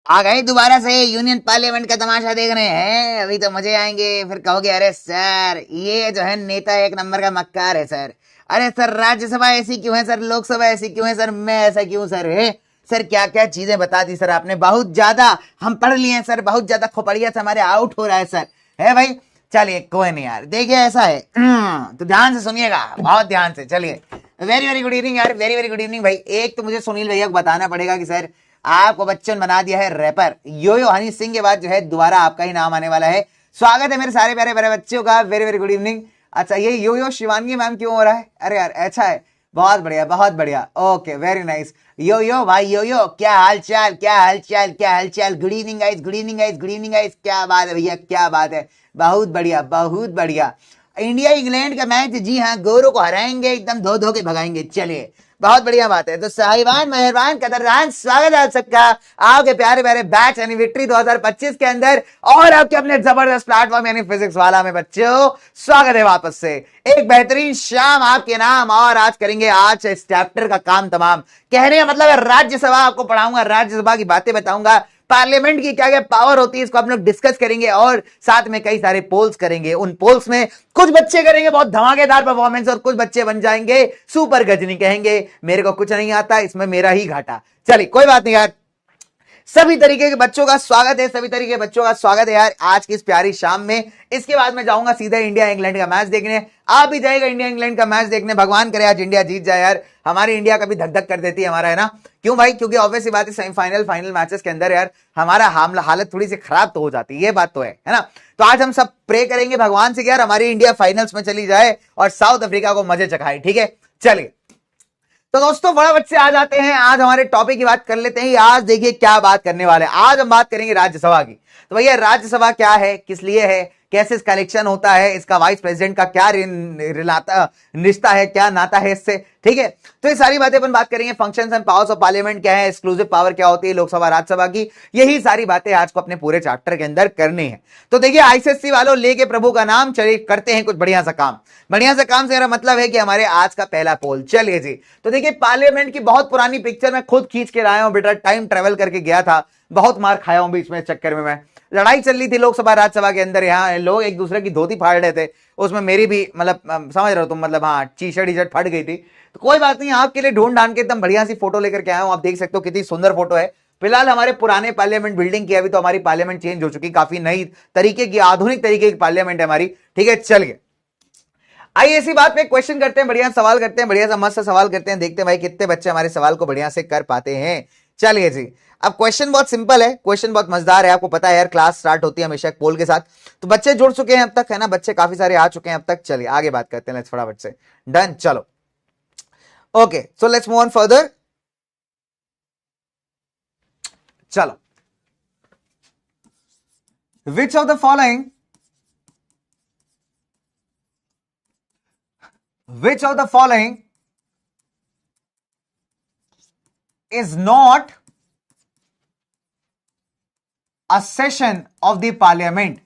आ गए दोबारा से यूनियन पार्लियामेंट का तमाशा देखने हैं। अभी तो मजे आएंगे, फिर कहोगे अरे सर ये जो है नेता एक नंबर का मक्कार है सर। अरे सर राज्यसभा ऐसी क्यों है सर, लोकसभा ऐसी क्यों है सर, मैं ऐसा क्यों सर है। सर क्या क्या चीजें बता दी सर आपने, बहुत ज्यादा हम पढ़ लिए हैं सर, बहुत ज्यादा खोपड़िया से हमारे आउट हो रहा है सर, है भाई। चलिए कोई नहीं यार, देखिए ऐसा है तो ध्यान से सुनिएगा, बहुत ध्यान से। चलिए वेरी वेरी गुड इवनिंग यार, वेरी वेरी गुड इवनिंग भाई। एक तो मुझे सुनील भैया को बताना पड़ेगा कि सर आपको बच्चन बना दिया है रैपर। यो यो हनी सिंह के बाद जो है दोबारा आपका ही नाम आने वाला है। स्वागत है मेरे सारे प्यारे प्यारे बच्चों का, वेरी वेरी गुड इवनिंग। अच्छा ये यो यो शिवानगी मैम क्यों हो रहा है, अरे यार अच्छा है, बहुत बढ़िया बहुत बढ़िया, ओके वेरी नाइस। यो यो भाई यो यो, क्या हाल चाल क्या हाल चाल क्या हाल चाल, good evening guys good evening guys good evening guys, क्या बात है भैया क्या बात है, बहुत बढ़िया बहुत बढ़िया। इंडिया इंग्लैंड का मैच, जी हाँ गोरों को हराएंगे, एकदम धो धो के भगाएंगे। चलिए बहुत बढ़िया बात है। तो साहिबान मेहरबान कदरदान स्वागत है आप सबका आपके प्यारे प्यारे बैच यानी विक्ट्री 2025 के अंदर, और आपके अपने जबरदस्त प्लेटफॉर्म यानी फिजिक्स वाला में बच्चों स्वागत है वापस से। एक बेहतरीन शाम आपके नाम, और आज करेंगे आज इस चैप्टर का काम तमाम। कहने का मतलब है राज्यसभा आपको पढ़ाऊंगा, राज्यसभा की बातें बताऊंगा, पार्लियामेंट की क्या क्या पावर होती है इसको हम लोग डिस्कस करेंगे, और साथ में कई सारे पोल्स करेंगे। उन पोल्स में कुछ बच्चे करेंगे बहुत धमाकेदार परफॉर्मेंस, और कुछ बच्चे बन जाएंगे सुपर गजनी, कहेंगे मेरे को कुछ नहीं आता, इसमें मेरा ही घाटा। चलिए कोई बात नहीं यार, सभी तरीके के बच्चों का स्वागत है, सभी तरीके के बच्चों का स्वागत है यार आज की इस प्यारी शाम में। इसके बाद मैं जाऊंगा सीधा इंडिया इंग्लैंड का मैच देखने, आप भी जाएगा इंडिया इंग्लैंड का मैच देखने। भगवान करे आज इंडिया जीत जाए यार, हमारी इंडिया कभी धक धक कर देती है हमारा, है ना। क्यों भाई, क्योंकि ऑब्वियस बात है सेमीफाइनल फाइनल मैचेस के अंदर यार हमारा हालत थोड़ी सी खराब तो हो जाती है, ये बात तो है ना। तो आज हम सब प्रे करेंगे भगवान से कि यार हमारी इंडिया फाइनल्स में चली जाए और साउथ अफ्रीका को मजे चखाए, ठीक है। चलिए तो दोस्तों फटाफट से आ जाते हैं, आज हमारे टॉपिक की बात कर लेते हैं। आज देखिए क्या बात करने वाले हैं, आज हम बात करेंगे राज्यसभा की। तो भैया राज्यसभा क्या है, किस लिए है, कैसे इसका इलेक्शन होता है, इसका वाइस प्रेसिडेंट का क्या रिश्ता है, क्या नाता है इससे, ठीक है। तो ये सारी बातें अपन बात करेंगे। Functions and powers of parliament क्या है, एक्सक्लूसिव पावर क्या होती है लोकसभा राज्यसभा की, यही सारी बातें आज को अपने पूरे चैप्टर के अंदर करनी है। तो देखिए आईसीएससी वालों लेके प्रभु का नाम, चलिए करते हैं कुछ बढ़िया सा काम। बढ़िया सा काम से मेरा मतलब है कि हमारे आज का पहला पोल, चलिए जी। तो देखिए पार्लियामेंट की बहुत पुरानी पिक्चर मैं खुद खींच के लाया हूं बेटा, टाइम ट्रेवल करके गया था, बहुत मार खाया हूं बीच में चक्कर में। मैं लड़ाई चल रही थी लोकसभा राज्यसभा के अंदर, यहाँ लोग एक दूसरे की धोती फाड़ रहे थे, उसमें मेरी भी मतलब समझ रहे हो तुम, मतलब हाँ टी शर्ट फट गई थी। तो कोई बात नहीं, आपके लिए ढूंढ ढांड के एकदम बढ़िया सी फोटो लेकर के आया हूं, आप देख सकते हो कितनी सुंदर फोटो है। फिलहाल हमारे पुराने पार्लियामेंट बिल्डिंग की, अभी तो हमारी पार्लियामेंट चेंज हो चुकी, काफी नई तरीके की आधुनिक तरीके की पार्लियामेंट है हमारी, ठीक है। चलिए आइए इसी बात पे क्वेश्चन करते हैं, बढ़िया सवाल करते हैं, बढ़िया सा मस्त सवाल करते हैं, देखते हैं भाई कितने बच्चे हमारे सवाल को बढ़िया से कर पाते हैं। चलिए जी, अब क्वेश्चन बहुत सिंपल है, क्वेश्चन बहुत मजेदार है, आपको पता है यार क्लास स्टार्ट होती है हमेशा एक पोल के साथ, तो बच्चे जुड़ चुके हैं अब तक, है ना, बच्चे काफी सारे आ चुके हैं अब तक। चलिए आगे बात करते हैं, लेट्स फटाफट से डन। चलो okay so let's move on further. चलो which of the following which of the following is not a session of the parliament?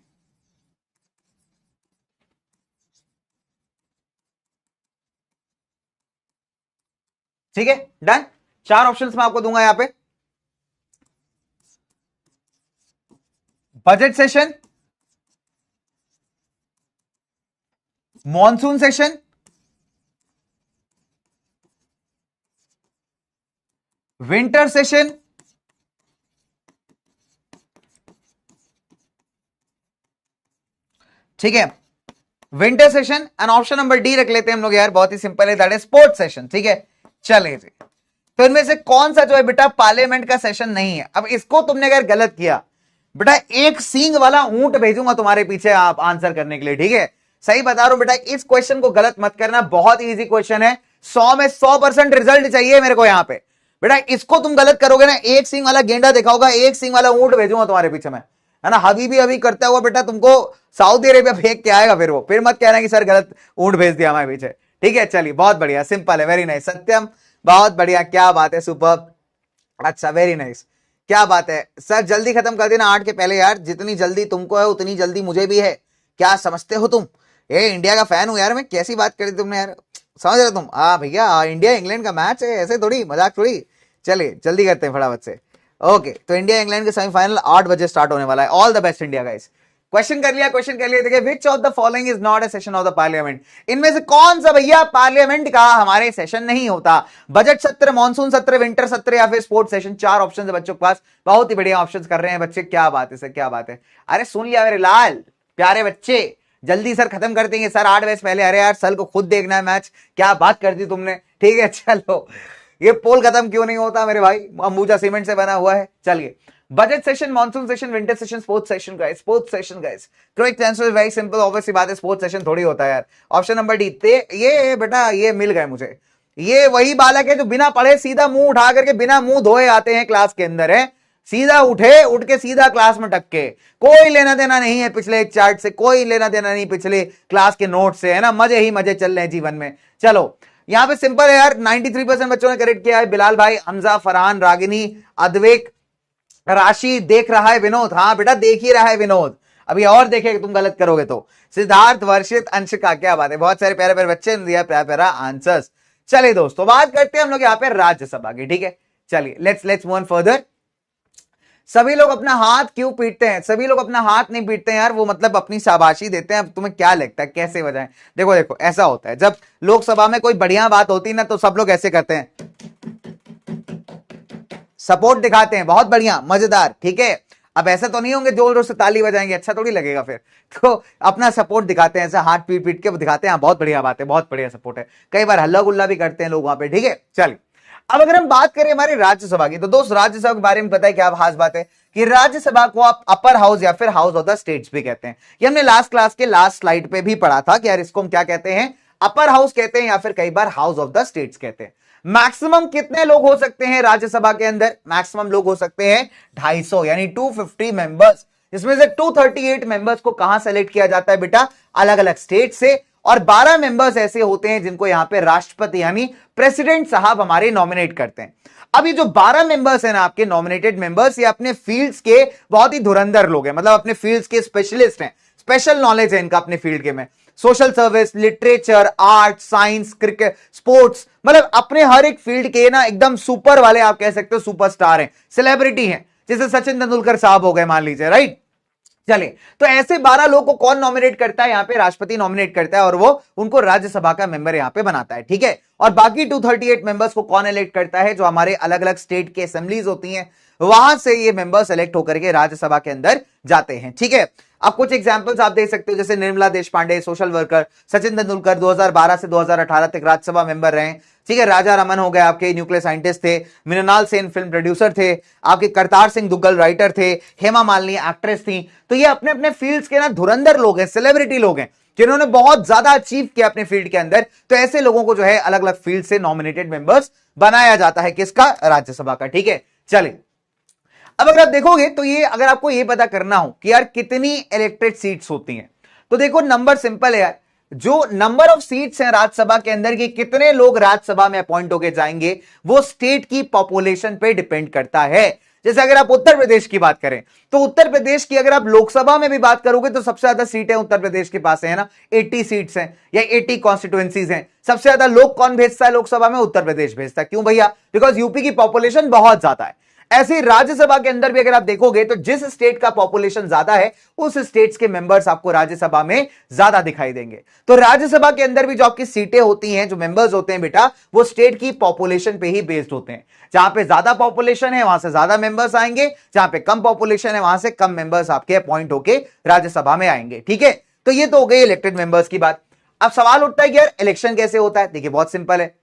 ठीक है डन। चार ऑप्शंस मैं आपको दूंगा यहां पे, budget session, monsoon session, winter session, ठीक है winter session, and option number D रख लेते हैं हम लोग यार, बहुत ही सिंपल है, दैट इज स्पोर्ट्स सेशन, ठीक है। चलिए जी, तो इनमें से कौन सा जो है बेटा पार्लियामेंट का सेशन नहीं है। अब इसको तुमने अगर गलत किया बेटा, एक सींग वाला ऊंट भेजूंगा तुम्हारे पीछे आप आंसर करने के लिए, ठीक है। सही बता रहा हूं बेटा, इस क्वेश्चन को गलत मत करना, बहुत इजी क्वेश्चन है, 100 में 100% रिजल्ट चाहिए मेरे को यहां पे। बेटा इसको तुम गलत करोगे ना, एक सींग वाला गेंडा देखा होगा, एक सींग वाला ऊंट भेजूंगा तुम्हारे पीछे मैं, है ना। अभी करता हुआ बेटा तुमको सऊदी अरेबिया फेंक के आएगा, फिर मत कहना कि सर गलत ऊंट भेज दिया हमारे पीछे, ठीक है। चलिए बहुत बढ़िया, सिंपल है, वेरी नाइस सत्यम, बहुत बढ़िया, क्या बात है, सुपर, अच्छा वेरी नाइस, क्या बात है सर। जल्दी खत्म कर देना 8 के पहले यार, जितनी जल्दी तुमको है उतनी जल्दी मुझे भी है, क्या समझते हो तुम। ये इंडिया का फैन हूं यार मैं, कैसी बात करी तुमने यार, समझ रहे हो तुम। हाँ भैया इंडिया इंग्लैंड का मैच है, ऐसे थोड़ी मजाक थोड़ी। चलिए जल्दी करते हैं फटाफट से, ओके, तो इंडिया इंग्लैंड के सेमीफाइनल 8 बजे स्टार्ट होने वाला है। All the best India guys. Question कर लिया, क्वेश्चन कर लिया। देखिए, विच of the following is not a session of the parliament, इनमें से कौन सा भैया पार्लियामेंट का हमारे सेशन नहीं होता? बजट सत्र, मानसून सत्र, विंटर सत्र या फिर स्पोर्ट्स सेशन। 4 ऑप्शन है बच्चों के पास। बहुत ही बढ़िया ऑप्शन कर रहे हैं बच्चे, क्या बात है सर, क्या बात है। अरे सुन लिया मेरे लाल प्यारे बच्चे, जल्दी सर खत्म कर देंगे सर 8 बजे पहले। अरे यार सर को खुद देखना है मैच, क्या बात कर दी तुमने। ठीक है चलो, ये पोल खत्म क्यों नहीं होता मेरे भाई, अंबुजा सीमेंट से बना हुआ है। चलिए, budget session, monsoon session, winter session, sports session guys, sports session guys. Correct answer very simple, obviously बात है, स्पोर्ट्स सेशन थोड़ी होता है यार। Option number D. ये बेटा ये मिल गए मुझे, ये वही बालक है जो बिना पढ़े सीधा मुंह उठा करके बिना मुंह धोए आते हैं क्लास के अंदर है, सीधा उठे, उठ के सीधा क्लास में टक्के। कोई लेना देना नहीं है पिछले चार्ट से, कोई लेना देना नहीं पिछले क्लास के नोट से, है ना। मजे ही मजे चल रहे हैं जीवन में। चलो, यहां पे सिंपल है यार, 93% बच्चों ने करेक्ट किया है। बिलाल भाई, हमजा, फरहान, रागिनी, अद्वैक, राशि, देख रहा है विनोद। हाँ बेटा देख ही रहा है विनोद, अभी और देखेगा तुम गलत करोगे तो। सिद्धार्थ, वर्षित, अंशिका, क्या बात है, बहुत सारे प्यारे प्यारे बच्चे ने दिया प्यारा प्यारा आंसर्स। चलिए दोस्तों, बात करते हैं हम लोग यहाँ पे राज्यसभा की। ठीक है, चलिए लेट्स मूव ऑन फर्दर। सभी लोग अपना हाथ क्यों पीटते हैं? सभी लोग अपना हाथ नहीं पीटते हैं यार, वो मतलब अपनी शाबाशी देते हैं। अब तुम्हें क्या लगता है कैसे बजाएं? देखो देखो, ऐसा होता है जब लोकसभा में कोई बढ़िया बात होती है ना, तो सब लोग ऐसे करते हैं, सपोर्ट दिखाते हैं, बहुत बढ़िया मजेदार। ठीक है, अब ऐसा तो नहीं होंगे जोर जोर से ताली बजाएंगे, अच्छा थोड़ी लगेगा फिर। तो अपना सपोर्ट दिखाते हैं, ऐसा हाथ पीट पीट के दिखाते हैं, बहुत बढ़िया बात है, बहुत बढ़िया सपोर्ट है। कई बार हल्ला गुल्ला भी करते हैं लोग वहां पे। ठीक है, चलिए अब अगर हम बात करें हमारे राज्यसभा की, तो दोस्त राज्यसभा के बारे में पता है क्या खास बात है कि राज्यसभा को आप अपर हाउस या फिर हाउस ऑफ द स्टेट्स भी कहते हैं। ये हमने लास्ट क्लास के लास्ट स्लाइड पे भी पढ़ा था कि यार इसको हम क्या कहते हैं, अपर हाउस कहते हैं या फिर कई बार हाउस ऑफ द स्टेट्स कहते हैं। मैक्सिमम कितने लोग हो सकते हैं राज्यसभा के अंदर? मैक्सिमम लोग हो सकते हैं 250, यानी 250 मेंबर्स। इसमें से 238 मेंबर्स को कहां सेलेक्ट किया जाता है बेटा? अलग अलग स्टेट से। और 12 मेंबर्स ऐसे होते हैं जिनको यहां पे राष्ट्रपति यानी प्रेसिडेंट साहब हमारे नॉमिनेट करते हैं। अब ये जो 12 मेंबर्स हैं ना आपके नॉमिनेटेड मेंबर्स, ये अपने फील्ड्स के बहुत ही धुरंधर लोग हैं, मतलब अपने फील्ड्स के स्पेशलिस्ट हैं, स्पेशल नॉलेज है इनका अपने फील्ड के में। Social service, literature, art, science, cricket, sports, मतलब अपने हर एक फील्ड के ना एकदम सुपर वाले, आप कह सकते हो सुपरस्टार हैं, सेलिब्रिटी हैं, जैसे सचिन तेंदुलकर साहब हो गए मान लीजिए, राइट। चलिए, तो ऐसे 12 लोगों को कौन नॉमिनेट करता है? यहां पे राष्ट्रपति नॉमिनेट करता है और वो उनको राज्यसभा का मेंबर यहां पे बनाता है। ठीक है, और बाकी 238 मेंबर्स को कौन इलेक्ट करता है? जो हमारे अलग अलग स्टेट के असेंबलीज होती हैं, वहां से ये मेंबर्स इलेक्ट होकर के राज्यसभा के अंदर जाते हैं। ठीक है, अब कुछ एग्जांपल्स आप देख सकते हो, जैसे निर्मला देश पांडे सोशल वर्कर, सचिन तेंदुलकर 2012 से 2018 तक राज्यसभा मेंबर रहे। ठीक है, राजा रमन हो गए आपके न्यूक्लियर साइंटिस्ट थे, मृणाल सेन फिल्म प्रोड्यूसर थे, आपके करतार सिंह दुग्गल राइटर थे, हेमा मालिनी एक्ट्रेस थी। तो ये अपने अपने फील्ड्स के ना धुरंधर लोग हैं, सेलिब्रिटी लोग हैं, जिन्होंने बहुत ज्यादा अचीव किया अपने फील्ड के अंदर। तो ऐसे लोगों को जो है अलग अलग फील्ड से नॉमिनेटेड मेंबर्स बनाया जाता है, किसका? राज्यसभा का। ठीक है, चलिए अब अगर आप देखोगे तो ये अगर आपको ये पता करना हो कि यार कितनी इलेक्टेड सीट्स होती हैं, तो देखो नंबर सिंपल है यार, जो नंबर ऑफ सीट्स हैं राज्यसभा के अंदर की, कितने लोग राज्यसभा में अपॉइंट होके जाएंगे, वो स्टेट की पॉपुलेशन पे डिपेंड करता है। जैसे अगर आप उत्तर प्रदेश की बात करें, तो उत्तर प्रदेश की अगर आप लोकसभा में भी बात करोगे तो सबसे ज्यादा सीटें उत्तर प्रदेश के पास है ना, 80 सीट्स हैं या 80 कॉन्स्टिट्यूएंसीज हैं। सबसे ज्यादा लोग कौन भेजता है लोकसभा में? उत्तर प्रदेश भेजता है। क्यों भैया? बिकॉज यूपी की पॉपुलेशन बहुत ज्यादा है। ऐसे राज्यसभा के अंदर भी अगर आप देखोगे तो जिस स्टेट का पॉपुलेशन ज्यादा है उस स्टेट्स के मेंबर्स आपको राज्यसभा में ज्यादा दिखाई देंगे। तो राज्यसभा के अंदर भी जो आपकी सीटें होती हैं, जो मेंबर्स होते हैं बेटा, वो स्टेट की पॉपुलेशन पे ही बेस्ड होते हैं। जहां पे ज्यादा पॉपुलेशन है वहां से ज्यादा मेंबर्स आएंगे, जहां पे कम पॉपुलेशन है वहां से कम मेंबर्स आपके अपॉइंट होके राज्यसभा में आएंगे। ठीक है, तो ये तो हो गई इलेक्टेड मेंबर्स की बात। अब सवाल उठता है कि यार इलेक्शन कैसे होता है? देखिए बहुत सिंपल है,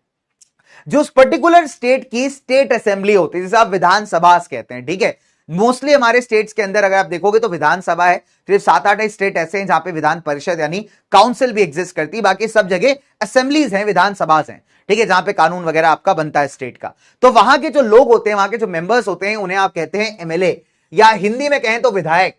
जो उस पर्टिकुलर स्टेट की स्टेट असेंबली होती है, जिसे आप विधानसभा कहते हैं। ठीक है, मोस्टली हमारे स्टेट्स के अंदर अगर आप देखोगे तो विधानसभा है, सिर्फ 7-8 स्टेट ऐसे हैं जहां पे विधान परिषद यानी काउंसिल भी एग्जिस्ट करती है, बाकी सब जगह असेंबलीज हैं, विधानसभा हैं। ठीक है, जहां पे कानून वगैरह आपका बनता है स्टेट का। तो वहां के जो लोग होते हैं, वहां के जो मेंबर्स होते हैं, उन्हें आप कहते हैं एमएलए, या हिंदी में कहें तो विधायक।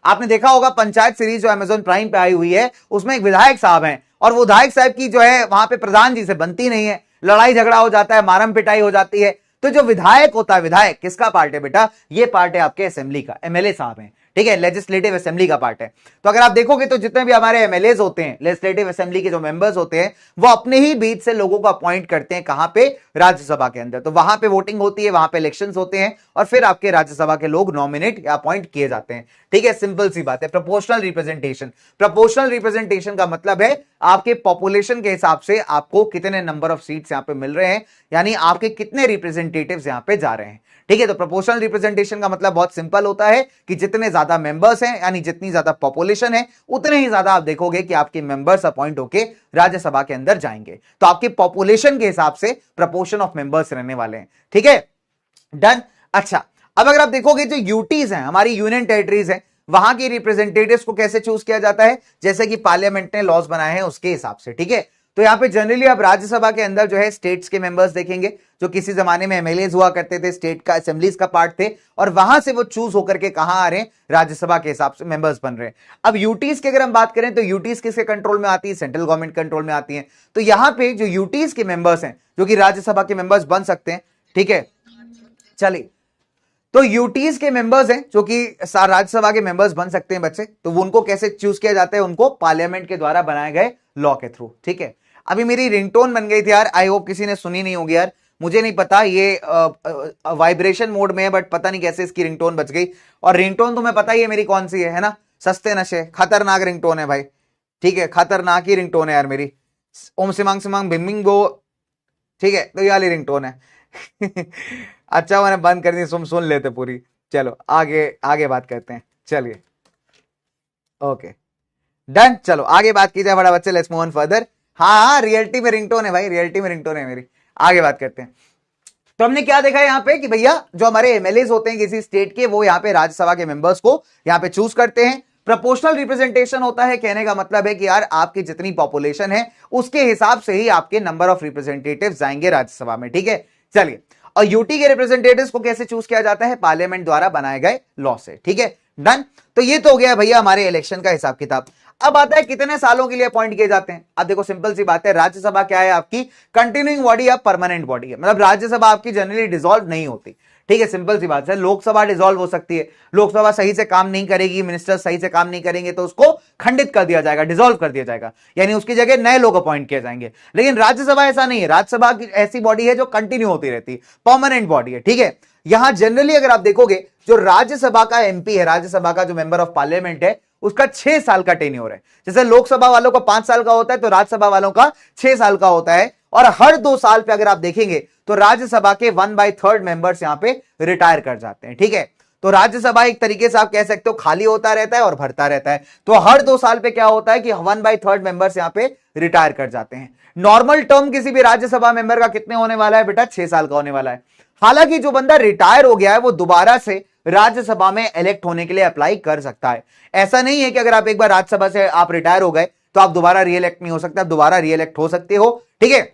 आपने देखा होगा पंचायत सीरीज जो अमेजॉन प्राइम पे आई हुई है, उसमें एक विधायक साहब हैं, और वो विधायक साहब की जो है वहां पे प्रधान जी से बनती नहीं है, लड़ाई झगड़ा हो जाता है, मारम पिटाई हो जाती है। तो जो विधायक होता है, विधायक किसका पार्ट है बेटा? ये पार्ट है आपके असेंबली का, एमएलए साहब हैं। ठीक है, लेजिस्लेटिव असेंबली का पार्ट है। तो अगर आप देखोगे तो जितने भी हमारे एमएलएज होते हैं, लेजिस्लेटिव असेंबली के जो मेंबर्स होते हैं, वो अपने ही बीच से लोगों को अपॉइंट करते हैं, कहां पे, राज्यसभा के अंदर। तो वहां पे वोटिंग होती है, वहां पे इलेक्शंस होते हैं और फिर आपके राज्यसभा के लोग नॉमिनेट या अपॉइंट किए जाते हैं। ठीक है, सिंपल सी बात है। प्रोपोर्शनल रिप्रेजेंटेशन, प्रोपोर्शनल रिप्रेजेंटेशन का मतलब है आपके पॉपुलेशन के हिसाब से आपको कितने नंबर ऑफ सीट्स यहां पे मिल रहे हैं, यानी आपके कितने रिप्रेजेंटेटिव्स यहां पे जा रहे हैं। ठीक है, तो प्रोपोर्शनल रिप्रेजेंटेशन का मतलब बहुत सिंपल होता है कि जितने ज्यादा मेंबर्स हैं, यानी जितनी ज्यादा पॉपुलेशन है, उतने ही ज्यादा आप देखोगे कि आपके मेंबर्स अपॉइंट होके राज्यसभा के अंदर जाएंगे। तो आपकी पॉपुलेशन के हिसाब से प्रोपोर्शन ऑफ मेंबर्स रहने वाले हैं। ठीक है, डन। अच्छा, अब अगर आप देखोगे जो यूटीज हैं, हमारी यूनियन टेरिटरीज हैं, वहां के रिप्रेजेंटेटिव्स को कैसे चूज किया जाता है, जैसे कि पार्लियामेंट ने लॉज बनाए हैं उसके हिसाब से। ठीक है, तो यहां पे जनरली आप राज्यसभा के अंदर जो है स्टेट्स के मेंबर्स देखेंगे, जो किसी जमाने में एमएलएज हुआ करते थे, स्टेट का असेंबलीज का पार्ट थे, और वहां से वो चूज होकर के कहां आ रहे हैं, राज्यसभा के हिसाब से मेंबर्स बन रहे हैं। अब यूटीज की अगर हम बात करें तो यूटीज किसके कंट्रोल में आती है, सेंट्रल गवर्नमेंट कंट्रोल में आती है। तो यहां पे जो यूटीज के मेंबर्स हैं, जो कि राज्यसभा के मेंबर्स बन सकते हैं। ठीक है, चलिए, तो यूटीज के मेंबर्स हैं जो कि राज्यसभा के मेंबर्स बन सकते हैं बच्चे, तो वो उनको कैसे चूज किया जाता है, उनको पार्लियामेंट के द्वारा बनाए गए लॉ के थ्रू। ठीक है, अभी मेरी रिंगटोन बन गई थी यार, आई होप किसी ने सुनी नहीं होगी यार, मुझे नहीं पता, ये वाइब्रेशन मोड में है, बट पता नहीं कैसे इसकी रिंगटोन बच गई। और रिंगटोन तुम्हें पता ही है मेरी कौन सी है ना, सस्ते नशे, खतरनाक रिंगटोन है भाई। ठीक है, खतरनाक ही रिंगटोन है यार मेरी, ओम सिमांग सिमांग बिम्बिंग गो। ठीक है, तो ये वाली रिंगटोन है। अच्छा, मैंने बंद कर दी, सुन लेते पूरी। चलो आगे आगे बात करते हैं, चलिए, ओके, डन। चलो आगे बात की जाए बड़ा बच्चे, लेट्स मूव ऑन फर्दर। हाँ, रियलिटी में रिंगटोन है भाई, रियलिटी में रिंगटोन है मेरी। आगे बात करते हैं। तो हमने क्या देखा यहाँ पे कि भैया जो हमारे एमएलए होते हैं किसी स्टेट के, वो यहाँ पे राज्यसभा के मेंबर्स को यहाँ पे चूज करते हैं। प्रोपोर्शनल रिप्रेजेंटेशन होता है, कहने का मतलब है कि यार आपकी जितनी पॉपुलेशन है उसके हिसाब से ही आपके नंबर ऑफ रिप्रेजेंटेटिव जाएंगे राज्यसभा में। ठीक है, चलिए, और यूटी के रिप्रेजेंटेटिव्स को कैसे चूज किया जाता है, पार्लियामेंट द्वारा बनाए गए लॉ से। ठीक है, डन। तो ये तो हो गया भैया हमारे इलेक्शन का हिसाब किताब। अब आता है कितने सालों के लिए अपॉइंट किए जाते हैं। अब देखो सिंपल सी बात है, राज्यसभा क्या है, आपकी कंटिन्यूइंग बॉडी या परमानेंट बॉडी है, मतलब राज्यसभा आपकी जनरली डिसॉल्व नहीं होती। ठीक है, सिंपल सी बात है, लोकसभा डिसॉल्व हो सकती है, लोकसभा सही से काम नहीं करेगी, मिनिस्टर सही से काम नहीं करेंगे तो उसको खंडित कर दिया जाएगा, डिसॉल्व कर दिया जाएगा, यानी उसकी जगह नए लोग अपॉइंट किए जाएंगे। लेकिन राज्यसभा ऐसा नहीं है, राज्यसभा की ऐसी बॉडी है जो कंटिन्यू होती रहती है, परमानेंट बॉडी है। ठीक है, यहां जनरली अगर आप देखोगे जो राज्यसभा का एमपी है, राज्यसभा का जो मेंबर ऑफ पार्लियामेंट है, उसका 6 साल का टेन्योर है। जैसे लोकसभा वालों का 5 साल का होता है, तो राज्यसभा वालों का 6 साल का होता है। और हर 2 साल पे अगर आप देखेंगे तो राज्यसभा के 1/3 मेंबर्स यहां पे रिटायर कर जाते हैं। ठीक है, तो राज्यसभा एक तरीके से आप कह सकते हो खाली होता रहता है और भरता रहता है। तो हर 2 साल पे क्या होता है कि 1/3 मेंबर्स यहां पे रिटायर कर जाते हैं। नॉर्मल टर्म किसी भी राज्यसभा मेंबर का कितने होने वाला है बेटा, 6 साल का होने वाला है। हालांकि जो बंदा रिटायर हो गया है वो दोबारा से राज्यसभा में इलेक्ट होने के लिए अप्लाई कर सकता है। ऐसा नहीं है कि अगर आप एक बार राज्यसभा से आप रिटायर हो गए तो आप दोबारा रीइलेक्ट नहीं हो सकते, आप दोबारा रीइलेक्ट हो सकते हो। ठीक है,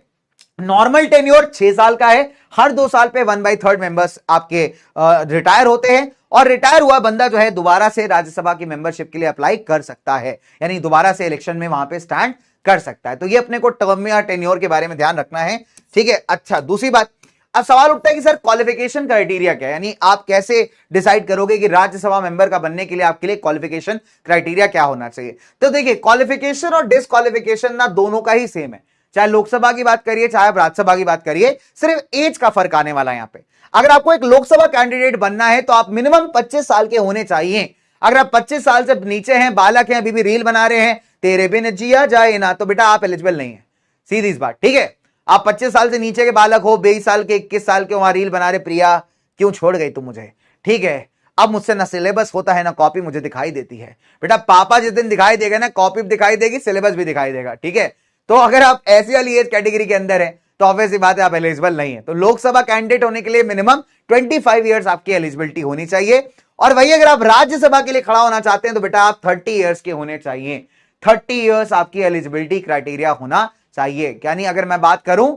नॉर्मल टेन्योर 6 साल का है, हर 2 साल पे 1/3 मेंबर्स आपके रिटायर होते हैं, और रिटायर हुआ बंदा जो है दोबारा से राज्यसभा की मेंबरशिप के लिए अप्लाई कर सकता है, यानी दोबारा से इलेक्शन में वहां पे स्टैंड कर सकता है। तो ये अपने को टर्म या टेन्योर के बारे में ध्यान रखना है। ठीक है, अच्छा, दूसरी बात, अब सवाल उठता है कि सर क्वालिफिकेशन क्राइटेरिया क्या है, यानी आप कैसे डिसाइड करोगे कि राज्यसभा मेंबर का बनने के लिए आपके लिए क्वालिफिकेशन क्राइटेरिया क्या होना चाहिए। तो देखिए, क्वालिफिकेशन और डिसक्वालिफिकेशन ना दोनों का ही सेम है, चाहे लोकसभा की बात करिए चाहे आप राज्यसभा की बात करिए, सिर्फ एज का फर्क आने वाला है यहां पे। अगर आपको एक लोकसभा कैंडिडेट बनना है तो आप मिनिमम 25 साल के होने चाहिए। अगर आप 25 साल से नीचे हैं, बालक हैं, अभी भी रील बना रहे हैं, तेरे बिन जिया जाए ना, तो बेटा आप एलिजिबल नहीं है, सीधी इस बात। ठीक है, आप 25 साल से नीचे के बालक हो, 22 साल के, 21 साल के, वहां रील बना रहे, प्रिया क्यों छोड़ गई तू मुझे। ठीक है, अब मुझसे ना सिलेबस होता है ना कॉपी मुझे दिखाई देती है। बेटा पापा जिस दिन दिखाई देगा ना, कॉपी भी दिखाई देगी, सिलेबस भी दिखाई देगा। ठीक है, तो अगर आप ऐसी वाली एज कैटेगरी के अंदर है तो ऑब्वियस सी बात है आप एलिजिबल नहीं है। तो लोकसभा कैंडिडेट होने के लिए मिनिमम 25 ईयर्स आपकी एलिजिबिलिटी होनी चाहिए। और वही अगर आप राज्यसभा के लिए खड़ा होना चाहते हैं तो बेटा आप 30 ईयर्स के होने चाहिए। 30 ईयर्स आपकी एलिजिबिलिटी क्राइटेरिया होना चाहिए। यानी अगर मैं बात करूं,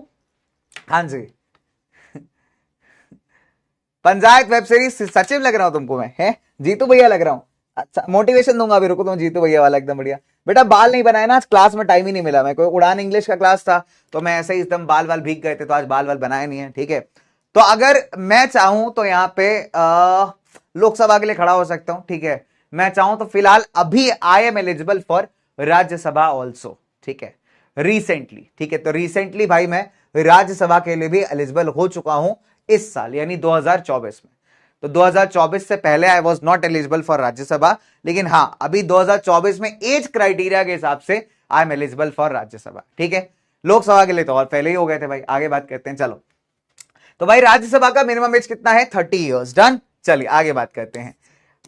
हाँ जी, पंचायत वेब सीरीज सचिव लग रहा हूं तुमको मैं, है जीतू भैया लग रहा हूं। अच्छा, मोटिवेशन दूंगा अभी, रुको, तुम जीतू भैया वाला एकदम बढ़िया। बेटा बाल नहीं बनाए ना, आज क्लास में टाइम ही नहीं मिला, मैं कोई उड़ान इंग्लिश का क्लास था तो मैं ऐसे ही एकदम बाल वाल भीग गए थे, तो आज बाल वाल बनाए नहीं है। ठीक है, तो अगर मैं चाहूं तो यहाँ पे लोकसभा के लिए खड़ा हो सकता हूं। ठीक है, मैं चाहूं तो फिलहाल अभी I am eligible for Rajya Sabha also, ठीक है, रिसेंटली, ठीक है। तो रिसेंटली भाई मैं राज्यसभा के लिए भी एलिजिबल हो चुका हूं इस साल, यानी 2024 में। तो 2024 से पहले I was not eligible for Rajya Sabha, लेकिन हां अभी 2024 में एज क्राइटेरिया के हिसाब से I am eligible for Rajya Sabha, ठीक है। लोकसभा के लिए तो और पहले ही हो गए थे भाई। आगे बात करते हैं, चलो। तो भाई राज्यसभा का मिनिमम एज कितना है? 30 ईयर्स। डन। चलिए आगे बात करते हैं।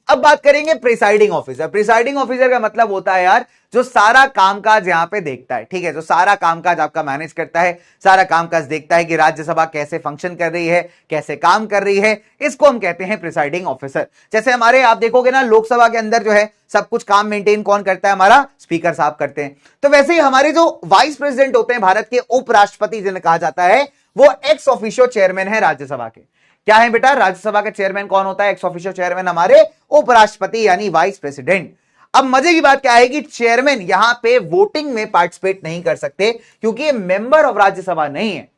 अब बात करेंगे प्रिसाइडिंग ऑफिसर। प्रिसाइडिंग ऑफिसर का मतलब होता है यार जो सारा कामकाज यहां पे देखता है, ठीक है, जो सारा कामकाज आपका मैनेज करता है, सारा कामकाज देखता है कि राज्यसभा कैसे फंक्शन कर रही है, कैसे काम कर रही है, इसको हम कहते हैं प्रिसाइडिंग ऑफिसर। जैसे हमारे आप देखोगे ना लोकसभा के अंदर जो है सब कुछ काम मेंटेन कौन करता है? हमारा स्पीकर साहब करते हैं। तो वैसे ही हमारे जो वाइस प्रेसिडेंट होते हैं भारत के, उपराष्ट्रपति जिन्हें कहा जाता है, वो एक्स ऑफिशियो चेयरमैन है राज्यसभा के। क्या है बेटा? राज्यसभा का चेयरमैन कौन होता है? एक्स ऑफिशियो चेयरमैन हमारे उपराष्ट्रपति यानी वाइस प्रेसिडेंट। अब मजे की बात क्या है कि चेयरमैन यहां पे वोटिंग में पार्टिसिपेट नहीं कर सकते क्योंकि ये मेंबर ऑफ राज्यसभा नहीं है।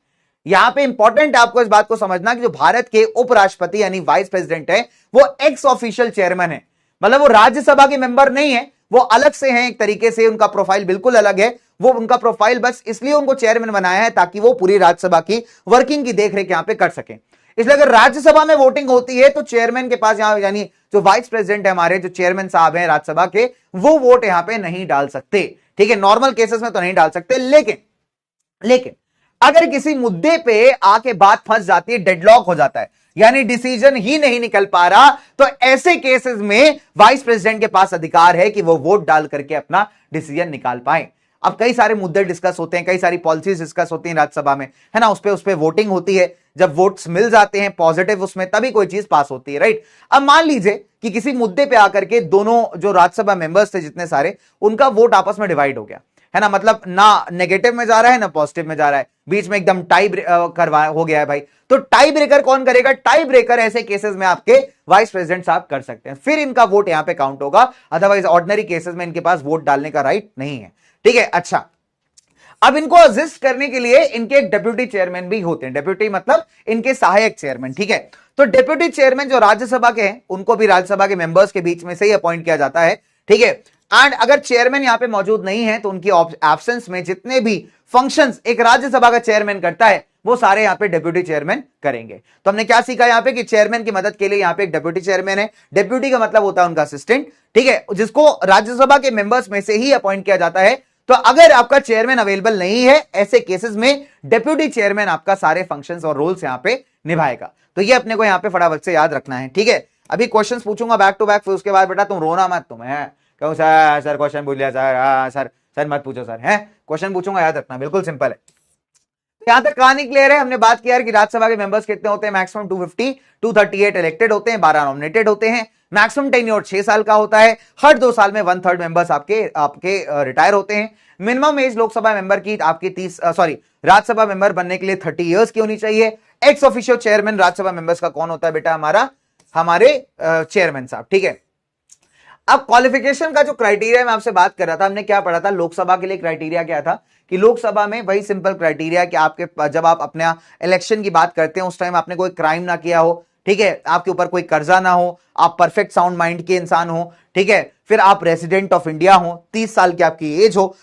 यहां पे इंपॉर्टेंट आपको इस बात को समझना कि जो भारत के उपराष्ट्रपति यानी वाइस प्रेसिडेंट है वो एक्स ऑफिशियल चेयरमैन है, मतलब वो राज्यसभा के मेंबर नहीं है, वो अलग से हैं एक तरीके से, उनका प्रोफाइल बिल्कुल अलग है। वो उनका प्रोफाइल बस इसलिए उनको चेयरमैन बनाया है ताकि वो पूरी राज्यसभा की वर्किंग की देखरेख यहां पे कर सके। इसलिए अगर राज्यसभा में वोटिंग होती है तो चेयरमैन के पास यहां यानी जो वाइस प्रेसिडेंट है हमारे, जो चेयरमैन साहब हैं राज्यसभा के, वो वोट यहां पे नहीं डाल सकते, ठीक है। नॉर्मल केसेस में तो नहीं डाल सकते, लेकिन अगर किसी मुद्दे पे आके बात फंस जाती है, डेडलॉक हो जाता है, यानी डिसीजन ही नहीं निकल पा रहा, तो ऐसे केसेस में वाइस प्रेसिडेंट के पास अधिकार है कि वो वोट डाल करके अपना डिसीजन निकाल पाए। अब कई सारे मुद्दे डिस्कस होते हैं, कई सारी पॉलिसीज डिस्कस होती हैं राज्यसभा में, है ना, उस पे वोटिंग होती है। जब वोट्स मिल जाते हैं पॉजिटिव उसमें, तभी कोई चीज पास होती है, राइट। अब मान लीजिए कि किसी मुद्दे पे आकर के दोनों जो राज्यसभा मेंबर्स थे जितने सारे, उनका वोट आपस में डिवाइड हो गया, है ना, मतलब ना नेगेटिव में जा रहा है ना पॉजिटिव में जा रहा है, बीच में एकदम टाई करवा हो गया है भाई। तो टाई ब्रेकर कौन करेगा? टाई ब्रेकर ऐसे केसेस में आपके वाइस प्रेसिडेंट साहब कर सकते हैं, फिर इनका वोट यहां पे काउंट होगा, अदरवाइज ऑर्डिनरी केसेस में इनके पास वोट डालने का राइट नहीं है, ठीक है। अच्छा, अब इनको असिस्ट करने के लिए इनके एक डेप्यूटी चेयरमैन भी होते हैं, डेप्यूटी मतलब इनके सहायक चेयरमैन, ठीक है। तो डेप्यूटी चेयरमैन जो राज्यसभा के हैं उनको भी राज्यसभा के मेंबर्स के बीच में से ही अपॉइंट किया जाता है, ठीक है। एंड अगर चेयरमैन यहां पे मौजूद नहीं है तो उनकी एब्सेंस में जितने भी फंक्शंस एक राज्यसभा का चेयरमैन करता है वो सारे यहां पे डेप्यूटी चेयरमैन करेंगे। तो हमने क्या सीखा यहां पे कि चेयरमैन की मदद के लिए यहां पे एक डेप्यूटी चेयरमैन है, डेप्यूटी का मतलब होता है उनका असिस्टेंट, ठीक है, जिसको राज्यसभा के मेंबर्स में से ही अपॉइंट किया जाता है। तो अगर आपका चेयरमैन अवेलेबल नहीं है ऐसे केसेस में डेप्यूटी चेयरमैन आपका सारे फंक्शंस और रोल्स यहां पे निभाएगा। तो ये अपने को यहां पे फटाफट से याद रखना है, ठीक है। अभी क्वेश्चंस पूछूंगा बैक टू बैक, फिर उसके बाद बेटा तुम रोना मत, तुम है कहूं सर क्वेश्चन पूछ लिया सर, सर मत पूछो सर, है क्वेश्चन पूछूंगा, याद रखना, बिल्कुल सिंपल है। यहां तक कहानी क्लियर है। हमने बात किया कि राज्यसभा के मेंबर्स कितने होते हैं? मैक्सिमम 250, 238 इलेक्टेड होते हैं, 12 नॉमिनेटेड होते हैं। मैक्सिमम टेन्योर 6 साल का होता है, हर 2 साल में 1/3 मेंबर्स आपके रिटायर होते हैं। मिनिमम एज लोकसभा मेंबर की आपकी राज्यसभा मेंबर बनने के लिए 30 इयर्स की होनी चाहिए। Ex officio chairman Rajya Sabha members का कौन होता है बेटा? हमारे चेयरमैन साहब, ठीक है। अब क्वालिफिकेशन का जो क्राइटेरिया मैं आपसे बात कर रहा था, हमने क्या पढ़ा था? लोकसभा के लिए क्राइटेरिया क्या था कि लोकसभा में वही सिंपल क्राइटेरिया कि आपके जब आप अपने इलेक्शन की बात करते हैं उस टाइम आपने कोई क्राइम ना किया हो, ठीक है, आपके ऊपर कोई कर्जा ना हो, आप परफेक्ट साउंड माइंड के इंसान हो, ठीक है, फिर आप रेसिडेंट ऑफ इंडिया हो, 30 साल की आपकी एज हो।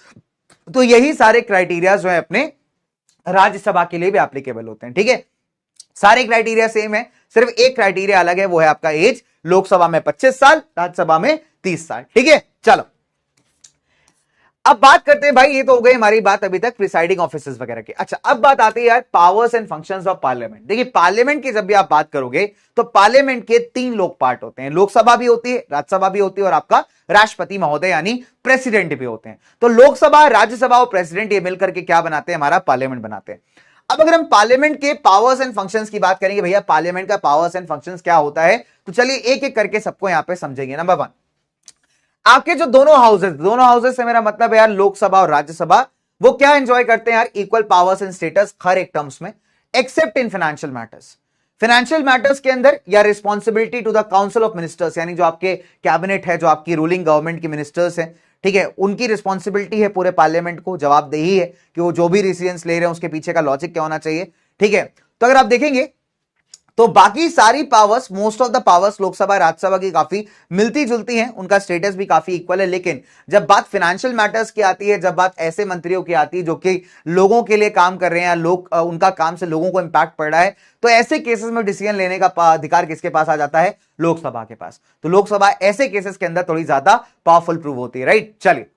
तो यही सारे क्राइटेरिया जो है अपने राज्यसभा के लिए भी एप्लीकेबल होते हैं, ठीक है। सारे क्राइटेरिया सेम है, सिर्फ एक क्राइटेरिया अलग है, वो है आपका एज। लोकसभा में 25 साल, राज्यसभा में 30 साल, ठीक है। चलो अब बात करते हैं भाई, ये तो हो गई हमारी बात अभी तक प्रिसाइडिंग ऑफिसर्स वगैरह की। अच्छा, अब बात आती है यार powers and functions of parliament. देखिए पार्लियामेंट की जब भी आप बात करोगे तो पार्लियामेंट के 3 लोक पार्ट होते हैं, लोकसभा भी होती है, राज्यसभा भी होती है, और आपका राष्ट्रपति महोदय यानी प्रेसिडेंट भी होते हैं। तो लोकसभा, राज्यसभा और प्रेसिडेंट ये मिलकर के क्या बनाते हैं? हमारा पार्लियामेंट बनाते हैं। अब अगर हम पार्लियामेंट के पावर्स एंड फंक्शंस की बात करेंगे, भैया पार्लियामेंट का पावर्स एंड फंक्शंस क्या होता है, तो चलिए एक एक करके सबको यहां पे समझेंगे। नंबर 1, आपके जो दोनों हाउसेस से मेरा मतलब है यार लोकसभा और राज्यसभा, वो क्या एंजॉय करते हैं यार? इक्वल पावर्स एंड स्टेटस हर एक टर्म्स में, except in financial matters. Financial matters के अंदर या responsibility to the council of ministers, यानी जो आपके कैबिनेट है, जो आपकी रूलिंग गवर्नमेंट के मिनिस्टर्स हैं, ठीक है, उनकी रिस्पॉन्सिबिलिटी है पूरे पार्लियामेंट को, जवाबदेही है कि वो जो भी डिसीजंस ले रहे हैं उसके पीछे का लॉजिक क्या होना चाहिए, ठीक है। तो अगर आप देखेंगे तो बाकी सारी powers, most of the powers Lok Sabha Rajya Sabha की काफी मिलती जुलती हैं, उनका स्टेटस भी काफी इक्वल है। लेकिन जब बात फाइनेंशियल मैटर्स की आती है, जब बात ऐसे मंत्रियों की आती है जो कि लोगों के लिए काम कर रहे हैं, लोग उनका काम से लोगों को इंपैक्ट पड़ रहा है, तो ऐसे केसेस में डिसीजन लेने का अधिकार किसके पास आ जाता है? लोकसभा के पास। तो लोकसभा ऐसे केसेस के अंदर थोड़ी ज्यादा पावरफुल प्रूव होती है, राइट। चलिए,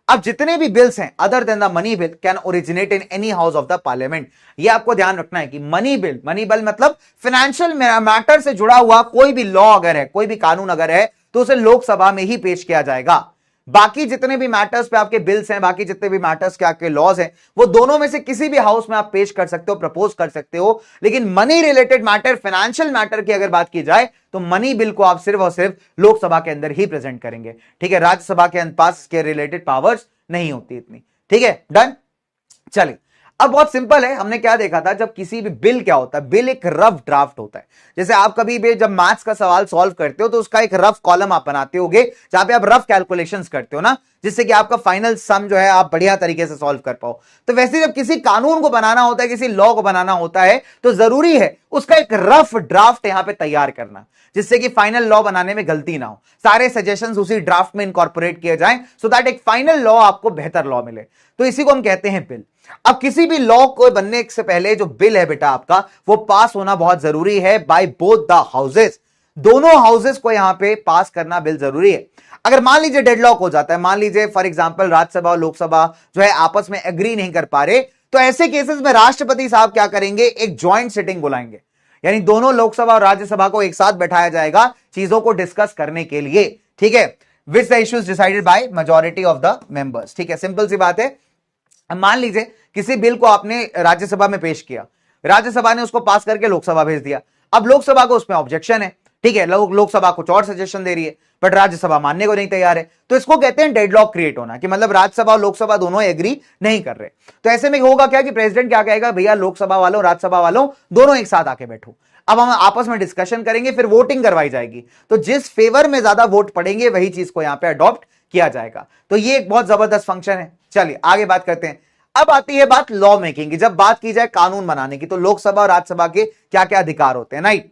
अब जितने भी बिल्स हैं other than the money bill can originate in any house of the parliament. ये आपको ध्यान रखना है कि मनी बिल मतलब फाइनेंशियल मैटर से जुड़ा हुआ कोई भी लॉ अगर है, कोई भी कानून अगर है, तो उसे लोकसभा में ही पेश किया जाएगा। बाकी जितने भी मैटर्स पे आपके बिल्स हैं, बाकी जितने भी मैटर्स के आपके लॉज हैं, वो दोनों में से किसी भी हाउस में आप पेश कर सकते हो, प्रपोज कर सकते हो। लेकिन money related matter, financial matter की अगर बात की जाए, तो मनी बिल को आप सिर्फ और सिर्फ लोकसभा के अंदर ही प्रेजेंट करेंगे, ठीक है। राज्यसभा के पास इसके रिलेटेड पावर्स नहीं होती इतनी, ठीक है। डन। चलिए, अब बहुत सिंपल है, हमने क्या देखा था, जब किसी भी बिल, क्या होता है, बिल एक रफ ड्राफ्ट होता है। जैसे आप कभी भी जब मैथ्स का सवाल सॉल्व करते हो तो उसका एक रफ कॉलम आप बनाते होगे जहां पे आप रफ कैलकुलेशंस करते हो ना, जिससे कि आपका फाइनल सम जो है आप बढ़िया तरीके से सॉल्व कर पाओ। तो वैसे जब किसी कानून को बनाना होता है, किसी लॉ को बनाना होता है, तो जरूरी है उसका एक रफ ड्राफ्ट यहां पे तैयार करना, जिससे कि फाइनल लॉ बनाने में गलती ना हो, सारे सजेशंस उसी ड्राफ्ट में इनकॉर्पोरेट किए जाएं, सो दैट एक फाइनल लॉ आपको बेहतर लॉ मिले। तो इसी को हम कहते हैं बिल। अब किसी भी लॉ को बनने से पहले जो बिल है बेटा आपका, वो पास होना बहुत जरूरी है बाय बोथ द हाउसेस। दोनों हाउसेस को यहां पे पास करना बिल जरूरी है। अगर मान लीजिए डेडलॉक हो जाता है, मान लीजिए फॉर एग्जांपल राज्यसभा और लोकसभा जो है आपस में एग्री नहीं कर पा रहे, तो ऐसे केसेस में राष्ट्रपति साहब क्या करेंगे, एक ज्वाइंट सिटिंग बुलाएंगे, यानी दोनों लोकसभा और राज्यसभा को एक साथ बैठाया जाएगा चीजों को डिस्कस करने के लिए, ठीक है। Which the issues decided by majority of the members, ठीक है। सिंपल सी बात है। मान लीजिए किसी बिल को आपने राज्यसभा में पेश किया, राज्यसभा ने उसको पास करके लोकसभा भेज दिया। अब लोकसभा को उसमें ऑब्जेक्शन है, ठीक है, लोकसभा कुछ और सजेशन दे रही है, बट राज्यसभा मानने को नहीं तैयार है। तो इसको कहते हैं डेडलॉक क्रिएट होना, कि मतलब राज्यसभा और लोकसभा दोनों एग्री नहीं कर रहे। तो ऐसे में होगा क्या कि प्रेसिडेंट क्या कहेगा, भैया लोकसभा वालों राज्यसभा वालों दोनों एक साथ आके बैठो, अब हम आपस में डिस्कशन करेंगे, फिर वोटिंग करवाई जाएगी। तो जिस फेवर में ज्यादा वोट पड़ेंगे वही चीज को यहां पे अडॉप्ट किया जाएगा। तो ये एक बहुत जबरदस्त फंक्शन है। चलिए आगे बात करते हैं। अब आती है बात लॉ मेकिंग की। जब बात की जाए कानून बनाने की, तो लोकसभा और राज्यसभा के क्या क्या अधिकार होते हैं, राइट।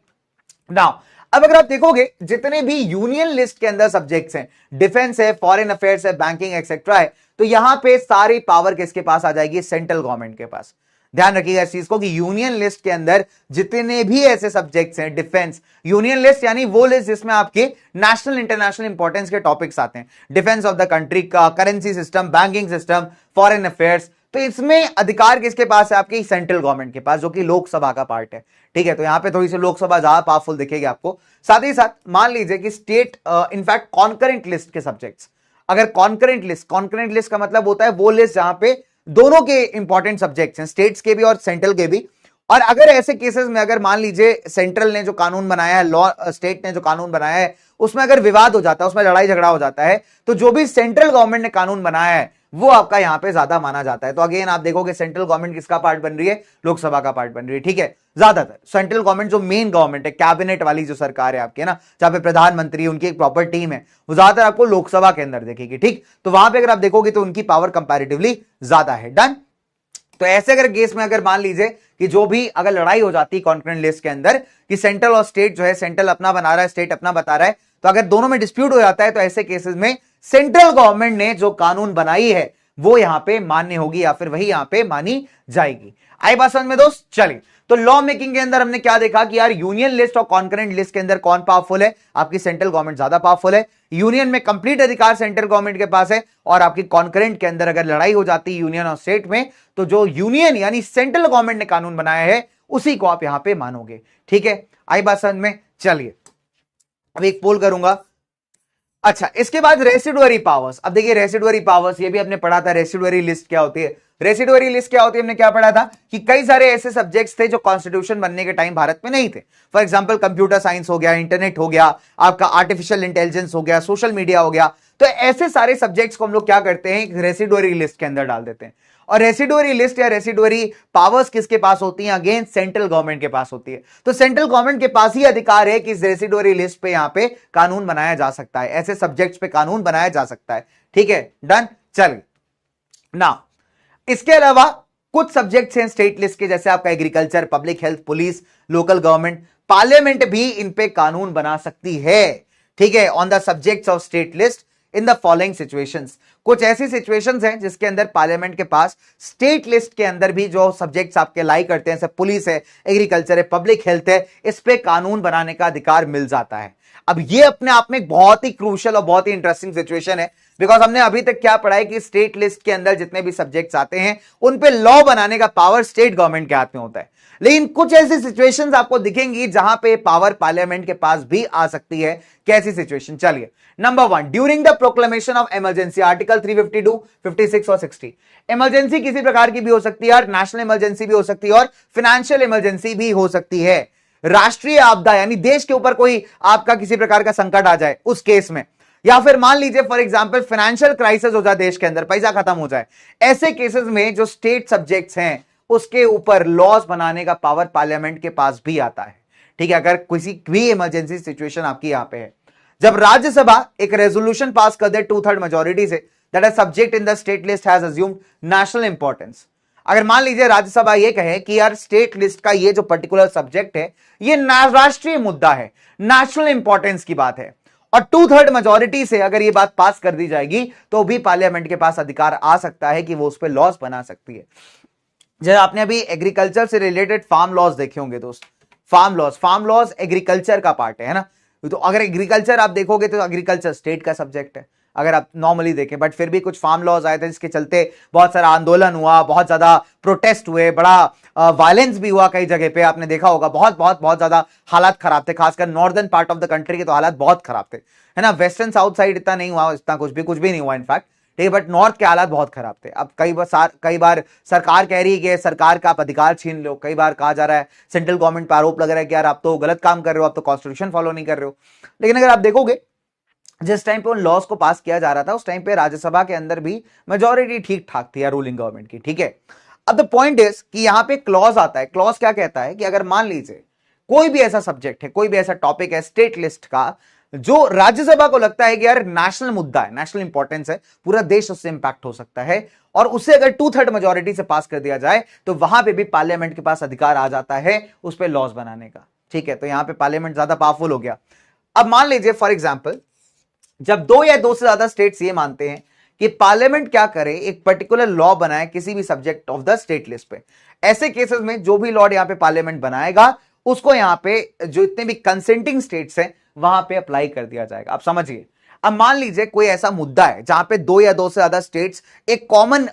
नाउ अब अगर आप देखोगे जितने भी यूनियन लिस्ट के अंदर सब्जेक्ट्स हैं, डिफेंस है, फॉरेन अफेयर्स है, बैंकिंग एक्सेट्रा है, तो यहां पे सारी पावर किसके पास आ जाएगी, सेंट्रल गवर्नमेंट के पास। ध्यान रखिएगा इस चीज को कि यूनियन लिस्ट के अंदर जितने भी ऐसे सब्जेक्ट्स हैं, डिफेंस, यूनियन लिस्ट यानी वो लिस्ट जिसमें आपके नेशनल इंटरनेशनल इंपॉर्टेंस के टॉपिक्स आते हैं, डिफेंस ऑफ द कंट्री का, currency system, banking system, foreign affairs, तो इसमें अधिकार किसके पास है, आपकी सेंट्रल गवर्नमेंट के पास, जो कि लोकसभा का पार्ट है, ठीक है। तो यहां पे थोड़ी सी लोकसभा ज्यादा पावरफुल दिखेगी आपको। साथ ही साथ मान लीजिए कि स्टेट इनफैक्ट कॉन्करेंट लिस्ट के सब्जेक्ट्स, अगर कॉन्करेंट लिस्ट का मतलब होता है वो लिस्ट जहां पे दोनों के इंपॉर्टेंट सब्जेक्ट्स हैं, स्टेट्स के भी और सेंट्रल के भी। और अगर ऐसे केसेस में अगर मान लीजिए सेंट्रल ने जो कानून बनाया है, लॉ स्टेट ने जो कानून बनाया है, उसमें अगर विवाद हो जाता है, उसमें लड़ाई झगड़ा हो जाता है, तो जो भी सेंट्रल गवर्नमेंट ने कानून बनाया है वो आपका यहां पे ज्यादा माना जाता है। तो अगेन आप देखोगे सेंट्रल गवर्नमेंट किसका पार्ट बन रही है, लोकसभा का पार्ट बन रही है, ठीक है। ज्यादातर सेंट्रल गवर्नमेंट जो मेन गवर्नमेंट है, कैबिनेट वाली जो सरकार है आपकी, ना, जहां पे प्रधानमंत्री, उनकी एक प्रॉपर टीम है, वो ज्यादातर आपको लोकसभा के अंदर देखेगी, ठीक। तो वहां पे अगर आप देखोगे तो उनकी पावर कंपैरेटिवली ज्यादा है। डन। तो ऐसे अगर केस में अगर मान लीजिए कि जो भी अगर लड़ाई हो जाती है कॉन्करेंट लिस्ट के अंदर कि सेंट्रल और स्टेट जो है, सेंट्रल अपना बना रहा है, स्टेट अपना बता रहा है, तो अगर दोनों में डिस्प्यूट हो जाता है, तो ऐसे केसेस में सेंट्रल गवर्नमेंट ने जो कानून बनाई है वो यहां पे मान्य होगी या फिर वही यहां पे मानी जाएगी। आई बात समझ में दोस्त। चलिए, तो लॉ मेकिंग के अंदर हमने क्या देखा कि यार यूनियन लिस्ट और कॉन्करेंट लिस्ट के अंदर कौन पावरफुल है, आपकी सेंट्रल गवर्नमेंट ज्यादा पावरफुल है। यूनियन में कंप्लीट अधिकार सेंट्रल गवर्नमेंट के पास है, और आपकी कॉन्करेंट के अंदर अगर लड़ाई हो जाती है यूनियन और स्टेट में, तो जो यूनियन यानी सेंट्रल गवर्नमेंट ने कानून बनाया है उसी को आप यहां पे मानोगे, ठीक है। आई बात समझ में। चलिए अब एक पोल करूंगा। अच्छा, इसके बाद रेसिडुअरी पावर्स। अब देखिए रेसिडुअरी पावर्स, ये भी हमने पढ़ा था, रेसिडुअरी लिस्ट क्या होती है। रेसिडुअरी लिस्ट क्या होती है, हमने क्या पढ़ा था कि कई सारे ऐसे सब्जेक्ट्स थे जो कॉन्स्टिट्यूशन बनने के टाइम भारत में नहीं थे। फॉर एग्जांपल कंप्यूटर साइंस हो गया, इंटरनेट हो गया, आपका आर्टिफिशियल इंटेलिजेंस हो गया, सोशल मीडिया हो गया। तो ऐसे सारे सब्जेक्ट्स को हम लोग क्या करते हैं, रेसिडुअरी लिस्ट के अंदर डाल देते हैं। और रेसिडुअरी लिस्ट या रेसिडुअरी पावर्स किसके पास होती हैं, अगेन सेंट्रल गवर्नमेंट के पास होती है। तो सेंट्रल गवर्नमेंट के पास ही अधिकार है कि इस रेसिडुअरी लिस्ट पे यहां पे कानून बनाया जा सकता है, ऐसे सब्जेक्ट्स पे कानून बनाया जा सकता है, ठीक है। डन। चलिए ना, इसके अलावा कुछ सब्जेक्ट्स हैं स्टेट लिस्ट के, जैसे आपका agriculture, public health, police, local government, parliament भी इन पे कानून बना सकती है, ठीक है, on the subjects of state list in the following situations. कुछ ऐसी सिचुएशंस हैं जिसके अंदर पार्लियामेंट के पास स्टेट लिस्ट के अंदर भी जो सब्जेक्ट्स आपके लाई करते हैं, जैसे पुलिस है, एग्रीकल्चर है, पब्लिक हेल्थ है, इस पे कानून बनाने का अधिकार मिल जाता है। अब ये अपने आप में बहुत ही क्रूशियल और बहुत ही इंटरेस्टिंग सिचुएशन है, बिकॉज हमने अभी तक क्या पढ़ा है कि स्टेट लिस्ट के अंदर जितने भी सब्जेक्ट्स आते हैं उन पे लॉ बनाने का पावर स्टेट गवर्नमेंट के हाथ में होता है, लेकिन कुछ ऐसी सिचुएशंस आपको दिखेंगी जहां पे पावर पार्लियामेंट के पास भी आ सकती है। कैसी सिचुएशन? चलिए, number 1, during the proclamation of emergency, article 352, 56 और 60। इमरजेंसी किसी प्रकार की भी हो सकती है, नेशनल इमरजेंसी भी हो सकती है और फाइनेंशियल इमरजेंसी भी हो सकती है। राष्ट्रीय आपदा यानी देश के ऊपर कोई आपका किसी प्रकार का संकट आ जाए उस केस में, या फिर मान लीजिए फॉर एग्जांपल फाइनेंशियल क्राइसिस हो जाए, देश के अंदर पैसा खत्म हो जाए, ऐसे केसेस में जो स्टेट सब्जेक्ट्स हैं उसके ऊपर लॉज बनाने का पावर पार्लियामेंट के पास भी आता है, ठीक है, अगर किसी भी इमरजेंसी सिचुएशन आपकी यहां पे है। जब राज्यसभा एक रेजोल्यूशन पास कर दे 2/3 majority say that a subject in the state list has assumed national importance, अगर मान लीजिए राज्यसभा ये कहे कि यार स्टेट लिस्ट का ये जो पर्टिकुलर सब्जेक्ट है ये राष्ट्रीय मुद्दा है, नेशनल इंपॉर्टेंस की बात है, और 2/3 मेजोरिटी से अगर ये बात पास कर दी जाएगी तो भी पार्लियामेंट के पास अधिकार आ सकता है कि वो उस पर लॉज बना सकती है। जैसे आपने अभी एग्रीकल्चर से रिलेटेड फार्म लॉज देखे होंगे दोस्त, फार्म लॉज एग्रीकल्चर का पार्ट है ना, तो अगर एग्रीकल्चर आप देखोगे तो एग्रीकल्चर स्टेट का सब्जेक्ट है अगर आप नॉर्मली देखें, बट फिर भी कुछ फार्म लॉज आए थे जिसके चलते बहुत सारा आंदोलन हुआ, बहुत ज्यादा प्रोटेस्ट हुए, बड़ा वायलेंस भी हुआ कई जगह पे, आपने देखा होगा बहुत बहुत बहुत ज्यादा हालात खराब थे, खासकर northern part of the country के तो हालात बहुत खराब थे, है ना। वेस्टर्न साउथ साइड इतना नहीं हुआ, इतना कुछ भी नहीं हुआ इनफैक्ट, ठीक है, बट नॉर्थ के हालात बहुत खराब थे। अब कई बार सरकार कह रही है कि सरकार का आप अधिकार छीन लो, कई बार कहा जा रहा है सेंट्रल गवर्नमेंट पर आरोप लग रहा है कि यार आप तो गलत काम कर रहे हो, आप तो कॉन्स्टिट्यूशन फॉलो नहीं कर रहे हो। लेकिन अगर आप देखोगे जिस टाइम पे उन लॉज को पास किया जा रहा था उस टाइम पे राज्यसभा के अंदर भी मेजोरिटी ठीक ठाक थी रूलिंग गवर्नमेंट की, ठीक है। अब द पॉइंट इज कि यहां पे क्लॉज आता है, क्लॉज क्या कहता है कि अगर मान लीजिए कोई भी ऐसा सब्जेक्ट है, कोई भी ऐसा टॉपिक है स्टेट लिस्ट का जो राज्यसभा को लगता है कि यार नेशनल मुद्दा है, नेशनल इंपॉर्टेंस है, पूरा देश उससे इंपैक्ट हो सकता है, और उसे अगर 2/3 मेजोरिटी से पास कर दिया जाए तो वहां पे भी पार्लियामेंट के पास अधिकार आ जाता है उस पर लॉज बनाने का, ठीक है। तो यहां पे पार्लियामेंट ज्यादा पावरफुल हो गया। अब मान लीजिए फॉर एग्जाम्पल जब 2 या 2 से ज्यादा स्टेट्स ये मानते हैं कि पार्लियामेंट क्या करे, एक पर्टिकुलर लॉ बनाए किसी भी subject of the state list पे, ऐसे केसेस में जो भी लॉ यहां पे पार्लियामेंट बनाएगा उसको यहां पे जो इतने भी कंसेंटिंग स्टेट्स हैं वहां पे अप्लाई कर दिया जाएगा। आप समझिए, अब मान लीजिए कोई ऐसा मुद्दा है जहां पे 2 या 2 से ज्यादा स्टेट्स एक कॉमन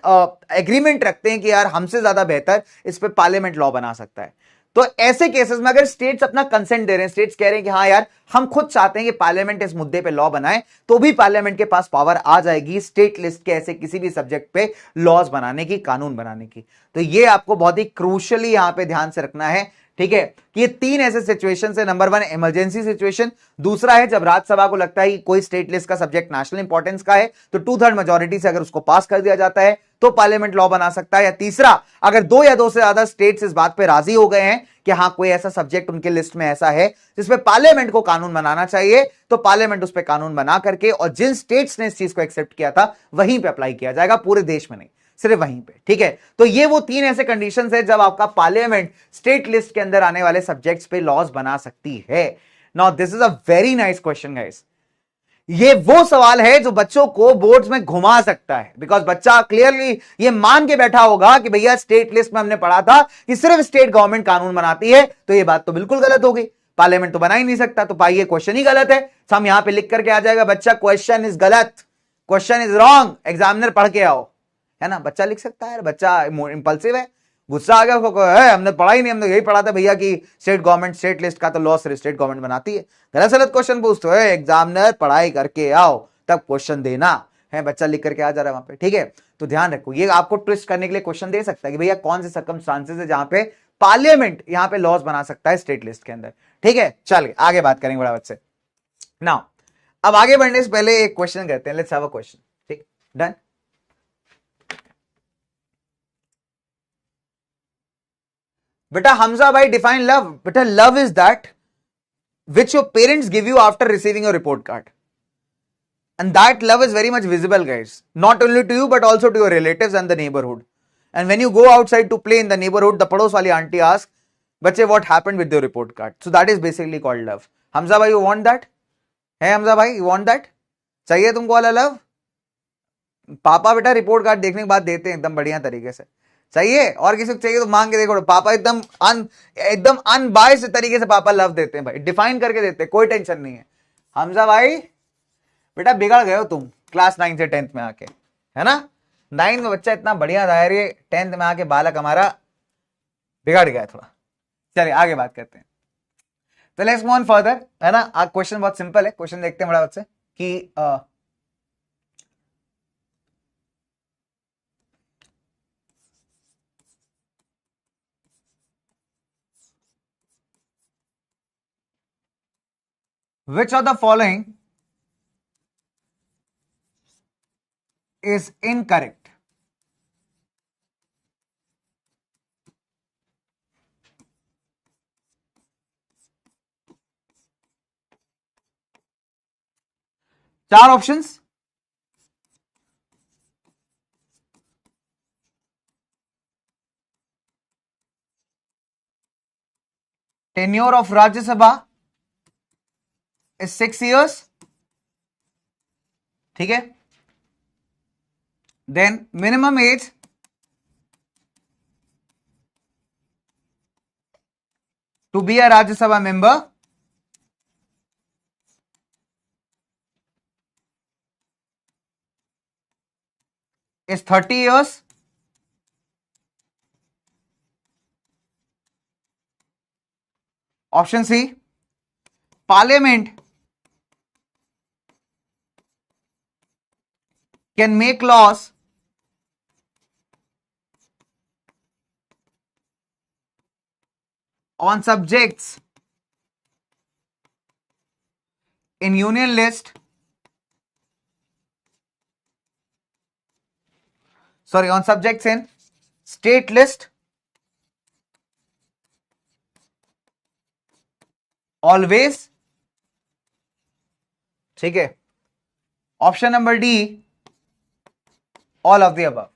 एग्रीमेंट रखते हैं कि यार हमसे ज्यादा बेहतर इस पे पार्लियामेंट लॉ बना सकता है, तो ऐसे केसेस में अगर स्टेट्स अपना कंसेंट दे रहे हैं, स्टेट्स कह रहे हैं कि हाँ यार हम खुद चाहते हैं कि पार्लियामेंट इस मुद्दे पे लॉ बनाए, तो भी पार्लियामेंट के पास पावर आ जाएगी स्टेट लिस्ट के ऐसे किसी भी सब्जेक्ट पे लॉज बनाने की, कानून बनाने की। तो ये आपको बहुत ही क्रूशियली यहां पे ध्यान से रखना है, ठीक है, कि ये 3 ऐसे सिचुएशन है। नंबर 1 इमरजेंसी सिचुएशन, दूसरा है जब राज्यसभा को लगता है कि कोई स्टेट लिस्ट का सब्जेक्ट नेशनल इंपॉर्टेंस का है तो 2/3 मेजोरिटी से अगर उसको पास कर दिया जाता है तो पार्लियामेंट लॉ बना सकता है, या तीसरा अगर 2 या 2 से ज्यादा स्टेट्स इस बात पे राजी हो गए हैं कि हाँ कोई ऐसा सब्जेक्ट उनके लिस्ट में ऐसा है जिसपे पार्लियामेंट को कानून बनाना चाहिए, तो पार्लियामेंट उस पर कानून बना करके और जिन स्टेट्स ने इस चीज को एक्सेप्ट किया था वहीं पे अप्लाई किया जाएगा, पूरे देश में नहीं, सिर्फ वहीं पे, ठीक है। तो ये वो 3 ऐसे कंडीशंस है जब आपका पार्लियामेंट स्टेट लिस्ट के अंदर आने वाले सब्जेक्ट्स पे लॉज बना सकती है। Now this is a very nice question guys, ये वो सवाल है जो बच्चों को बोर्ड्स में घुमा सकता है, बिकॉज बच्चा क्लियरली ये मान के बैठा होगा कि भैया स्टेट लिस्ट में हमने पढ़ा था कि सिर्फ स्टेट गवर्नमेंट कानून बनाती है, तो ये बात तो बिल्कुल गलत हो गई, पार्लियामेंट तो बना ही नहीं सकता, तो भाई ये क्वेश्चन ही गलत है। तो हम यहां पे लिख करके आ जाएगा बच्चा क्वेश्चन इज गलत, क्वेश्चन इज रॉन्ग, एग्जामिनर पढ़ के आओ, है ना, बच्चा लिख सकता है, बच्चा इंपल्सिव है, गुस्सा आ गया उसको, हमने पढ़ा ही नहीं, हमने यही पढ़ा था भैया कि स्टेट गवर्नमेंट स्टेट लिस्ट का तो लॉ सिर्फ स्टेट गवर्नमेंट बनाती है, गलत गलत क्वेश्चन पूछते हो, एग्जामिनर पढ़ाई करके आओ तब क्वेश्चन देना है, बच्चा लिख करके आ जा रहा है वहां पे, ठीक है। तो ध्यान रखो, ये आपको ट्विस्ट करने के लिए क्वेश्चन दे सकता है कि भैया कौन से सर्कमस्टांसेस है जहां पे पार्लियामेंट यहां पे लॉज बना सकता है स्टेट लिस्ट के अंदर, ठीक है। चलिए आगे बात करेंगे बड़ा बच्चे। नाउ अब आगे बढ़ने से पहले एक क्वेश्चन करते हैं, लेट्स हैव अ क्वेश्चन, ठीक, डन। बेटा हमजा भाई डिफाइन लव, बेटा love is that which your parents give you after receiving your report card, and that love is very much visible guys, not only to you but also to your relatives and the neighborhood, and when you go outside to play in the neighborhood the pados wali auntie asks बच्चे what happened with your report card, so that is basically called love. Hamza भाई you want that? है हमजा भाई you want that? चाहिए तुमको वाला love? पापा बेटा report card देखने के बाद देते हैं एकदम बढ़िया तरीके से। चाहिए? और किसी को चाहिए तो मांग के देखो, पापा एकदम अनबायस्ड तरीके से पापा लव देते हैं भाई, डिफाइन करके देते हैं, कोई टेंशन नहीं है। हमजा भाई बेटा बिगड़ गए हो तुम क्लास 9 से 10th में आके, है ना? 9 में बच्चा इतना बढ़िया था यार, ये 10th में आके बालक हमारा बिगड़ गया थोड़ा। चलिए आगे बात करते हैं। तो लेट्स मूव ऑन फर्दर, है ना? आज क्वेश्चन बहुत सिंपल है, क्वेश्चन देखते हैं बड़ा बच्चे कि which of the following is incorrect? चार options, tenure of Rajya Sabha is 6 years, ठीक है? Then minimum age to be a Rajya Sabha member is 30 years. Option C, Parliament can make laws on subjects in union list, sorry, on subjects in state list always, ठीक है? Option number D, all of the above.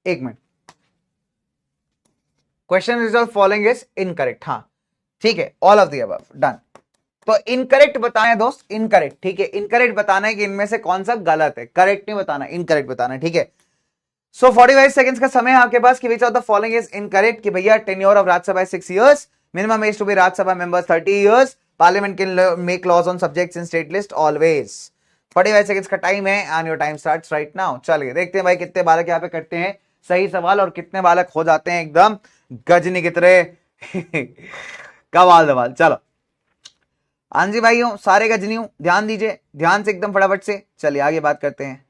एक minute, question result following is incorrect, हाँ ठीक है, all of the above, done. तो incorrect बताना है दोस्त, इनकरेक्ट, ठीक है? इनकरेक्ट बताना है कि इनमें से कौन सा गलत है, करेक्ट नहीं बताना, इनकरेक्ट बताना है, ठीक है? सो 45 सेकंड्स का समय है आपके पास कि which of the following is incorrect, कि भैया tenure of Rajya Sabha 6 years, minimum age to be Rajya Sabha members 30 years, parliament can make laws on subjects in state list always. 45 seconds का टाइम है and your time starts right now. चलिए देखते हैं भाई कितने बालक यहाँ पे करते हैं सही सवाल और कितने बालक हो जाते हैं एकदम गजनी की तरह कवाल दवाल। चलो हाँ जी भाइयों, सारे गजनियों ध्यान दीजिए, ध्यान से एकदम फटाफट से। चलिए आगे बात करते हैं।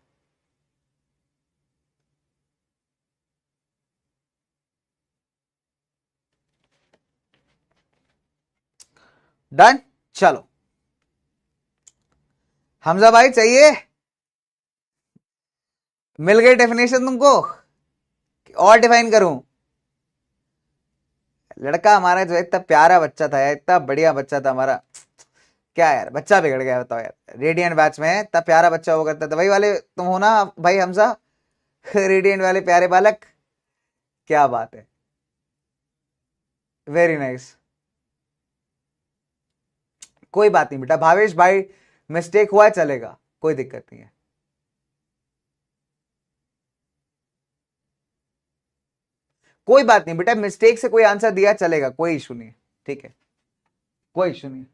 डन, चलो हमजा भाई चाहिए? मिल गई डेफिनेशन तुमको और डिफाइन करूं? लड़का हमारा जो इतना प्यारा बच्चा था यार, इतना बढ़िया बच्चा था हमारा, क्या यार बच्चा बिगड़ गया बताओ यार। रेडियंट बैच में इतना प्यारा बच्चा हुआ करता था, वही वाले तुम हो ना भाई हमजा? रेडियंट वाले प्यारे बालक, क्या बात है, वेरी नाइस। कोई बात नहीं बेटा भावेश भाई, मिस्टेक हुआ है चलेगा, कोई दिक्कत नहीं है। कोई बात नहीं बेटा, मिस्टेक से कोई आंसर दिया चलेगा, कोई इशू नहीं है, ठीक है, कोई इशू नहीं है।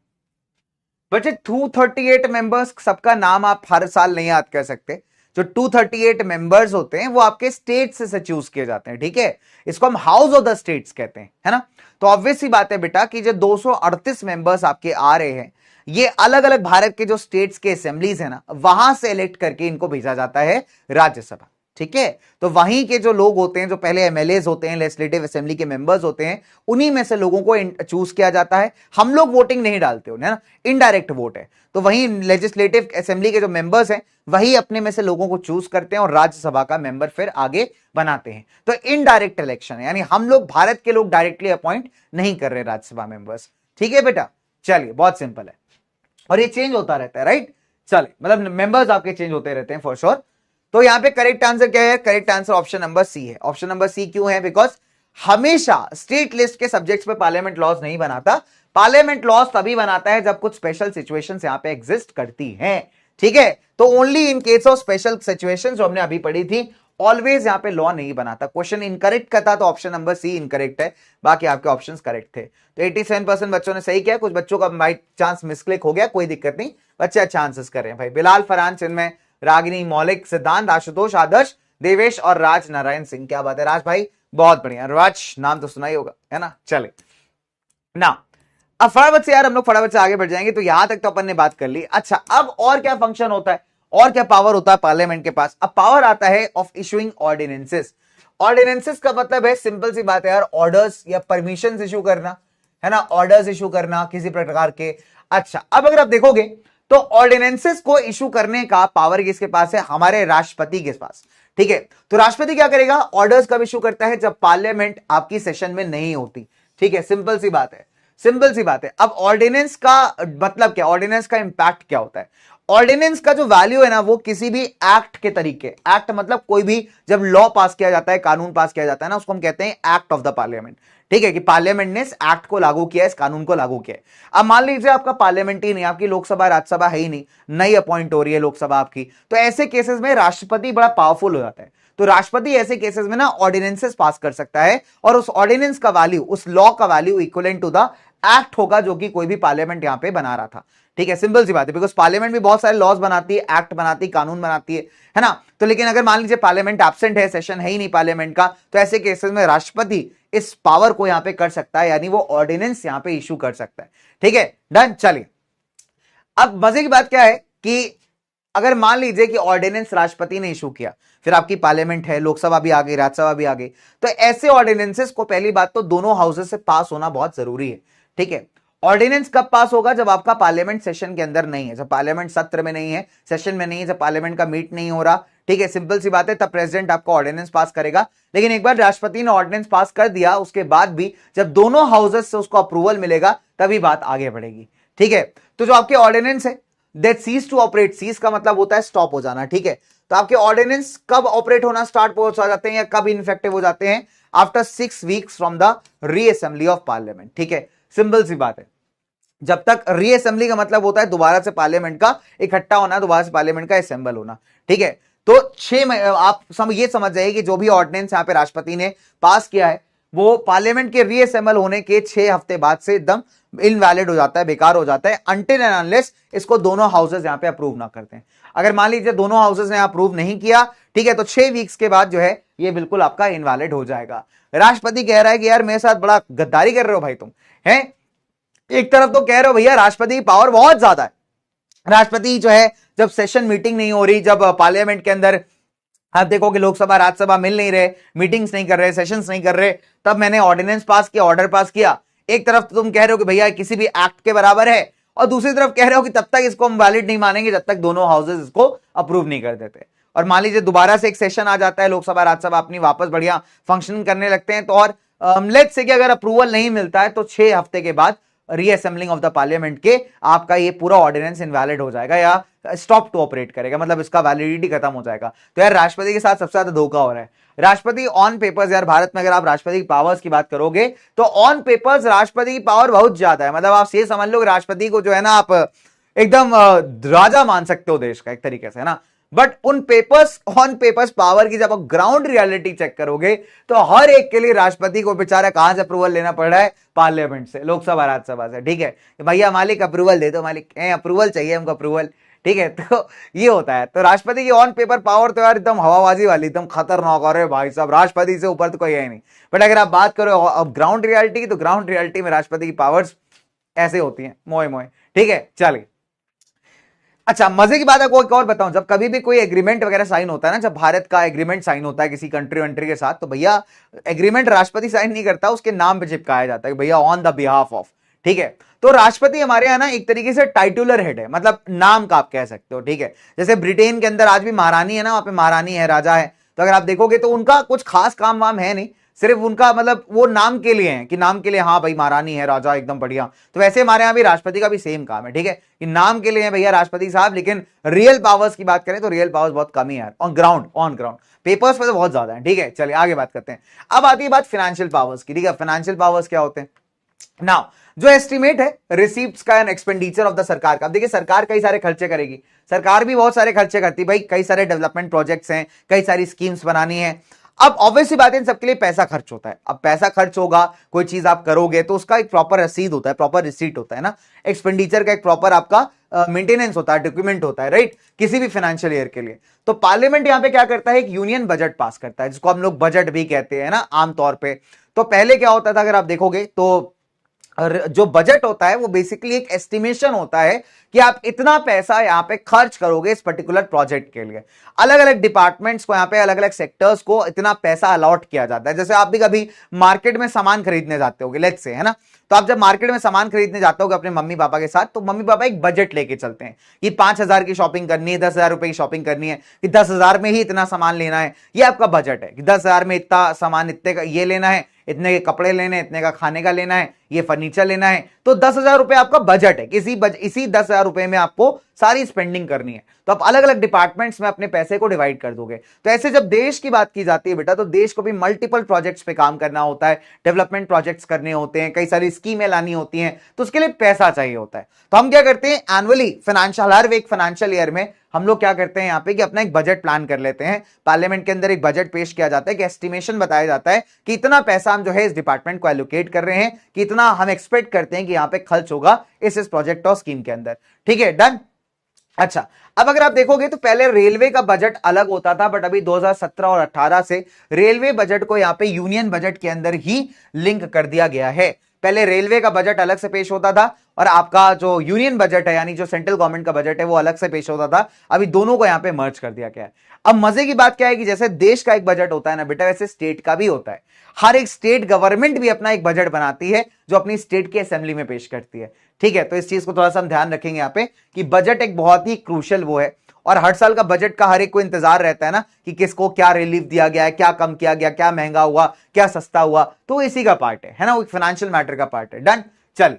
बच्चे 238 मेंबर्स, सबका नाम आप हर साल नहीं याद कर सकते। जो 238 मेंबर्स होते हैं वो आपके स्टेट से चूज किए जाते हैं, ठीक है? इसको हम हाउस ऑफ द स्टेट्स कहते हैं, है ना? तो ऑब्वियस सी बात है बेटा कि जो 238 मेंबर्स आपके आ रहे हैं, ये अलग अलग भारत के जो स्टेट्स के असेंबलीज है ना, वहां से इलेक्ट करके इनको भेजा जाता है राज्यसभा, ठीक है? तो वहीं के जो लोग होते हैं, जो पहले एमएलएज होते हैं, लेजिस्लेटिव असेंबली के मेंबर्स होते हैं, उन्हीं में से लोगों को चूज किया जाता है। हम लोग वोटिंग नहीं डालते उन्हें ना, इनडायरेक्ट वोट है। तो वहीं लेजिस्लेटिव असेंबली के जो मेंबर्स हैं वही अपने में से लोगों को चूज करते हैं और राज्यसभा का मेंबर फिर आगे बनाते हैं। तो इनडायरेक्ट इलेक्शन है, यानी हम लोग भारत के लोग डायरेक्टली अपॉइंट नहीं कर रहे राज्यसभा मेंबर्स, ठीक है बेटा? चलिए बहुत सिंपल है और ये चेंज होता रहता है, राइट? चलिए मतलब मेंबर्स आपके चेंज होते रहते हैं फॉर श्योर। तो यहां पे करेक्ट आंसर क्या है? Correct answer option number C है। ऑप्शन नंबर सी क्यों है? बिकॉज हमेशा स्टेट लिस्ट के सब्जेक्ट्स पे पार्लियामेंट लॉज नहीं बनाता। पार्लियामेंट लॉज तभी बनाता है जब कुछ स्पेशल सिचुएशंस यहां पे एग्जिस्ट करती हैं, ठीक है। तो only in case of special situations जो हमने अभी पढ़ी थी, ऑलवेज यहां पे लॉ नहीं बनाता। क्वेश्चन इनकरेक्ट का था तो ऑप्शन नंबर सी इनकरेक्ट है, बाकी आपके ऑप्शंस करेक्ट थे। तो 87% बच्चों ने सही किया, कुछ बच्चों का बाई चांस मिसक्लिक हो गया, कोई दिक्कत नहीं, बच्चे अच्छा आंसर्स कर रहे हैं भाई। बिलाल, फरहान, चिन्मय, रागिनी, मौलिक, सिद्धांत, आशुतोष, आदर्श, देवेश और राज नारायण सिंह। क्या बात है राज भाई, बहुत बढ़िया। राज नाम तो सुना ही होगा, है ना। चले ना, अब फटाफट से यार हम लोग फटाफट से आगे बढ़ जाएंगे। तो यहां तक तो अपन ने बात कर ली। अच्छा, अब और क्या फंक्शन होता है, और क्या पावर होता है पार्लियामेंट के पास? अब पावर आता है ऑफ इशूइंग ऑर्डिनेंसेस। ऑर्डिनेंसेस का मतलब है, सिंपल सी बात है यार, ऑर्डर्स या परमिशन इशू करना, है ना, ऑर्डर्स इशू करना किसी प्रकार के। अच्छा, अब अगर आप देखोगे तो ऑर्डिनेंसेस को इशू करने का पावर किसके पास है? हमारे राष्ट्रपति के पास, ठीक है। तो राष्ट्रपति क्या करेगा? ऑर्डर्स कब इशू करता है? जब पार्लियामेंट आपकी सेशन में नहीं होती, ठीक है। सिंपल सी बात है, सिंपल सी बात है। अब ऑर्डिनेंस का मतलब क्या, ऑर्डिनेंस का इंपैक्ट क्या होता है? ऑर्डिनेंस का जो वैल्यू है ना, वो किसी भी एक्ट के तरीके, एक्ट मतलब कोई भी जब लॉ पास किया जाता है, कानून पास किया जाता है ना, उसको हम कहते हैं एक्ट ऑफ द पार्लियामेंट, ठीक है। कि पार्लियामेंट ने इस एक्ट को लागू किया, इस कानून को लागू किया। अब मान लीजिए आपका पार्लियामेंट ही नहीं, आपकी लोकसभा राज्यसभा है ही नहीं, नई अपॉइंट हो रही है लोकसभा आपकी, तो ऐसे केसेस में राष्ट्रपति बड़ा पावरफुल हो जाता है। तो राष्ट्रपति ऐसे केसेस में ना ऑर्डिनेंसेस पास कर सकता है, और उस ऑर्डिनेंस का वैल्यू, उस लॉ का value equivalent to the act होगा जो कि कोई भी पार्लियामेंट यहां पे बना रहा था, ठीक है। सिंपल सी बात है, बिकॉज पार्लियामेंट भी बहुत सारे लॉज बनाती है, एक्ट बनाती है, कानून बनाती है ना। तो लेकिन अगर मान लीजिए पार्लियामेंट एब्सेंट है, सेशन है ही नहीं पार्लियामेंट का, तो ऐसे केसेस में राष्ट्रपति इस पावर को यहां पे कर सकता है, यानी वो ऑर्डिनेंस यहां पे इशू कर सकता है, ठीक है। डन। चलिए, अब मजे की बात क्या है कि अगर मान लीजिए कि ऑर्डिनेंस राष्ट्रपति ने इशू किया, फिर आपकी पार्लियामेंट है, लोकसभा भी आ गई, राज्यसभा भी आ गई, तो ऐसे ऑर्डिनेंसेस को पहली बात तो दोनों हाउसेस से पास होना बहुत जरूरी है, ठीक है। ऑर्डिनेंस कब पास होगा? जब आपका पार्लियामेंट सेशन के अंदर नहीं है, जब पार्लियामेंट सत्र में नहीं है, सेशन में नहीं है, जब पार्लियामेंट का मीट नहीं हो रहा, ठीक है। सिंपल सी बात है, तब प्रेसिडेंट आपका ऑर्डिनेंस पास करेगा। लेकिन एक बार राष्ट्रपति ने ऑर्डिनेंस पास कर दिया, उसके बाद भी जब दोनों हाउसेस से उसको अप्रूवल मिलेगा, तभी बात आगे बढ़ेगी, ठीक है। तो जो आपके ऑर्डिनेंस है that ceases to operate, ceases का मतलब होता है स्टॉप हो जाना, ठीक है। तो आपके ऑर्डिनेंस कब ऑपरेट होना स्टार्ट हो जाते हैं या कब इनफेक्टिव हो जाते हैं? After 6 weeks from the reassembly of parliament, ठीक है। सिंपल सी बात है, जब तक रीअसेंबली का मतलब होता है दोबारा से पार्लियामेंट का इकट्ठा होना, दोबारा से पार्लियामेंट का असेंबल होना, ठीक है। तो 6 आप ये समझ जाइए कि जो भी ऑर्डिनेंस यहां पे राष्ट्रपति ने पास किया है, वो पार्लियामेंट के रीअसेंबल होने के 6 हफ्ते बाद से एकदम इनवैलिड हो जाता है, बेकार हो जाता है, अनटिल एंड अनलेस इसको दोनों हाउसेस यहां पे अप्रूव ना करते हैं। अगर मान लीजिए दोनों हाउसेस ने अप्रूव नहीं किया, ठीक है, तो 6 वीक्स के बाद जो है ये बिल्कुल आपका इनवैलिड हो जाएगा। राष्ट्रपति कह रहा है कि यार मेरे साथ बड़ा गद्दारी कर रहे हो भाई तुम, हैं। एक तरफ तो कह रहे हो भैया राष्ट्रपति की पावर बहुत ज्यादा है, राष्ट्रपति जो है जब सेशन मीटिंग नहीं हो रही, जब पार्लियामेंट के अंदर आप देखो कि लोकसभा राज्यसभा मिल नहीं रहे, मीटिंग्स नहीं कर रहे, सेशंस नहीं कर रहे, तब मैंने ऑर्डिनेंस पास किया, ऑर्डर पास किया। एक तरफ तो तुम कह रहे हो कि भैया किसी भी एक्ट के बराबर है, और दूसरी तरफ कह रहे हो कि तब तक इसको हम वैलिड नहीं मानेंगे जब तक दोनों हाउसेस इसको अप्रूव नहीं कर देते। और मान लीजिए दोबारा से एक सेशन आ जाता है, लोकसभा राज्यसभा अपनी वापस बढ़िया फंक्शन करने लगते हैं, तो और लेट्स से कि अगर अप्रूवल नहीं मिलता है तो 6 हफ्ते के बाद रीअसेंबलिंग ऑफ द पार्लियामेंट के आपका ये पूरा ऑर्डिनेंस इनवैलिड हो जाएगा या स्टॉप टू ऑपरेट करेगा, मतलब इसका वैलिडिटी खत्म हो जाएगा। तो यार राष्ट्रपति के साथ सबसे ज्यादा धोखा हो रहा है। राष्ट्रपति ऑन पेपर्स, यार भारत में अगर आप राष्ट्रपति की पावर्स की बात करोगे तो ऑन पेपर्स राष्ट्रपति की पावर बहुत ज्यादा है। मतलब आप ये समझ लो राष्ट्रपति को जो है ना आप एकदम राजा मान सकते हो देश का एक तरीके से, है ना। बट उन पेपर्स, ऑन पेपर्स पावर की जब आप ग्राउंड रियलिटी चेक करोगे तो हर एक के लिए राष्ट्रपति को बेचारा कहां से अप्रूवल लेना पड़ रहा है? पार्लियामेंट से, लोकसभा राज्यसभा से, ठीक है। भैया मालिक अप्रूवल दे दो, मालिक अप्रूवल चाहिए हमको, अप्रूवल, ठीक है। तो ये होता है। तो राष्ट्रपति की ऑन पेपर पावर तो यार एकदम हवाबाजी वाली, एकदम खतरनाक। और भाई साहब राष्ट्रपति से ऊपर तो कोई है नहीं। बट अगर आप बात करो अब ग्राउंड रियलिटी की, तो ग्राउंड रियलिटी में राष्ट्रपति की पावर्स ऐसे होती हैं, मोए मोए, ठीक है। चलिए, अच्छा मजे की बात है, कोई और बताऊं, जब कभी भी कोई एग्रीमेंट वगैरह साइन होता है ना, जब भारत का एग्रीमेंट साइन होता है किसी कंट्री वंट्री के साथ, तो भैया एग्रीमेंट राष्ट्रपति साइन नहीं करता, उसके नाम पे चिपकाया जाता है कि भैया ऑन द बिहाफ ऑफ, ठीक है। तो राष्ट्रपति हमारे यहां ना एक तरीके से टाइटुलर हेड है, मतलब नाम का आप कह सकते हो, ठीक है। जैसे ब्रिटेन के अंदर आज भी महारानी है ना, वहां पे महारानी है, राजा है, तो अगर आप देखोगे तो उनका कुछ खास काम वाम है नहीं, सिर्फ उनका मतलब वो नाम के लिए है कि नाम के लिए हाँ भाई महारानी है, राजा एकदम बढ़िया। तो वैसे हमारे यहाँ भी राष्ट्रपति का भी सेम काम है, ठीक है, कि नाम के लिए है भैया राष्ट्रपति साहब, लेकिन रियल पावर्स की बात करें तो रियल पावर्स बहुत कम ही है ऑन ग्राउंड पेपर्स पे तो बहुत ज्यादा है, ठीक है। चलिए आगे बात करते हैं। अब आती है बात फाइनेंशियल पावर्स की, ठीक है। फाइनेंशियल पावर्स क्या होते हैं? नाउ जो एस्टिमेट है रिसीप्ट्स का एंड एक्सपेंडिचर ऑफ द सरकार का। अब देखिए सरकार कई सारे खर्चे करेगी, सरकार भी बहुत सारे खर्चे करती है भाई, कई सारे डेवलपमेंट प्रोजेक्ट्स हैं, कई सारी स्कीम्स बनानी है। अब ऑब्वियसली बात है इन सबके लिए पैसा खर्च होता है। अब पैसा खर्च होगा, कोई चीज आप करोगे तो उसका एक प्रॉपर रसीद होता है, प्रॉपर रिसीट होता है ना, एक्सपेंडिचर का एक प्रॉपर आपका मेंटेनेंस होता है, डॉक्यूमेंट होता है, राइट, किसी भी फाइनेंशियल ईयर के लिए। तो पार्लियामेंट यहां पे क्या करता है, एक यूनियन बजट पास करता है, जिसको हम लोग बजट भी कहते हैं ना आमतौर पे। तो पहले क्या होता था अगर आप देखोगे तो जो बजट होता है वो बेसिकली एक एस्टिमेशन होता है कि आप इतना पैसा यहां पे खर्च करोगे इस पर्टिकुलर प्रोजेक्ट के लिए। अलग अलग डिपार्टमेंट्स को यहां पे, अलग अलग सेक्टर्स को इतना पैसा अलॉट किया जाता है। जैसे आप भी कभी मार्केट में सामान खरीदने जाते होगे, लेट्स से, है ना, तो आप जब मार्केट में सामान खरीदने जाते होगे अपने मम्मी पापा के साथ, तो मम्मी पापा एक बजट लेके चलते हैं कि 5,000 की शॉपिंग करनी है, 10,000 रुपए की शॉपिंग करनी है, कि 10,000 में ही इतना सामान लेना है। ये आपका बजट है कि 10,000 में इतना सामान, इतने का ये लेना है, इतने के कपड़े लेने, इतने का खाने का लेना है, ये फर्नीचर लेना है। तो 10,000 रुपए आपका बजट है, इसी 10,000 रुपए में आपको सारी स्पेंडिंग करनी है। तो आप अलग अलग डिपार्टमेंट्स में अपने पैसे को डिवाइड कर दोगे। तो ऐसे जब देश की बात की जाती है बेटा, तो देश को भी मल्टीपल प्रोजेक्ट्स पे काम करना होता है, डेवलपमेंट प्रोजेक्ट्स करने होते हैं, कई सारी स्कीमें लानी होती हैं, तो उसके लिए पैसा चाहिए होता है। तो हम क्या करते हैं, एनुअली फाइनेंशियल, हर एक फाइनेंशियल ईयर में हम लोग क्या करते हैं यहाँ पे कि अपना एक बजट प्लान कर लेते हैं। पार्लियामेंट के अंदर एक बजट पेश किया जाता है कि एस्टिमेशन बताया जाता है कि इतना पैसा हम जो है इस डिपार्टमेंट को एलोकेट कर रहे हैं, कि इतना हम एक्सपेक्ट करते हैं कि यहाँ पे खर्च होगा इस प्रोजेक्ट और स्कीम के अंदर, ठीक है, डन। अच्छा, अब अगर आप देखोगे तो पहले रेलवे का बजट अलग होता था, बट अभी 2017 और 18 से रेलवे बजट को यहाँ पे यूनियन बजट के अंदर ही लिंक कर दिया गया है। पहले रेलवे का बजट अलग से पेश होता था और आपका जो यूनियन बजट है यानी जो सेंट्रल गवर्नमेंट का बजट है वो अलग से पेश होता था। अभी दोनों को यहाँ पे मर्ज कर दिया गया है। अब मजे की बात क्या है कि जैसे देश का एक बजट होता है ना बेटा, वैसे स्टेट का भी होता है। हर एक स्टेट गवर्नमेंट भी अपना एक बजट बनाती है जो अपनी स्टेट की असेंबली में पेश करती है, ठीक है। तो इस चीज को थोड़ा सा हम ध्यान रखेंगे यहाँ पे कि बजट एक बहुत ही क्रूशियल वो है, और हर साल का बजट का हर एक को इंतजार रहता है ना कि किसको क्या रिलीफ दिया गया है, क्या कम किया गया, क्या महंगा हुआ, क्या सस्ता हुआ, तो इसी का पार्ट है ना, वो फाइनेंशियल मैटर का पार्ट है, डन। चल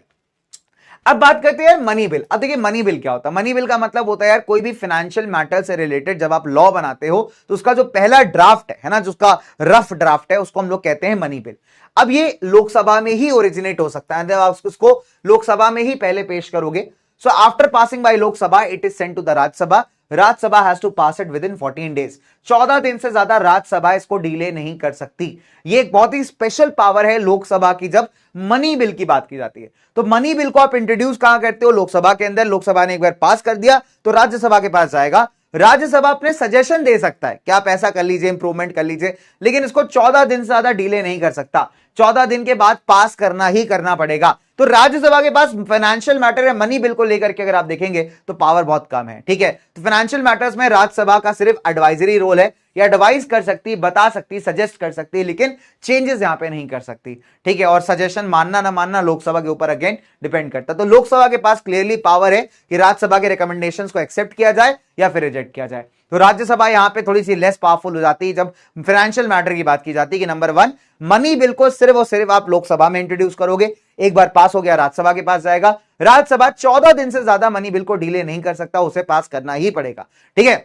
अब बात करते हैं मनी बिल। अब देखिए मनी बिल क्या होता है। मनी बिल का मतलब होता है यार कोई भी फाइनेंशियल मैटर से रिलेटेड जब आप लॉ बनाते हो तो उसका जो पहला ड्राफ्ट है ना, जो उसका रफ ड्राफ्ट है, उसको हम लोग कहते हैं मनी बिल। अब ये लोकसभा में ही ओरिजिनेट हो सकता है, जब आप उसको लोकसभा में ही पहले पेश करोगे। So after passing by Lok Sabha it is sent to the Rajya Sabha. Rajya Sabha has to pass it within 14 days. 14 दिन से ज्यादा राज्यसभा इसको डिले नहीं कर सकती। ये एक बहुत ही स्पेशल पावर है लोकसभा की जब मनी बिल की बात की जाती है। तो मनी बिल को आप इंट्रोड्यूस कहां करते हो, लोकसभा के अंदर। लोकसभा ने एक बार पास कर दिया तो राज्यसभा के पास जाएगा। राज्यसभा अपने सजेशन दे सकता है कि आप ऐसा कर लीजिए, इंप्रूवमेंट कर लीजिए, लेकिन इसको 14 दिन से ज्यादा डिले नहीं कर सकता। 14 दिन के बाद पास करना ही करना पड़ेगा। तो राज्यसभा के पास फाइनेंशियल मैटर है मनी बिल को लेकर के अगर आप देखेंगे तो पावर बहुत कम है, ठीक है। तो फाइनेंशियल मैटर्स में राज्यसभा का सिर्फ एडवाइजरी रोल है, या एडवाइस कर सकती, बता सकती, सजेस्ट कर सकती, लेकिन चेंजेस यहां पे नहीं कर सकती, ठीक है। और सजेशन मानना ना मानना लोकसभा के ऊपर अगेन डिपेंड करता है। तो लोकसभा के पास क्लियरली पावर है कि राज्यसभा के रिकमेंडेशंस को एक्सेप्ट किया जाए या फिर रिजेक्ट किया जाए। तो राज्यसभा यहां पे थोड़ी सी लेस पावरफुल हो जाती है जब फाइनेंशियल मैटर की बात की जाती है कि नंबर 1 मनी बिल को सिर्फ और सिर्फ आप लोकसभा में इंट्रोड्यूस करोगे, एक बार पास हो गया राज्यसभा के पास जाएगा। राज्यसभा 14 दिन से ज्यादा मनी बिल को डिले नहीं कर सकता, उसे पास करना ही पड़ेगा, ठीक है।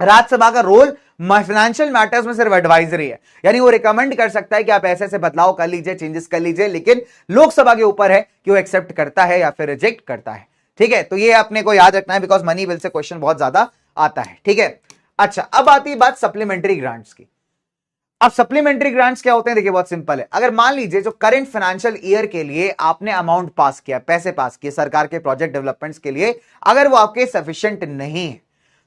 राज्यसभा का रोल फाइनेंशियल मैटर्स में सिर्फ एडवाइजरी है, यानी वो रिकमेंड कर सकता है कि आप ऐसे ऐसे बदलाव कर लीजिए, चेंजेस कर लीजिए, लेकिन लोकसभा के ऊपर है कि वो एक्सेप्ट करता है या फिर रिजेक्ट करता है, ठीक है। तो ये अपने को याद रखना है बिकॉज मनी बिल से क्वेश्चन बहुत ज्यादा आता है, ठीक है। अच्छा, अब आती है बात सप्लीमेंट्री ग्रांट्स की। अब सप्लीमेंट्री ग्रांट्स क्या होते हैं, देखिए बहुत सिंपल है। अगर मान लीजिए जो करंट फाइनेंशियल ईयर के लिए आपने अमाउंट पास किया, पैसे पास किए सरकार के प्रोजेक्ट डेवलपमेंट्स के लिए, अगर वो आपके सफिशिएंट नहीं है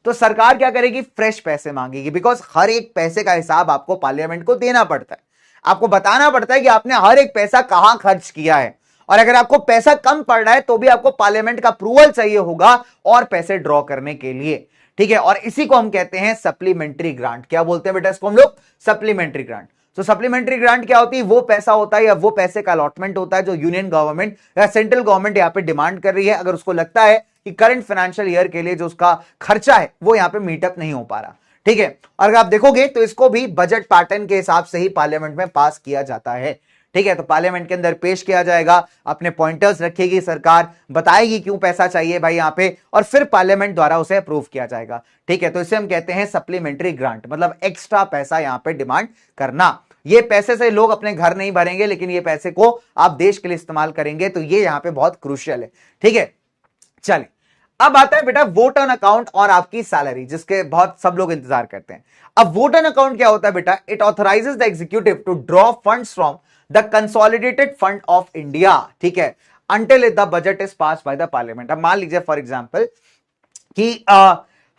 तो सरकार क्या करेगी, फ्रेश पैसे मांगेगी। बिकॉज हर एक पैसे का हिसाब आपको पार्लियामेंट को देना पड़ता है, आपको बताना पड़ता है कि आपने हर एक पैसा कहां खर्च किया है। और अगर आपको पैसा कम पड़ रहा है तो भी आपको पार्लियामेंट का अप्रूवल चाहिए होगा और पैसे ड्रॉ करने के लिए, ठीक है। और इसी को हम कहते हैं सप्लीमेंट्री ग्रांट। क्या बोलते हैं बेटा इसको हम लोग, सप्लीमेंट्री ग्रांट। तो सप्लीमेंट्री ग्रांट क्या होती है, वो पैसा होता है या वो पैसे का अलॉटमेंट होता है जो यूनियन गवर्नमेंट या सेंट्रल गवर्नमेंट यहां पे डिमांड कर रही है, अगर उसको लगता है कि करंट फाइनेंशियल ईयर के लिए जो उसका खर्चा है वो यहां पे मीटअप नहीं हो पा रहा, ठीक है। और अगर आप देखोगे तो इसको भी बजट पैटर्न के हिसाब से ही पार्लियामेंट में पास किया जाता है। ठीक है, तो पार्लियामेंट के अंदर पेश किया जाएगा, अपने पॉइंटर्स रखेगी सरकार, बताएगी क्यों पैसा चाहिए भाई यहां पे, और फिर पार्लियामेंट द्वारा उसे अप्रूव किया जाएगा। ठीक है, तो इसे हम कहते हैं सप्लीमेंट्री ग्रांट, मतलब एक्स्ट्रा पैसा यहां पे डिमांड करना। ये पैसे से लोग अपने घर नहीं भरेंगे, लेकिन ये पैसे को आप देश के लिए इस्तेमाल करेंगे, तो ये यहां पे बहुत क्रूशियल है। ठीक है, चलिए अब आता है बेटा वोट ऑन अकाउंट और आपकी सैलरी, जिसके बहुत सब लोग इंतजार करते हैं। अब वोट ऑन अकाउंट क्या होता है बेटा? It authorises the executive to draw funds from the consolidated fund of India, ठीक है, until the budget is pass by the parliament. अब मान लीजिए फॉर एग्जांपल कि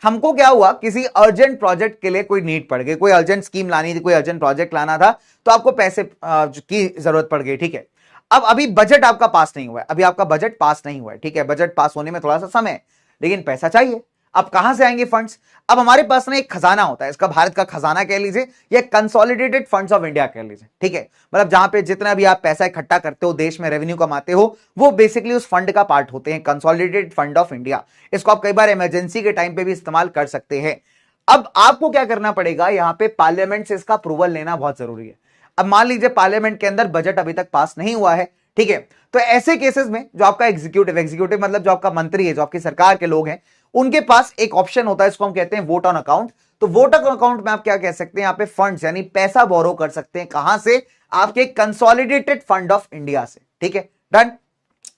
हमको क्या हुआ, किसी अर्जेंट प्रोजेक्ट के लिए कोई नीड पड़ गई, कोई अर्जेंट स्कीम लानी थी, कोई अर्जेंट प्रोजेक्ट लाना था, तो आपको पैसे की जरूरत पड़ गई। ठीक है, अब अभी बजट आपका पास नहीं हुआ है, अभी आपका बजट पास नहीं हुआ है। ठीक है, बजट पास होने में थोड़ा सा समय है, लेकिन पैसा चाहिए। अब कहां से आएंगे फंड्स? अब हमारे पास ना एक खजाना होता है, इसका भारत का खजाना कह लीजिए या कंसोलिडेटेड फंड्स ऑफ इंडिया कह लीजिए। ठीक है, मतलब जहां पे जितना भी आप पैसा इकट्ठा करते हो, देश में रेवेन्यू कमाते हो, वो बेसिकली उस फंड का पार्ट होते हैं, कंसोलिडेटेड फंड ऑफ इंडिया। इसको आप कई बार इमरजेंसी के टाइम पे भी इस्तेमाल कर सकते हैं। अब आपको क्या करना पड़ेगा, यहां पे पार्लियामेंट से इसका अप्रूवल लेना बहुत जरूरी है। अब मान लीजिए पार्लियामेंट के अंदर बजट अभी तक पास नहीं हुआ है, ठीक है, तो ऐसे केसेस में जो आपका एग्जीक्यूटिव मतलब जो आपका मंत्री है, जो आपकी सरकार के लोग हैं, उनके पास एक ऑप्शन होता है, इसको हम कहते हैं वोट ऑन अकाउंट। तो वोट ऑन अकाउंट में आप क्या कह सकते हैं, यहां पे फंड्स यानी पैसा बोरो कर सकते हैं, कहां से? आपके कंसोलिडेटेड फंड ऑफ इंडिया से। ठीक है, डन।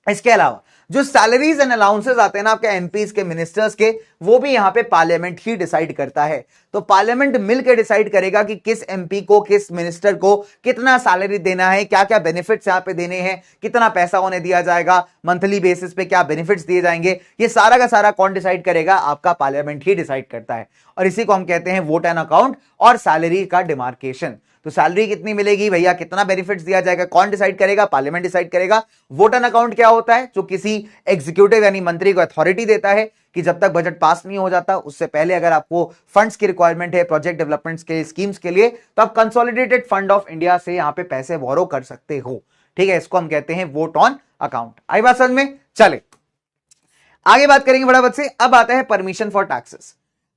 इसके अलावा जो सैलरीज एंड अलाउंसेस आते हैं ना आपके एमपीज के, मिनिस्टर्स के, वो भी यहां पे पार्लियामेंट ही डिसाइड करता है। तो पार्लियामेंट मिलकर डिसाइड करेगा कि किस एमपी को, किस मिनिस्टर को कितना सैलरी देना है, क्या क्या बेनिफिट्स यहां पे देने हैं, कितना पैसा उन्हें दिया जाएगा, मंथली बेसिस पे क्या बेनिफिट्स दिए जाएंगे, ये सारा का सारा कौन डिसाइड करेगा? आपका पार्लियामेंट ही डिसाइड करता है। और इसी को हम कहते हैं वोट एंड अकाउंट और सैलरी का डिमार्केशन। तो सैलरी कितनी मिलेगी भैया, कितना बेनिफिट्स दिया जाएगा, कौन डिसाइड करेगा? पार्लियामेंट डिसाइड करेगा। वोट ऑन अकाउंट क्या होता है? जो किसी एग्जीक्यूटिव यानी मंत्री को अथॉरिटी देता है कि जब तक बजट पास नहीं हो जाता, उससे पहले अगर आपको फंड्स की रिक्वायरमेंट है प्रोजेक्ट डेवलपमेंट्स के, स्कीम्स के लिए, तो आप कंसोलिडेटेड फंड ऑफ इंडिया से यहां पे पैसे बोरो कर सकते हो। ठीक है, इसको हम कहते हैं वोट ऑन अकाउंट। आई बात समझ में? चले आगे बात करेंगे बड़ा बच्चे। अब आता है परमिशन फॉर टैक्सेस।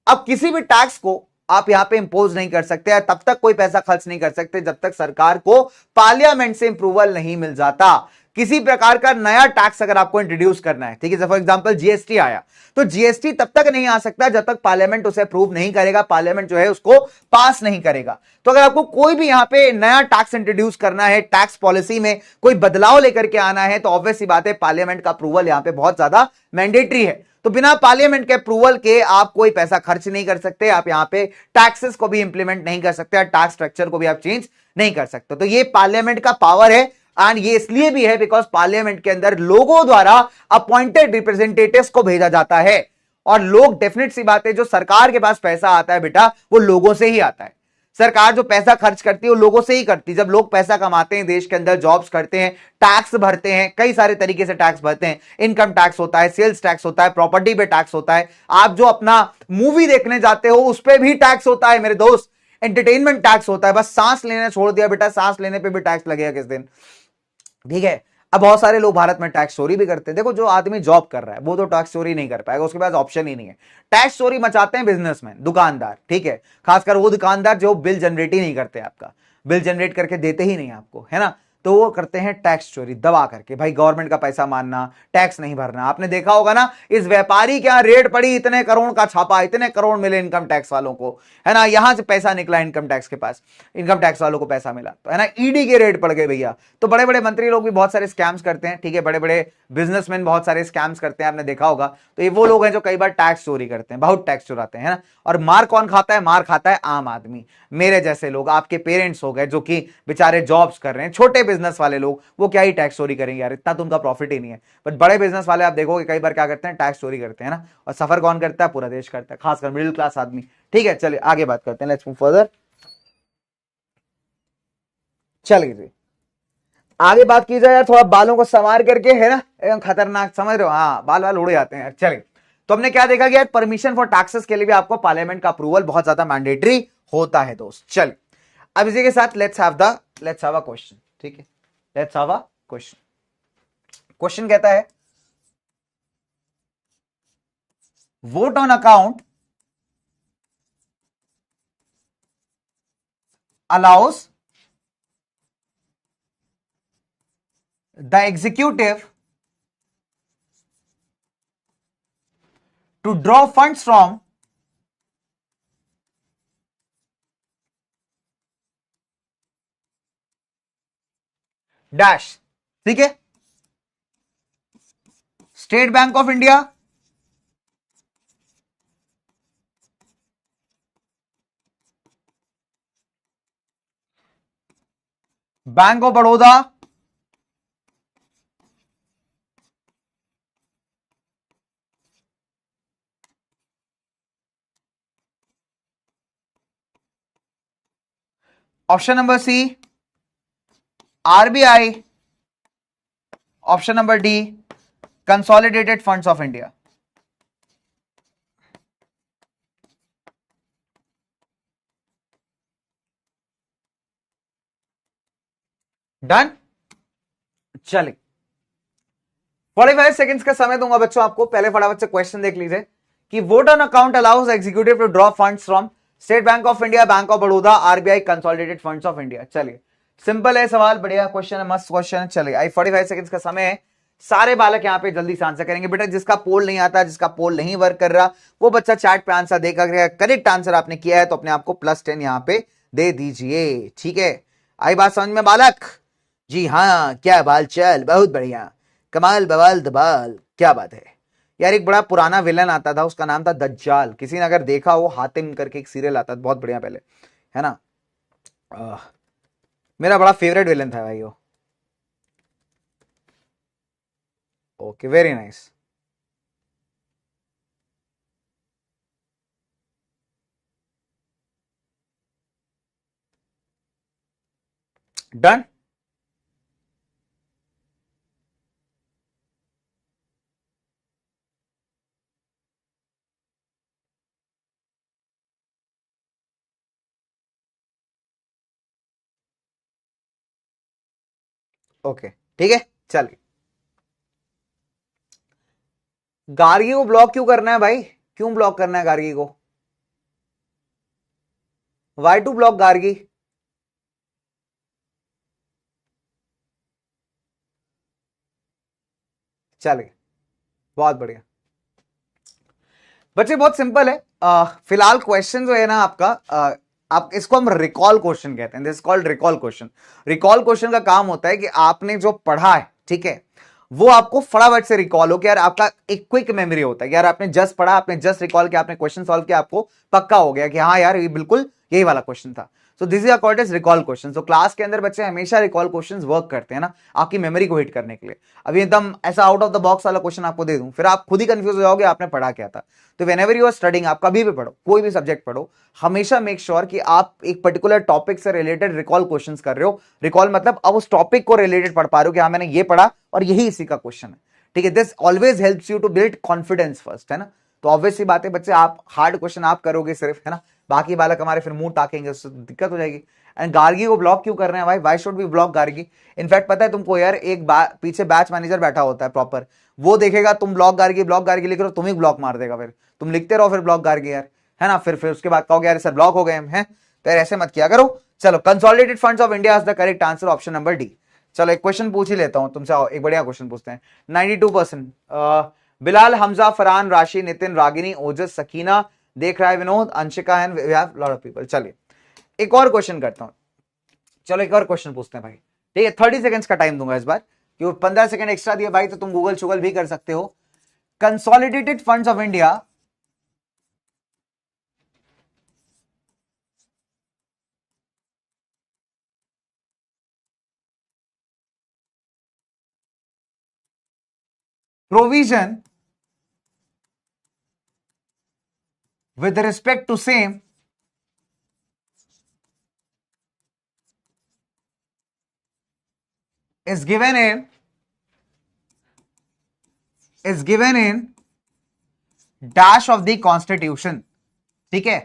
अब किसी भी टैक्स को आप यहां पे इंपोज नहीं कर सकते, तब तक कोई पैसा खर्च नहीं कर सकते जब तक सरकार को पार्लियामेंट से अप्रूवल नहीं मिल जाता। किसी प्रकार का नया टैक्स अगर आपको इंट्रोड्यूस करना है, ठीक है, फॉर एग्जांपल जीएसटी आया, तो जीएसटी तब तक नहीं आ सकता जब तक पार्लियामेंट उसे अप्रूव नहीं करेगा, पार्लियामेंट जो है उसको पास नहीं करेगा। तो अगर आपको कोई भी यहां पे नया टैक्स इंट्रोड्यूस करना है, टैक्स पॉलिसी में कोई बदलाव लेकर के आना है, तो ऑब्वियस सी बात है पार्लियामेंट का अप्रूवल यहां पे बहुत ज्यादा मैंडेटरी है। तो बिना पार्लियामेंट के अप्रूवल के आप कोई पैसा खर्च नहीं कर सकते, आप यहां पे टैक्सेस को भी इंप्लीमेंट नहीं कर सकते, टैक्स स्ट्रक्चर को भी आप चेंज नहीं कर सकते। तो ये पार्लियामेंट का पावर है, एंड ये इसलिए भी है बिकॉज पार्लियामेंट के अंदर लोगों द्वारा अपॉइंटेड रिप्रेजेंटेटिव्स को भेजा जाता है। और लोग, डेफिनेट सी बात है, जो सरकार के पास पैसा आता है बेटा, वो लोगों से ही आता है। सरकार जो पैसा खर्च करती है वो लोगों से ही करती है। जब लोग पैसा कमाते हैं, देश के अंदर जॉब्स करते हैं, टैक्स भरते हैं, कई सारे तरीके से टैक्स भरते हैं, इनकम टैक्स होता है, सेल्स टैक्स होता है, प्रॉपर्टी पे टैक्स होता है, आप जो अपना मूवी देखने जाते हो उस पर भी टैक्स होता है मेरे दोस्त, एंटरटेनमेंट टैक्स होता है। बस सांस लेना छोड़ दिया बेटा, सांस लेने पे भी टैक्स लगेगा किस दिन। ठीक है, अब बहुत सारे लोग भारत में टैक्स चोरी भी करते हैं। देखो, जो आदमी जॉब कर रहा है वो तो टैक्स चोरी नहीं कर पाएगा, उसके पास ऑप्शन ही नहीं है। टैक्स चोरी मचाते हैं बिजनेसमैन, दुकानदार, ठीक है, खासकर वो दुकानदार जो बिल जनरेट ही नहीं करते, आपका बिल जनरेट करके देते ही नहीं आपको, है ना, तो वो करते हैं टैक्स चोरी दबा करके। भाई गवर्नमेंट का पैसा मानना, टैक्स नहीं भरना। आपने देखा होगा ना, इस व्यापारी क्या रेड पड़ी, इतने करोड़ का छापा, इतने करोड़ मिले इनकम टैक्स वालों को, है ना, यहां से पैसा निकला इनकम टैक्स के पास, इनकम टैक्स वालों को पैसा मिला, तो है ना, ईडी के रेड पड़ गए भैया। तो बड़े बड़े मंत्री लोग भी बहुत सारे स्कैम्स करते हैं, ठीक है, बड़े बड़े बिजनेसमैन बहुत सारे स्कैम्स करते हैं, आपने देखा होगा। तो ये वो लोग हैं जो कई बार टैक्स चोरी करते हैं, बहुत टैक्स चुराते हैं, है ना। और मार कौन खाता है? मार खाता है आम आदमी, मेरे जैसे लोग, आपके पेरेंट्स हो गए जो कि बेचारे जॉब्स कर रहे हैं, छोटे बिजनेस वाले लोग, वो क्या ही टैक्स चोरी करेंगे यार, इतना तो उनका प्रॉफिट ही नहीं है। बट बड़े बिजनेस वाले आप देखोगे कई बार क्या करते हैं, टैक्स चोरी करते हैं ना। और सफर कौन करता है? पूरा देश करता है, खासकर मिडिल क्लास आदमी। ठीक है, चलिए आगे बात करते हैं, लेट्स मूव फर्दर। चलिए जी, आगे बात की जाए यार, थोड़ा बालों को संवार करके, है ना, एकदम खतरनाक, समझ रहे हो, हाँ, बाल बाल उड़ जाते हैं यार। चलिए, तो हमने क्या देखा कि यार परमिशन फॉर टैक्सेस के लिए भी आपको पार्लियामेंट का अप्रूवल बहुत ज्यादा मैंडेटरी होता है दोस्त। चलिए, अब इसी के साथ लेट्स हैव अ क्वेश्चन, ठीक है, let's have a question. Question कहता है, vote on account allows the executive to draw funds from dash. ठीक है, state bank of India, bank of Baroda, option number C RBI, option number D consolidated funds of India. Done. चलिए 45 seconds का समय दूंगा बच्चों आपको. पहले फटाफट से क्वेश्चन देख लीजिए कि vote on account allows executive to draw funds from state bank of India, bank of Baroda, RBI, consolidated funds of India. चलिए सिंपल है सवाल, बढ़िया क्वेश्चन है, मस्त क्वेश्चन है. चलिए आई 45 सेकंड्स का समय है. सारे बालक यहां पे जल्दी से आंसर करेंगे. बेटा जिसका पोल नहीं आता, जिसका पोल नहीं वर्क कर रहा, वो बच्चा चैट पे आंसर देकर करेक्ट आंसर आपने किया है तो अपने आपको +10 यहां पे दे दीजिए. ठीक है, आई बात समझ में बालक? जी हाँ, क्या बाल चल, बहुत बढ़िया, कमाल बवाल दबाल, क्या बात है यार. एक बड़ा पुराना विलन आता था, उसका नाम था दज्जाल. किसी ने अगर देखा हो, हातिम करके एक सीरियल आता था बहुत बढ़िया पहले, है ना. मेरा बड़ा फेवरेट विलन था भाई वो. Okay, very nice. Done. Okay ठीक है. चलिए, गार्गी को ब्लॉक क्यों करना है भाई? क्यों ब्लॉक करना है गार्गी को? Why to block Gargi? चलिए, बहुत बढ़िया बच्चे, बहुत सिंपल है. फिलहाल क्वेश्चन जो है ना आपका, आप इसको हम रिकॉल क्वेश्चन कहते हैं. This called recall question. Recall question का काम होता है कि आपने जो पढ़ा है, ठीक है, वो आपको फटाफट से रिकॉल हो कि यार, आपका एक क्विक मेमोरी होता है कि यार आपने जस्ट पढ़ा, आपने जस्ट रिकॉल किया, आपने क्वेश्चन सॉल्व किया, आपको पक्का हो गया कि हाँ यार ये बिल्कुल यही वाला क्वेश्चन था. So this is called as recall question. So class के अंदर बच्चे हमेशा रिकॉल क्वेश्चंस वर्क करते हैं ना, आपकी मेमोरी को हिट करने के लिए. अभी एकदम ऐसा आउट ऑफ द बॉक्स वाला क्वेश्चन आपको दे दूं, फिर आप खुद ही कंफ्यूज हो जाओगे आपने पढ़ा क्या था. तो व्हेनेवर यू आर स्टडिंग, आप कभी भी पढ़ो, कोई भी सब्जेक्ट पढ़ो, हमेशा मेक श्योर कि आप एक पर्टिकुलर टॉपिक से रिलेटेड रिकॉल क्वेश्चंस कर रहे हो. रिकॉल मतलब अब उस टॉपिक को रिलेटेड पढ़ पा रहे हो कि हाँ मैंने ये पढ़ा और यही इसी का क्वेश्चन है. ठीक है, this always helps you to build confidence first, है ना. तो ऑब्वियसली बात है बच्चे, आप हार्ड क्वेश्चन आप करोगे सिर्फ, है ना, बाकी बालक हमारे फिर मुंह ताकेंगे, उससे दिक्कत हो जाएगी. एंड गार्गी को ब्लॉक क्यों कर रहे हैं भाई? Why should be block Gargi? In fact पता है तुमको यार, एक पीछे बैच मैनेजर बैठा होता है प्रॉपर, वो देखेगा तुम ब्लॉक गार्गी लिख रहे हो, तुम ही ब्लॉक मार देगा. फिर तुम लिखते रहो फिर ब्लॉक गार्गी यार, है ना. फिर उसके बाद कहोगे यार सर ब्लॉक हो गए हैं, तो ऐसे मत किया करो. चलो, consolidated funds of India is the correct answer, option number D. चलो एक क्वेश्चन पूछ ही लेता हूं तुमसे, एक बढ़िया क्वेश्चन पूछते हैं. 92%. बिलाल, हमजा, फरहान, राशि, नितिन, रागिनी, ओजस, सकीना देख रहा है, Vinod, Anshika and we have lot of people. चलिए एक और क्वेश्चन करता हूं. चलो एक और क्वेश्चन पूछते हैं भाई. ठीक है, 30 सेकंड्स का टाइम दूंगा इस बार, क्योंकि 15 सेकंड एक्स्ट्रा दिया भाई तो तुम गूगल शुगल भी कर सकते हो. Consolidated funds of India provision with respect to same is given in dash of the constitution. ठीक है,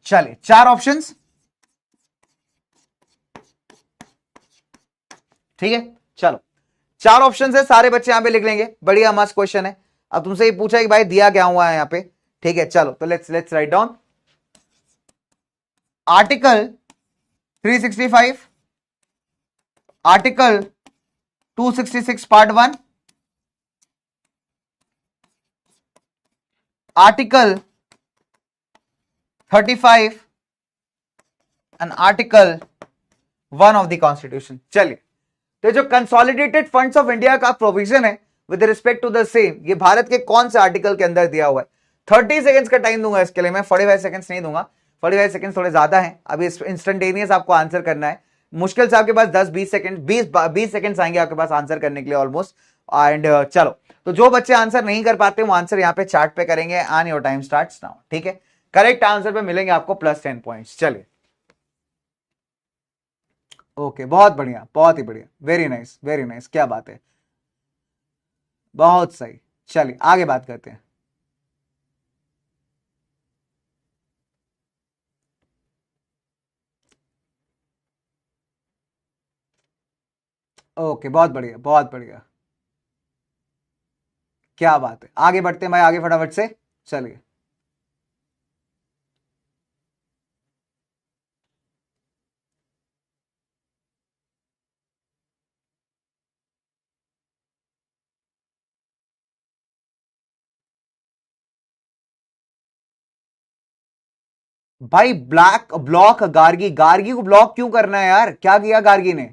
चलिए 4 ऑप्शंस. ठीक है, चलो 4 ऑप्शन है, सारे बच्चे यहां पे लिख लेंगे. बढ़िया मस्त क्वेश्चन है. अब तुमसे ये पूछा कि भाई दिया क्या हुआ है यहाँ पे, ठीक है, चलो तो let's write down article 365, article 266 part 1, article 35 and article 1 of the constitution. चलिए, तो जो कंसोलिडेटेड फंड्स ऑफ इंडिया का प्रोविजन है with respect to the same, ये भारत के कौन से आर्टिकल के अंदर दिया हुआ है? 30 सेकंड्स का टाइम दूंगा इसके लिए, मैं 45 सेकंड्स नहीं दूंगा, 45 सेकंड्स थोड़े ज्यादा हैं। अभी इंस्टेंटेनियस आपको आंसर करना है, मुश्किल से आपके पास 10-20 सेकंड 20 सेकंड्स आएंगे आपके पास आंसर करने के लिए ऑलमोस्ट। एंड चलो, तो जो बच्चे आंसर नहीं कर पाते वो आंसर यहाँ पे चार्ट पे करेंगे and your time starts now. ठीक है, करेक्ट आंसर पे मिलेंगे आपको +10 पॉइंट्स। चलिए, ओके, बहुत बढ़िया, बहुत ही बढ़िया, वेरी नाइस वेरी नाइस, क्या बात है, बहुत सही। चलिए आगे बात करते हैं। ओके, बहुत बढ़िया बहुत बढ़िया, क्या बात है, आगे बढ़ते हैं भाई, आगे फटाफट से। चलिए, भाई ब्लैक ब्लॉक गार्गी, गार्गी को ब्लॉक क्यों करना है यार? क्या किया गार्गी ने?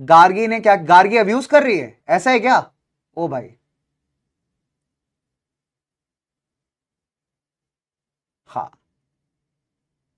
गार्गी ने क्या, गार्गी अब्यूज कर रही है, ऐसा है क्या? ओ भाई, हाँ,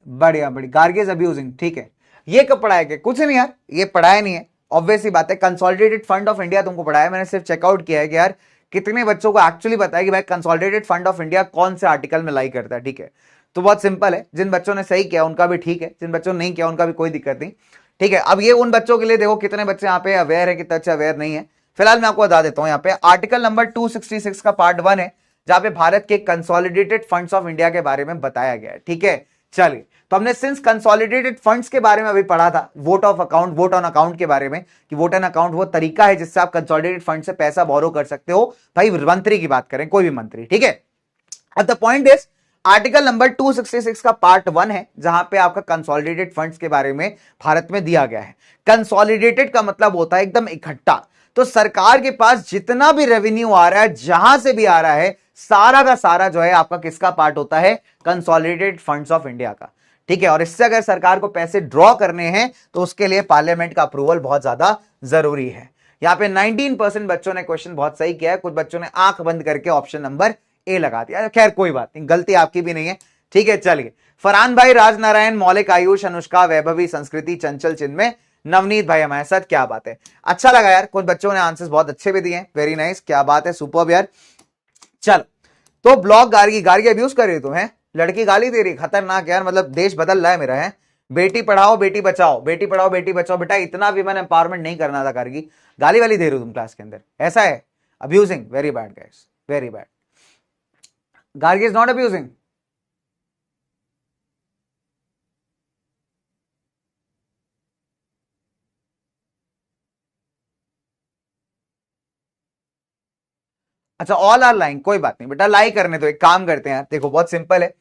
बढ़िया बढ़िया, गार्गी इज अब्यूजिंग, ठीक है। ये कब पढ़ाया गया? कुछ नहीं यार, ये पढ़ाया नहीं है, ऑब्वियस ही बात है। कंसोलिडेटेड फंड ऑफ इंडिया तुमको पढ़ाया, मैंने सिर्फ चेकआउट किया है कि यार कितने बच्चों को एक्चुअली पता है कि भाई कंसोलिडेटेड फंड ऑफ इंडिया कौन से आर्टिकल में लाई करता है। ठीक है, तो बहुत सिंपल है, जिन बच्चों ने सही किया उनका भी ठीक है, जिन बच्चों ने नहीं किया उनका भी कोई दिक्कत नहीं। ठीक है, अब ये उन बच्चों के लिए देखो कितने बच्चे यहाँ पे अवेयर है, कितने अच्छे अवेयर नहीं है। फिलहाल मैं आपको बता देता हूं, यहाँ पे आर्टिकल नंबर 266 का पार्ट 1 है, जहां पे भारत के कंसोलिडेटेड फंड्स ऑफ इंडिया के बारे में बताया गया है। ठीक है, चलिए, तो हमने सिंस कंसोलिडेटेड फंड्स के बारे में अभी पढ़ा था, vote of account, vote on account के बारे में, कि वोट ऑन अकाउंट वो तरीका है जिससे आप कंसोलिडेटेड फंड से पैसा बोरो कर सकते हो। भाई मंत्री की बात करें, कोई भी मंत्री, ठीक है। अब the point is, article number 266 का पार्ट 1 है, जहां पे आपका कंसोलिडेटेड फंड्स के बारे में भारत में दिया गया है। कंसोलिडेटेड का मतलब होता है एकदम इकट्ठा, तो सरकार के पास जितना भी रेवेन्यू आ रहा है, जहां से भी आ रहा है, सारा का सारा जो है आपका किसका पार्ट होता है? कंसोलिडेटेड फंड्स ऑफ इंडिया का। ठीक है, और इससे अगर सरकार को पैसे ड्रॉ करने हैं तो उसके लिए पार्लियामेंट का अप्रूवल बहुत ज्यादा जरूरी है। यहां पे 19% बच्चों ने क्वेश्चन बहुत सही किया है, कुछ बच्चों ने आंख बंद करके ऑप्शन नंबर ए लगा दिया, खैर कोई बात नहीं, गलती आपकी भी नहीं है। ठीक है, चलिए, फरहान भाई, राजनारायण, मौलिक, आयुष, अनुष्का, वैभवी, संस्कृति, चंचल, चिन्मय, नवनीत भाई हमारे साथ, क्या बात है, अच्छा लगा यार, कुछ बच्चों ने आंसर्स बहुत अच्छे भी दिए, वेरी नाइस, क्या बात है, सुपर्ब यार। चल, तो ब्लॉक गार्गी, गार्गी अब्यूज कर रही तुम है, लड़की गाली दे रही, खतरनाक यार, मतलब देश बदल रहा है मेरा, है। बेटी पढ़ाओ बेटी बचाओ, बेटी पढ़ाओ बेटी बचाओ, बेटा इतना विमेन एम्पावरमेंट नहीं करना था गार्गी, गाली वाली दे रही हो तुम क्लास के अंदर, ऐसा है? Abusing, very bad guys, very bad. Gargi is not abusing. अच्छा, ऑल आर लाइंग, कोई बात नहीं बेटा, लाई करने दो, एक काम करते हैं, देखो बहुत सिंपल है।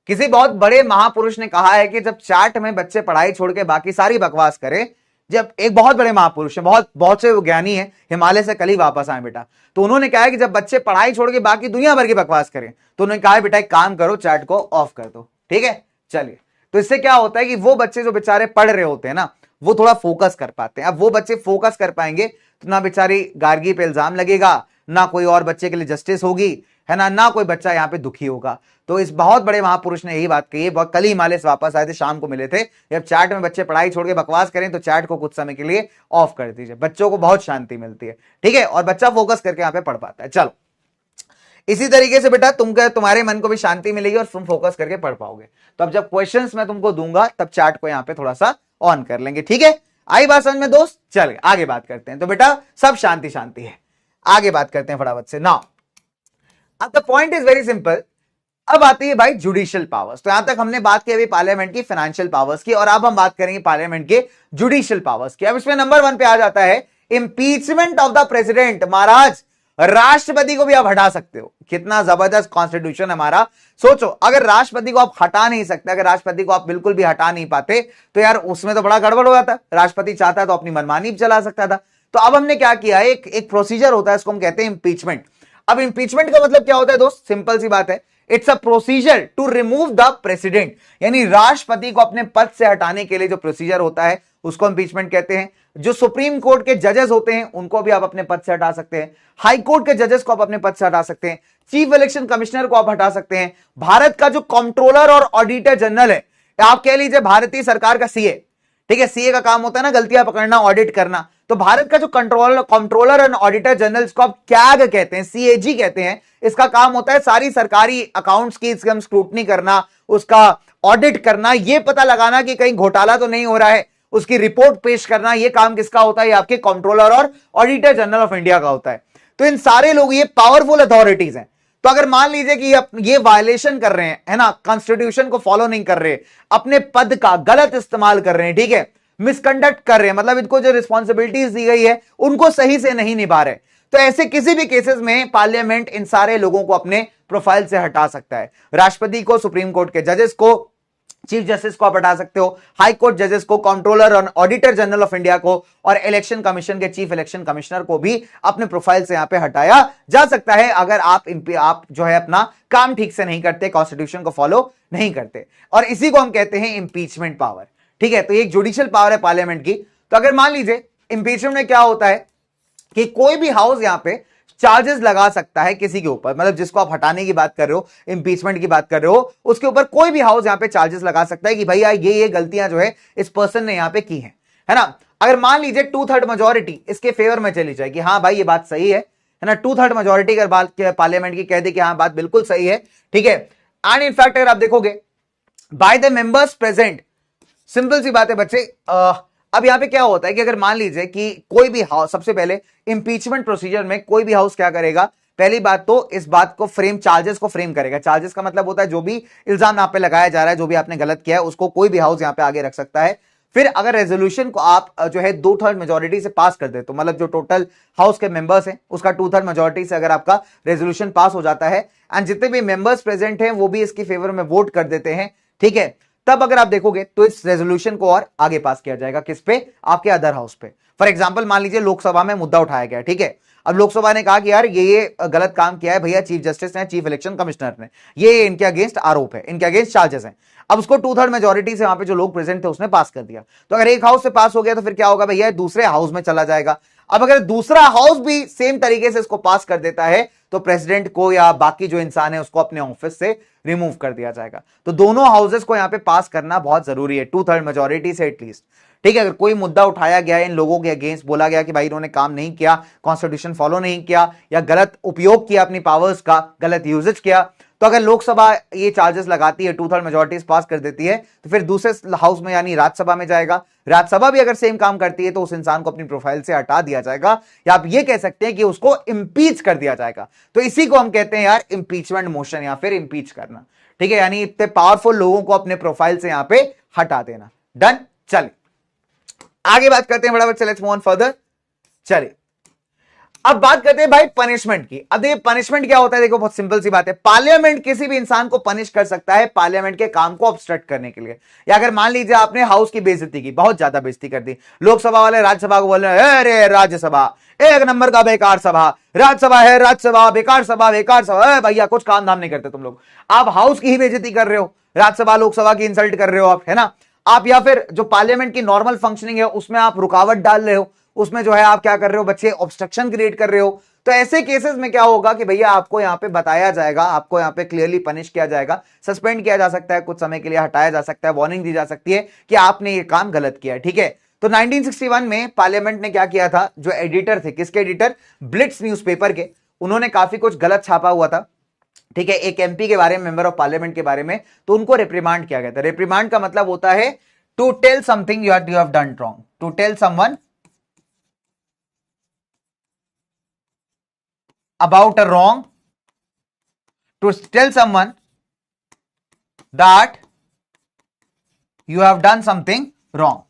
किसी बहुत बड़े महापुरुष ने कहा है कि जब चार्ट में बच्चे पढ़ाई छोड़ के बाकी सारी बकवास करें, जब एक बहुत बड़े महापुरुष है, बहुत बहुत से ज्ञानी है, हिमालय से कल ही वापस आए बेटा, तो उन्होंने कहा है कि जब बच्चे पढ़ाई छोड़ के बाकी दुनिया भर की बकवास करें, तो उन्होंने कहा है बेटा एक काम करो, चार्ट को ऑफ कर दो। ठीक है, चलिए, तो इससे क्या होता है कि वो बच्चे जो बेचारे पढ़ रहे होते हैं ना, वो थोड़ा फोकस कर पाते हैं। अब वो बच्चे फोकस कर पाएंगे तो ना बेचारी गार्गी पे इल्जाम लगेगा, ना कोई और बच्चे के लिए जस्टिस होगी, है ना, ना कोई बच्चा यहां पे दुखी होगा। तो इस बहुत बड़े महापुरुष ने यही बात कही है, कल ही हिमालय से वापस आए थे, शाम को मिले थे, जब चैट में बच्चे पढ़ाई छोड़ के बकवास करें तो चैट को कुछ समय के लिए ऑफ कर दीजिए, बच्चों को बहुत शांति मिलती है। ठीक है, और बच्चा फोकस करके यहां पे पढ़ पाता है। चलो, इसी तरीके से बेटा तुम्हारे मन को भी शांति मिलेगी और तुम फोकस करके पढ़ पाओगे। तो अब जब क्वेश्चंस मैं तुमको दूंगा तब चैट को यहां पे थोड़ा सा ऑन कर लेंगे। ठीक है, आई बात समझ में दोस्त? चलिए आगे बात करते हैं। तो बेटा सब शांति शांति है, आगे बात करते हैं फटाफट से। नाउ अब the point is very simple, अब आती है भाई जुडिशियल पावर्स। तो यहां तक हमने बात की अभी पार्लियामेंट की, फाइनेंशियल पावर्स की, और अब हम बात करेंगे पार्लियामेंट के जुडिशियल पावर्स की। अब इसमें नंबर 1 पे आ जाता है इंपीचमेंट ऑफ द प्रेसिडेंट। महाराज राष्ट्रपति को भी आप हटा सकते हो। कितना जबरदस्त कॉन्स्टिट्यूशन हमारा। सोचो, अगर राष्ट्रपति को आप हटा नहीं सकते, अगर राष्ट्रपति को आप बिल्कुल भी हटा नहीं पाते, तो यार उसमें तो बड़ा गड़बड़ हो जाता। राष्ट्रपति चाहता तो अपनी मनमानी भी चला सकता था। तो अब हमने क्या किया है, एक प्रोसीजर होता है, इसको हम कहते हैं इंपीचमेंट। अब इंपीचमेंट का मतलब क्या होता है दोस्त, सिंपल सी बात है, it's a procedure to remove the president, यानी राष्ट्रपति को अपने पद से हटाने के लिए जो प्रोसीजर होता है उसको इंपीचमेंट कहते हैं। जो सुप्रीम कोर्ट के जजेस होते हैं उनको भी आप अपने पद से हटा सकते हैं, हाई कोर्ट के जजेस को आप अपने पद से हटा सकते हैं, चीफ इलेक्शन कमिश्नर को आप हटा सकते हैं, भारत का जो कंट्रोलर और ऑडिटर जनरल है, आप कह लीजिए भारतीय सरकार का सीए, ठीक है, सीए का काम होता है ना गलतियां पकड़ना, ऑडिट करना, तो भारत का जो कंट्रोलर एंड ऑडिटर जनरल, इसको आप कैग कहते हैं, सीएजी कहते हैं, इसका काम होता है सारी सरकारी अकाउंट्स की हम स्क्रूटनी करना, उसका ऑडिट करना, ये पता लगाना कि कहीं घोटाला तो नहीं हो रहा है, उसकी रिपोर्ट पेश करना, ये काम किसका होता है, ये आपके कंट्रोलर और ऑडिटर जनरल ऑफ इंडिया का होता है। तो इन सारे लोग ये पावरफुल अथॉरिटीज हैं। तो अगर मान लीजिए कि ये वायलेशन कर रहे हैं, है ना, कॉन्स्टिट्यूशन को फॉलो नहीं कर रहे, अपने पद का गलत इस्तेमाल कर रहे हैं, ठीक है, मिसकंडक्ट कर रहे हैं, मतलब इनको जो रिस्पॉन्सिबिलिटीज दी गई है उनको सही से नहीं निभा रहे, तो ऐसे किसी भी केसेस में पार्लियामेंट इन सारे लोगों को अपने प्रोफाइल से हटा सकता है। राष्ट्रपति को, सुप्रीम कोर्ट के जजेस को, चीफ जस्टिस को आप हटा सकते हो, हाई कोर्ट जजेस को, कंट्रोलर और ऑडिटर जनरल ऑफ इंडिया को, और इलेक्शन कमीशन के चीफ इलेक्शन कमिश्नर को भी अपने प्रोफाइल से यहां पे हटाया जा सकता है, अगर आप जो है अपना काम ठीक से नहीं करते, कॉन्स्टिट्यूशन को फॉलो नहीं करते। और इसी को हम कहते हैं इंपीचमेंट पावर, ठीक है। तो एक जुडिशियल पावर है पार्लियामेंट की। तो अगर मान लीजिए इंपीचमेंट में क्या होता है कि कोई भी हाउस यहां पे चार्जेस लगा सकता है किसी के ऊपर, मतलब जिसको आप हटाने की बात कर रहे हो, इंपीचमेंट की बात कर रहे हो, उसके ऊपर कोई भी हाउस यहां पे चार्जेस लगा सकता है कि भैया ये गलतियां जो है इस पर्सन ने यहां पे की है ना। अगर मान लीजिए 2/3 मेजोरिटी इसके फेवर में चली जाए कि हाँ भाई ये बात सही है ना, 2/3 मेजोरिटी अगर बात पार्लियामेंट की कह दे कि हाँ बात बिल्कुल सही है, ठीक है, एंड इनफैक्ट अगर आप देखोगे by the members present, simple सी बात है बच्चे, अब यहां पे क्या होता है कि अगर मान लीजिए कि कोई भी हाउस, सबसे पहले इंपीचमेंट प्रोसीजर में कोई भी हाउस क्या करेगा, पहली बात तो इस बात को चार्जेस को फ्रेम करेगा। चार्जेस का मतलब होता है जो भी इल्जाम आप पे लगाया जा रहा है, जो भी आपने गलत किया है, उसको कोई भी हाउस यहां पे आगे रख सकता है। फिर अगर रेजोल्यूशन को आप जो है 2/3 मेजोरिटी से पास कर दे, तो मतलब जो टोटल हाउस के मेंबर्स हैं उसका 2/3 मेजोरिटी से अगर आपका रेजोल्यूशन पास हो जाता है एंड जितने भी मेंबर्स प्रेजेंट हैं वो भी इसकी फेवर में वोट कर देते हैं, ठीक है, तब अगर आप देखोगे तो इस रेजोल्यूशन को और आगे पास किया जाएगा, किस पे, आपके अदर हाउस पे। फॉर एग्जांपल मान लीजिए लोकसभा में मुद्दा उठाया गया, ठीक है, अब लोकसभा ने कहा कि यार ये गलत काम किया है भैया चीफ जस्टिस ने, चीफ इलेक्शन कमिश्नर ने, ये इनके अगेंस्ट आरोप है, इनके अगेंस्ट चार्जेस हैं। अब उसको 2/3 मेजोरिटी से वहां पे जो लोग प्रेजेंट थे उसने पास कर दिया। तो अगर एक हाउस से पास हो गया तो फिर क्या होगा भैया, दूसरे हाउस में चला जाएगा। अब अगर दूसरा हाउस भी सेम तरीके से इसको पास कर देता है तो प्रेसिडेंट को या बाकी जो इंसान है उसको अपने ऑफिस से रिमूव कर दिया जाएगा। तो दोनों हाउसेस को यहां पे पास करना बहुत जरूरी है, 2/3 मेजोरिटी से एटलीस्ट, ठीक है। अगर कोई मुद्दा उठाया गया इन लोगों के अगेंस्ट, बोला गया कि भाई इन्होंने काम नहीं किया, कॉन्स्टिट्यूशन फॉलो नहीं किया या गलत उपयोग किया अपनी पावर्स का, गलत यूजेज किया, तो अगर लोकसभा ये चार्जेस लगाती है, 2/3 मेजोरिटी पास कर देती है, तो फिर दूसरे हाउस में यानी राज्यसभा में जाएगा। राज्यसभा भी अगर सेम काम करती है तो उस इंसान को अपनी प्रोफाइल से हटा दिया जाएगा, या आप ये कह सकते हैं कि उसको इंपीच कर दिया जाएगा। तो इसी को हम कहते हैं यार इंपीचमेंट मोशन या फिर इंपीच करना, ठीक है, यानी इतने पावरफुल लोगों को अपने प्रोफाइल से यहां पे हटा देना। डन, चलिए आगे बात करते हैं बड़ा, लेट्स मूव ऑन फर्दर। चलिए अब बात करते हैं भाई पनिशमेंट की। अब देखिए पनिशमेंट क्या होता है, देखो बहुत सिंपल सी बात है, पार्लियामेंट किसी भी इंसान को पनिश कर सकता है पार्लियामेंट के काम को ऑब्स्ट्रक्ट करने के लिए। या अगर मान लीजिए आपने हाउस की बेइज्जती की, बहुत ज्यादा बेइज्जती कर दी, लोकसभा वाले राज्यसभा को बोल रहे हैं अरे राज्यसभा एक नंबर का बेकार सभा, राज्यसभा है राज्यसभा बेकार सभा, बेकार सभा, भैया कुछ काम धाम नहीं करते तुम लोग, आप हाउस की ही बेइज्जती कर रहे हो, राज्यसभा लोकसभा की इंसल्ट कर रहे हो आप, है ना आप, या फिर जो पार्लियामेंट की नॉर्मल फंक्शनिंग है उसमें आप रुकावट डाल रहे हो, उसमें जो है आप क्या कर रहे हो बच्चे, ऑब्स्ट्रक्शन क्रिएट कर रहे हो। तो ऐसे केसेस में क्या होगा कि भैया आपको यहां पे बताया जाएगा, आपको यहां पे क्लियरली पनिश किया जाएगा, सस्पेंड किया जा सकता है, कुछ समय के लिए हटाया जा सकता है, वार्निंग दी जा सकती है कि आपने ये काम गलत किया है, ठीक है। तो 1961 में पार्लियामेंट ने क्या किया था, जो एडिटर थे, किसके एडिटर, ब्लिट्स न्यूज़पेपर के, उन्होंने काफी कुछ गलत छापा हुआ था, ठीक है, एक एमपी के बारे में, मेंबर ऑफ पार्लियामेंट के बारे में, तो उनको रिप्रीमांड किया गया था। रिप्रीमांड का मतलब होता है to tell something you have done wrong, to tell someone about a wrong, to tell someone that you have done something wrong.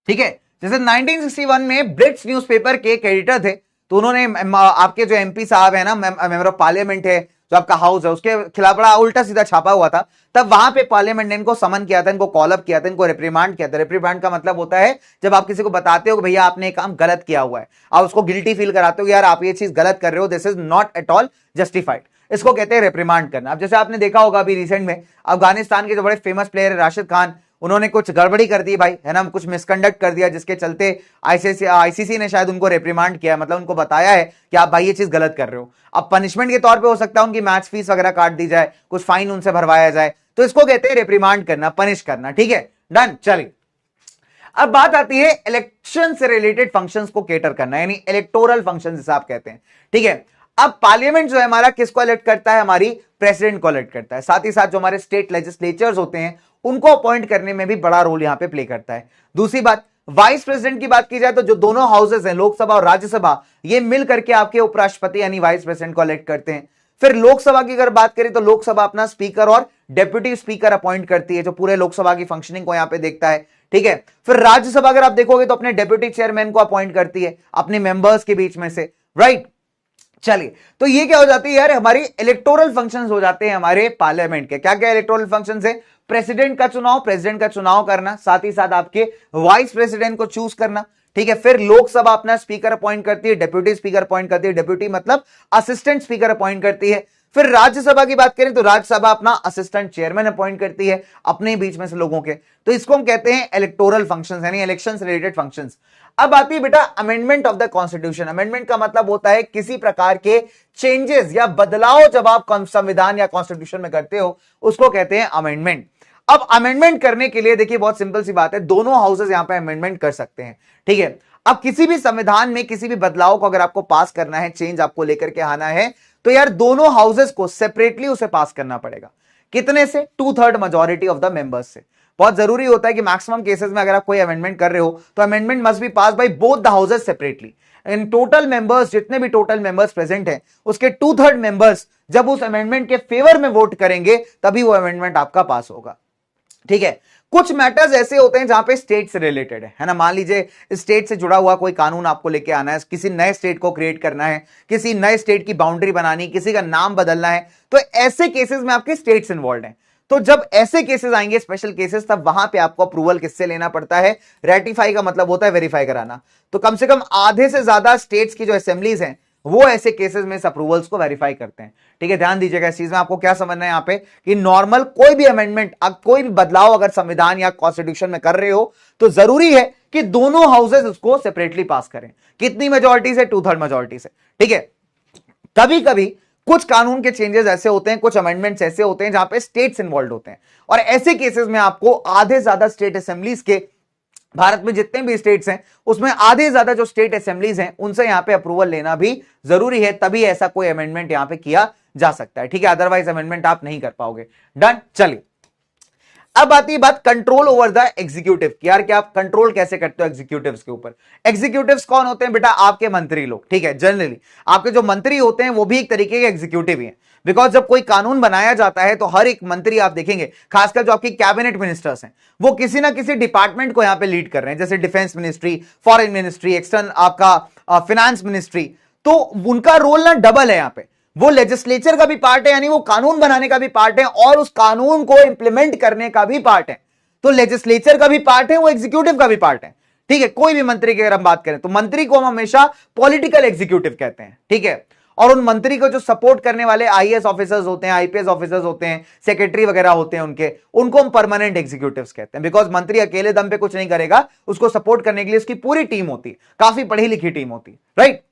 ठीक है। जैसे 1961 में ब्रिट्स न्यूज़पेपर के एक एडिटर थे, तो उन्होंने आपके जो एमपी साहब है ना, मेंबर ऑफ पार्लियामेंट है, जो आपका हाउस है, उसके खिलाफ बड़ा उल्टा सीधा छापा हुआ था। तब वहां पे पार्लियामेंट ने इनको समन किया था, इनको कॉल अप किया था, इनको रिप्रीमांड किया था। रिप्रीमांड का मतलब होता है जब आप किसी को बताते हो कि भैया आपने एक काम गलत किया हुआ है, आप उसको गिल्टी फील कराते हो कि यार आप ये चीज गलत कर रहे हो, this is not at all justified, इसको कहते हैं रिप्रीमांड करना। अब जैसे आपने देखा होगा अभी रिसेंट में अफगानिस्तान के जो बड़े फेमस प्लेयर है राशिद खान, उन्होंने कुछ गड़बड़ी कर दी भाई, है ना, कुछ मिसकंडक्ट कर दिया, जिसके चलते आईसीसी ने शायद उनको रिप्रीमांड किया, मतलब उनको बताया है कि आप भाई ये चीज गलत कर रहे हो। अब पनिशमेंट के तौर पे हो सकता है उनकी मैच फीस वगैरह काट दी जाए, कुछ फाइन उनसे भरवाया जाए, तो इसको कहते हैं रिप्रीमांड करना, पनिश करना। ठीक है, डन। चलिए, अब बात आती है इलेक्शन से रिलेटेड फंक्शंस को केटर करना, यानी इलेक्टोरल फंक्शंस जिसे आप कहते हैं। ठीक है, अब पार्लियामेंट जो है हमारा किसको इलेक्ट करता है, हमारी प्रेसिडेंट को इलेक्ट करता है। साथ ही साथ जो हमारे स्टेट लेजिस्लेचर्स होते हैं उनको अपॉइंट करने में भी बड़ा रोल यहां पे प्ले करता है। दूसरी बात, वाइस प्रेसिडेंट की बात की जाए तो जो दोनों हाउसेस हैं, लोकसभा और राज्यसभा, ये मिल करके आपके उपराष्ट्रपति यानी वाइस प्रेसिडेंट को इलेक्ट करते हैं। फिर लोकसभा की अगर बात करें तो लोकसभा अपना स्पीकर और डेप्यूटी स्पीकर अपॉइंट करती है, जो पूरे लोकसभा की फंक्शनिंग को यहां पे देखता है। ठीक है, फिर राज्यसभा अगर आप देखोगे तो अपने डेप्यूटी चेयरमैन को अपॉइंट करती है अपने मेंबर्स के बीच में से, राइट। चलिए, तो ये क्या हो जाती है यार, हमारी इलेक्टोरल फंक्शंस हो जाते हैं हमारे पार्लियामेंट के। क्या क्या इलेक्टोरल फंक्शंस है, प्रेसिडेंट का चुनाव करना, साथ ही साथ आपके वाइस प्रेसिडेंट को चूज करना। ठीक है, फिर लोकसभा अपना स्पीकर अपॉइंट करती है, डेप्यूटी स्पीकर अपॉइंट करती है, डेप्यूटी मतलब असिस्टेंट स्पीकर अपॉइंट करती है। फिर राज्यसभा की बात करें तो राज्यसभा अपना असिस्टेंट चेयरमैन अपॉइंट करती है अपने बीच में से लोगों के। तो इसको हम कहते हैं इलेक्टोरल फंक्शंस, यानी इलेक्शन से रिलेटेड फंक्शंस। अब आती है बेटा amendment of the constitution. Amendment का मतलब होता है किसी प्रकार के चेंजेस या बदलाव जब आप संविधान या कॉन्स्टिट्यूशन में करते हो, उसको कहते हैं अमेंडमेंट। अब अमेंडमेंट करने के लिए देखिए बहुत सिंपल सी बात है, दोनों हाउसेस यहां पे अमेंडमेंट कर सकते हैं। ठीक है, अब किसी भी संविधान में किसी भी बदलाव को अगर आपको पास करना है, चेंज आपको लेकर के आना है, तो यार दोनों हाउसेस को सेपरेटली उसे पास करना पड़ेगा। कितने से? 2/3 मेजॉरिटी ऑफ द मेंबर्स से। बहुत जरूरी होता है कि मैक्सिमम केसेस में अगर आप कोई अमेंडमेंट कर रहे हो तो amendment must be pass by both the houses separately. In total members, जितने भी टोटल मेंबर्स प्रेजेंट हैं, उसके 2/3 मेंबर्स जब उस अमेंडमेंट के फेवर में वोट करेंगे तभी वो अमेंडमेंट आपका पास होगा। ठीक है, कुछ मैटर्स ऐसे होते हैं जहां पे स्टेट से रिलेटेड है ना। मान लीजिए स्टेट से जुड़ा हुआ कोई कानून आपको लेके आना है, किसी नए स्टेट को क्रिएट करना है, किसी नए स्टेट की बाउंड्री बनानी, किसी का नाम बदलना है, तो ऐसे केसेस में आपके स्टेट्स इन्वॉल्व हैं। तो जब ऐसे केसेस आएंगे, स्पेशल केसेस, तब वहां पे आपको अप्रूवल किससे लेना पड़ता है? रेटिफाई का मतलब होता है वेरीफाई कराना। तो कम से कम आधे से ज्यादा स्टेट्स की जो असेंबलीज हैं वो ऐसे केसेस में इस अप्रूवल्स को वेरीफाई करते हैं। ठीक है, ध्यान दीजिएगा इस चीज में। आपको क्या समझना है यहां पे कि नॉर्मल कोई भी अमेंडमेंट, कोई भी बदलाव अगर संविधान या कॉन्स्टिट्यूशन में कर रहे हो तो जरूरी है कि दोनों हाउसेस उसको सेपरेटली पास करें। कितनी मेजॉरिटी से? 2/3 मेजॉरिटी से। ठीक है, कभी कभी कुछ कानून के चेंजेस ऐसे होते हैं, कुछ अमेंडमेंट्स ऐसे होते हैं जहां पे स्टेट्स इन्वॉल्व होते हैं, और ऐसे केसेस में आपको आधे से ज्यादा स्टेट असेंबलीज के, भारत में जितने भी स्टेट्स हैं उसमें आधे से ज्यादा जो स्टेट असेंबलीज हैं उनसे यहां पे अप्रूवल लेना भी जरूरी है, तभी ऐसा कोई अमेंडमेंट यहां पे किया जा सकता है। ठीक है, अदरवाइज अमेंडमेंट आप नहीं कर पाओगे। डन। चलिए, अब आती है बात कंट्रोल ओवर द एग्जीक्यूटिव की। यार क्या आप कंट्रोल कैसे करते हो एग्जीक्यूटिव्स के ऊपर? एग्जीक्यूटिव्स कौन होते हैं बेटा? आपके मंत्री लोग। ठीक है, जनरली आपके जो मंत्री होते हैं वो भी एक तरीके के एग्जीक्यूटिव ही हैं, बिकॉज जब कोई कानून बनाया जाता है तो हर एक मंत्री आप देखेंगे, खासकर जो आपकी कैबिनेट मिनिस्टर्स हैं, वो किसी ना किसी डिपार्टमेंट को यहां पे लीड कर रहे हैं, जैसे defence ministry, foreign ministry, external आपका फिनेंस मिनिस्ट्री। तो उनका रोल ना डबल है यहां पे, वो लेजिस्लेचर का भी पार्ट है, यानी वो कानून बनाने का भी पार्ट है और उस कानून को इंप्लीमेंट करने का भी पार्ट है। तो लेजिस्लेचर का भी पार्ट है, वो एग्जीक्यूटिव का भी पार्ट है। ठीक है, कोई भी मंत्री की अगर हम बात करें तो मंत्री को हम हमेशा पॉलिटिकल एग्जीक्यूटिव कहते हैं। ठीक है, और उन मंत्री को जो सपोर्ट करने वाले आईएएस ऑफिसर्स होते हैं, आईपीएस ऑफिसर्स होते हैं, सेक्रेटरी वगैरह होते हैं उनको हम परमानेंट एग्जीक्यूटिव्स कहते हैं, बिकॉज मंत्री अकेले दम पे कुछ नहीं करेगा, उसको सपोर्ट करने के लिए उसकी पूरी टीम होती है, काफी पढ़ी लिखी टीम होती है, राइट।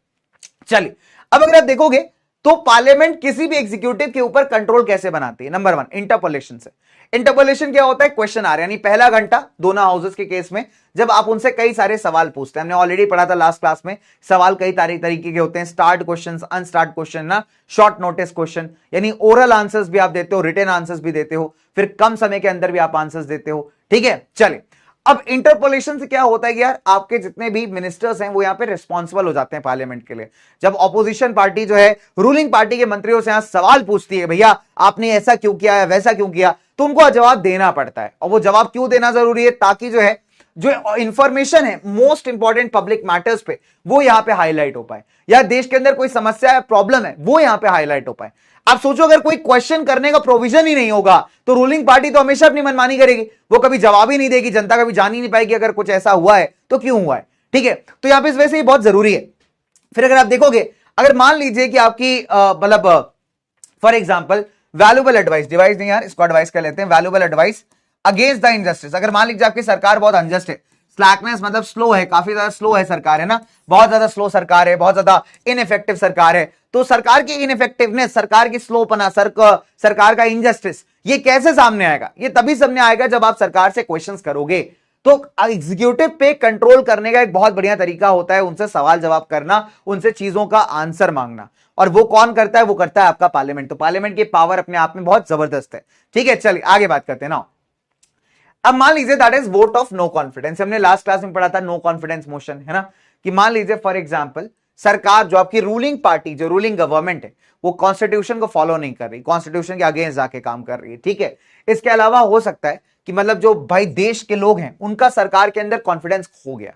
चलिए, अब अगर आप देखोगे तो पार्लियामेंट किसी भी एग्जीक्यूटिव के ऊपर कंट्रोल कैसे बनाती है? नंबर 1, इंटरपोलेशन से। इंटरपोलेशन क्या होता है? क्वेश्चन आ रहा है, यानी पहला घंटा दोनों हाउसेस के केस में जब आप उनसे कई सारे सवाल पूछते हैं। हमने ऑलरेडी पढ़ा था लास्ट क्लास में, सवाल कई तरीके के होते हैं, स्टार्ट क्वेश्चन, अनस्टार्ट क्वेश्चन ना, शॉर्ट नोटिस क्वेश्चन, यानी ओरल आंसर्स भी आप देते हो, रिटन आंसर्स भी देते हो, फिर कम समय के अंदर भी आप आंसर्स देते हो। ठीक है, चलिए, अब इंटरपोलेशन से क्या होता है कि यार आपके जितने भी मिनिस्टर्स हैं वो यहां पे रिस्पॉन्सिबल हो जाते हैं पार्लियामेंट के लिए। जब ऑपोजिशन पार्टी जो है रूलिंग पार्टी के मंत्रियों से यहां सवाल पूछती है, भैया आपने ऐसा क्यों किया है, वैसा क्यों किया, तो उनको जवाब देना पड़ता है। और वो जवाब क्यों देना जरूरी है? ताकि जो है जो इंफॉर्मेशन है मोस्ट इंपॉर्टेंट पब्लिक मैटर्स पे, वो यहां पे हाईलाइट हो पाए, या देश के अंदर कोई समस्या है, प्रॉब्लम है, वो यहां पे हाईलाइट हो पाए। आप सोचो अगर कोई क्वेश्चन करने का प्रोविजन ही नहीं होगा तो रूलिंग पार्टी तो हमेशा अपनी मनमानी करेगी, वो कभी जवाब ही नहीं देगी, जनता कभी जान ही नहीं पाएगी अगर कुछ ऐसा हुआ है तो क्यों हुआ है। ठीक है, तो यहां पे इस वजह से ये बहुत जरूरी है। फिर अगर आप देखोगे, अगर मान लीजिए कि आपकी मतलब for example valuable advice, device नहीं यार, इसको एडवाइस कर लेते हैं, valuable advice against the injustice. अगर मान लीजिए आपकी सरकार बहुत अनजस्ट है, स्लैकनेस मतलब स्लो है, काफी ज्यादा स्लो है सरकार, है ना, बहुत ज्यादा स्लो सरकार है, बहुत ज्यादा इनइफेक्टिव सरकार है, तो सरकार की इनइफेक्टिवनेस, सरकार की स्लोपना, सरकार का इनजस्टिस, ये कैसे सामने आएगा? ये तभी सामने आएगा जब आप सरकार से क्वेश्चंस करोगे। तो एग्जीक्यूटिव पे कंट्रोल करने का एक बहुत बढ़िया तरीका होता है उनसे सवाल जवाब करना, उनसे चीजों का आंसर मांगना, और वो कौन करता है? वो करता है आपका पार्लियामेंट। तो पार्लियामेंट की पावर अपने आप में बहुत जबरदस्त है। ठीक है, चलिए आगे बात करते हैं ना। अब मान लीजिए that is vote of no confidence, हमने लास्ट क्लास में पढ़ा था नो कॉन्फिडेंस मोशन, है ना, कि मान लीजिए फॉर एग्जांपल सरकार, जो आपकी रूलिंग पार्टी, जो रूलिंग गवर्नमेंट है, वो कॉन्स्टिट्यूशन को फॉलो नहीं कर रही, कॉन्स्टिट्यूशन के अगेंस्ट जाके काम कर रही है। ठीक है, इसके अलावा हो सकता है कि मतलब जो भाई देश के लोग हैं उनका सरकार के अंदर कॉन्फिडेंस खो गया,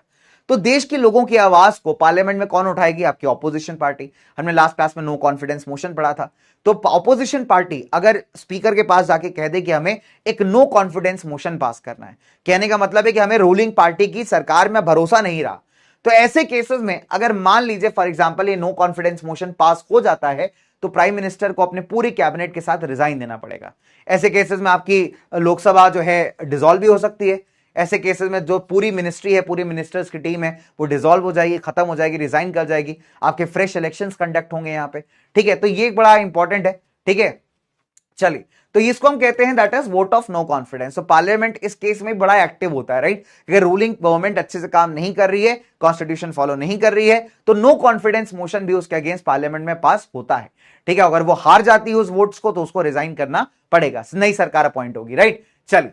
तो देश के लोगों की आवाज को पार्लियामेंट में कौन उठाएगी? आपकी ऑपोजिशन पार्टी। हमने लास्ट क्लास में नो कॉन्फिडेंस मोशन पढ़ा था। तो ऑपोजिशन पार्टी अगर स्पीकर के पास जाके कह दे कि हमें एक नो कॉन्फिडेंस मोशन पास करना है, कहने का मतलब है कि हमें रूलिंग पार्टी की सरकार में भरोसा नहीं रहा, तो ऐसे केसेस में अगर मान लीजिए फॉर एग्जांपल ये नो कॉन्फिडेंस मोशन पास हो जाता है, तो प्राइम मिनिस्टर को अपने पूरी कैबिनेट के साथ रिजाइन देना पड़ेगा। ऐसे केसेस में आपकी लोकसभा जो है डिसॉल्व भी हो सकती है। ऐसे केसेस में जो पूरी मिनिस्ट्री है, पूरी मिनिस्टर्स की टीम है, वो डिसॉल्व हो जाएगी, खत्म हो जाएगी, रिजाइन कर जाएगी, आपके फ्रेश इलेक्शंस कंडक्ट होंगे यहां पे। ठीक है, तो ये बड़ा इंपॉर्टेंट है। ठीक है, चलिए, तो इसको हम कहते हैं that is vote of no confidence. तो पार्लियामेंट इस केस में बड़ा एक्टिव होता है, राइट? अगर रूलिंग गवर्नमेंट अच्छे से काम नहीं कर रही है, कॉन्स्टिट्यूशन फॉलो नहीं कर रही है, तो नो कॉन्फिडेंस मोशन भी उसके अगेंस्ट पार्लियामेंट में पास होता है। ठीक है, अगर वो हार जाती है उस वोट्स को, तो उसको रिजाइन करना पड़ेगा, नई सरकार अपॉइंट होगी, राइट? चलिए,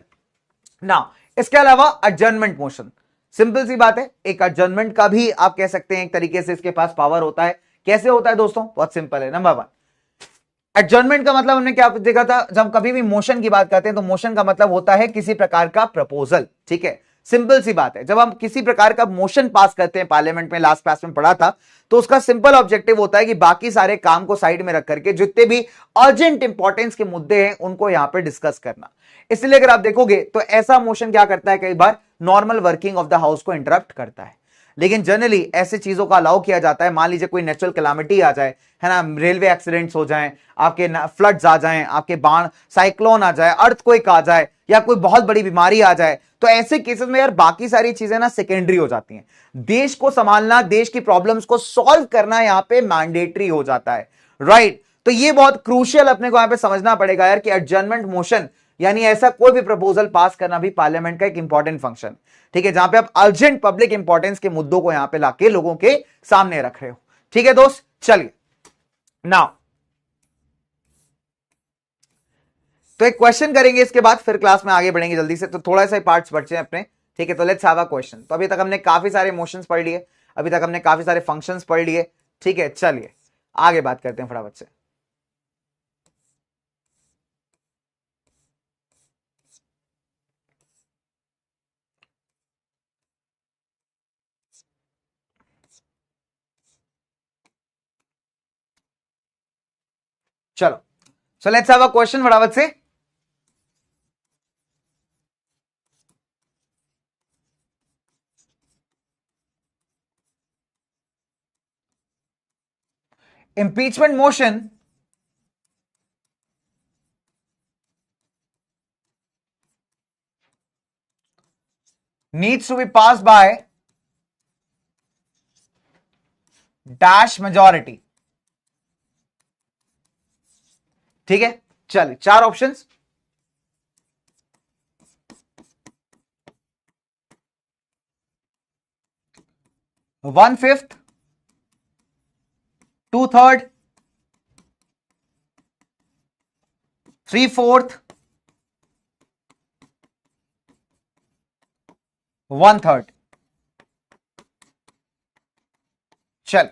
नाउ इसके अलावा एडजर्नमेंट मोशन, सिंपल सी बात है, एक एडजर्नमेंट का भी आप कह सकते हैं एक तरीके से इसके पास पावर होता है। कैसे होता है दोस्तों? बहुत सिंपल है। नंबर वन, एडजर्नमेंट का मतलब हमने क्या देखा था, जब कभी भी मोशन की बात करते हैं तो मोशन का मतलब होता है किसी प्रकार का प्रपोजल। ठीक है, सिंपल सी बात है, जब हम किसी प्रकार का मोशन पास करते हैं पार्लियामेंट में, लास्ट क्लास में पढ़ा था, तो उसका सिंपल ऑब्जेक्टिव होता है कि बाकी सारे काम को साइड में रख करके जितने भी अर्जेंट इंपॉर्टेंस के मुद्दे हैं उनको यहां पे डिस्कस करना। इसलिए अगर आप देखोगे तो ऐसा मोशन क्या करता है, कई बार normal working of the house को इंटरप्ट करता है। लेकिन जनरली ऐसे चीजों का अलाउ किया जाता है, मान लीजिए कोई नेचुरल कैलामिटी आ जाए, है ना, रेलवे एक्सीडेंट्स हो जाएं, आपके फ्लड्स आ जाएं, आपके बाढ़, साइक्लोन आ जाए, अर्थक्वेक आ जाए, या कोई बहुत बड़ी बीमारी आ जाए, तो ऐसे केसेस में यार बाकी सारी चीजें ना सेकेंडरी हो जाती हैं। देश को संभालना, देश की प्रॉब्लम्स को सॉल्व करना यहां पे मैंडेटरी हो जाता है, राइट? तो ये बहुत क्रूशियल अपने को यहां पे समझना पड़ेगा यार कि एडजर्नमेंट मोशन यानी ऐसा कोई भी प्रपोजल पास करना भी पार्लियामेंट का एक इंपॉर्टेंट फंक्शन। ठीक है, जहां पे आप अर्जेंट पब्लिक इंपॉर्टेंस के मुद्दों को यहां पे लाके लोगों के सामने रख रहे हो। ठीक है दोस्त, चलिए नाउ तो एक क्वेश्चन करेंगे, इसके बाद फिर क्लास में आगे बढ़ेंगे जल्दी से, तो थोड़ा सा पार्ट्स बचे हैं अपने। ठीक है, तो लेट्स हैव अ क्वेश्चन। तो अभी तक हमने काफी सारे मोशंस पढ़ लिए, अभी तक हमने काफी सारे फंक्शंस पढ़ लिए। ठीक है, चलिए आगे बात करते हैं फटाफट से। चलो, so let's have a question फटाफट से। impeachment motion needs to be passed by dash majority। ठीक है, चलिए चार ऑप्शंस, 1/5, 2/3, 3/4, 1/3। चल,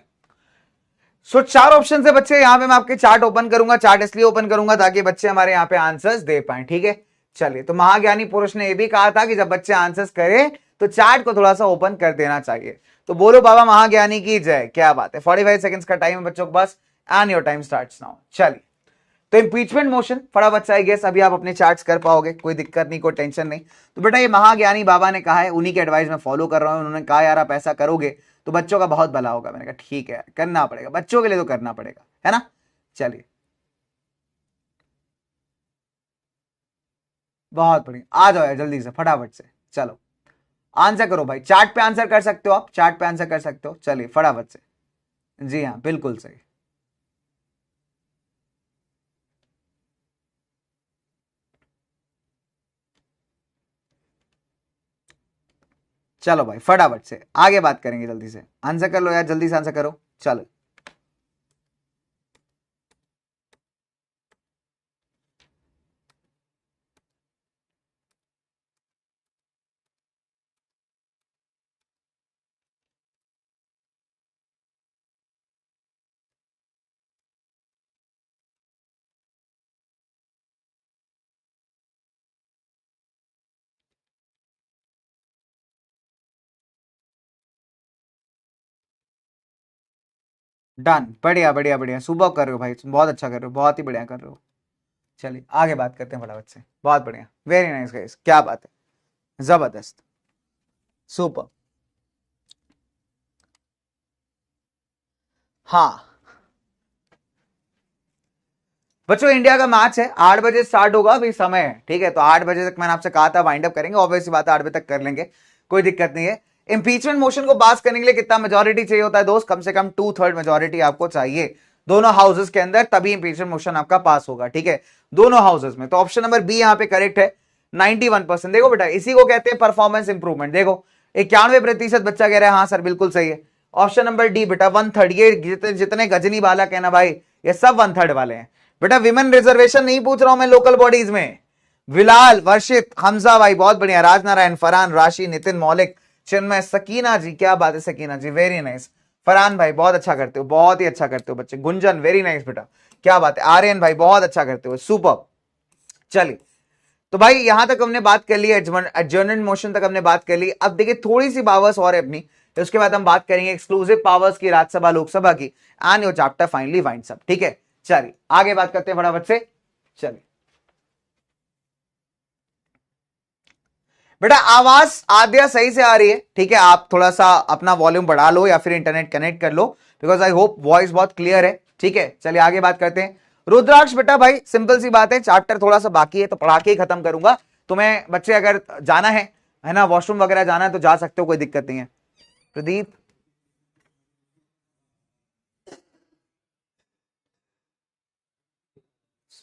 सो चार ऑप्शन से बच्चे, यहां पे मैं आपके चार्ट ओपन करूंगा। चार्ट इसलिए ओपन करूंगा ताकि बच्चे हमारे यहां पे आंसर्स दे पाए। ठीक है, चलिए, तो महाज्ञानी पुरुष ने यह भी कहा था कि जब बच्चे आंसर्स करें तो चार्ट को थोड़ा सा ओपन कर देना चाहिए। तो बोलो बाबा महाज्ञानी की जय। क्या बात है, 45 सेकंड्स का टाइम है बच्चों के पास and your time starts now. चलिए, तो इंपीचमेंट मोशन फटाफट से आई गेस अभी आप अपने चार्ट्स कर पाओगे, कोई दिक्कत नहीं, कोई टेंशन नहीं। तो बेटा ये महाज्ञानी बाबा ने कहा है, उन्हीं के एडवाइस में फॉलो कर रहा हूं। उन्होंने कहा यार आप ऐसा करोगे तो बच्चों का बहुत भला होगा। मैंने कहा ठीक है, करना पड़ेगा, बच्चों के लिए तो करना पड़ेगा, है ना। चलिए, बहुत बढ़िया, आ जाओ यार जल्दी से फटाफट से। चलो आंसर करो भाई, चार्ट पे आंसर कर सकते हो आप, चार्ट पे आंसर कर सकते हो। चलिए फटाफट से, जी हाँ बिल्कुल सही। चलो भाई फटाफट से आगे बात करेंगे, जल्दी से आंसर कर लो यार, जल्दी से आंसर करो। चलो डन, बढ़िया बढ़िया बढ़िया, सुबह कर रहे हो भाई, तुम बहुत अच्छा कर रहे हो, बहुत ही बढ़िया कर रहे हो। चलिए आगे बात करते हैं फटाफट से, बहुत बढ़िया, वेरी नाइस गाइस, क्या बात है, जबरदस्त, सुपर। हाँ बच्चों, इंडिया का मैच है, 8 बजे स्टार्ट होगा, अभी समय है, ठीक है। तो 8 बजे तक मैंने आपसे कहा था वाइंड अप करेंगे, ऑब्वियसली बात है 8 बजे तक कर लेंगे, कोई दिक्कत नहीं है। इंपीचमेंट मोशन को पास करने के लिए कितना मेजोरिटी चाहिए होता है दोस्त? कम से कम 2/3 मेजोरिटी आपको चाहिए दोनों हाउसेस के अंदर, तभी इंपीचमेंट मोशन आपका पास होगा, ठीक है, दोनों हाउसेस में। तो ऑप्शन नंबर बी यहाँ पे करेक्ट है, 91%। देखो बेटा, इसी को कहते हैं परफॉर्मेंस इंप्रूवमेंट। देखो 91% बच्चा कह रहा है हाँ सर बिल्कुल सही है। ऑप्शन नंबर डी बेटा 1/3, ये जितने गजनी वाला कहना भाई, ये सब 1/3 वाले हैं बेटा। विमेन रिजर्वेशन नहीं पूछ रहा हूं मैं लोकल बॉडीज में। विलाल, वर्षित, हमजा भाई बहुत बढ़िया, राजनारायण, फरहान, राशि, नितिन, मौलिक, चिन्मय, सकीना जी, क्या बात है सकीना जी, वेरी नाइस। फरहान भाई बहुत अच्छा करते हो, बहुत ही अच्छा करते हो बच्चे। गुंजन, वेरी नाइस बेटा, क्या बात है। आर्यन भाई बहुत अच्छा करते हो, सुपर। चलिए, तो भाई यहां तक हमने बात कर ली, एडजर्नमेंट मोशन तक हमने बात कर ली। अब देखिए थोड़ी सी पावर्स और है अपनी, तो उसके बाद हम बात करेंगे एक्सक्लूसिव पावर्स की, राज्यसभा लोकसभा की, and your chapter finally winds up, ठीक है। चलिए आगे बात करते हैं फटाफट से। चलिए बेटा, आवाज आद्या सही से आ रही है, ठीक है। आप थोड़ा सा अपना वॉल्यूम बढ़ा लो या फिर इंटरनेट कनेक्ट कर लो, बिकॉज आई होप वॉइस बहुत क्लियर है, ठीक है। चलिए आगे बात करते हैं। रुद्राक्ष बेटा भाई सिंपल सी बात है, चैप्टर थोड़ा सा बाकी है तो पढ़ा के ही खत्म करूंगा। तुम्हें बच्चे अगर जाना है ना, वॉशरूम वगैरह जाना है तो जा सकते हो, कोई दिक्कत नहीं है। प्रदीप,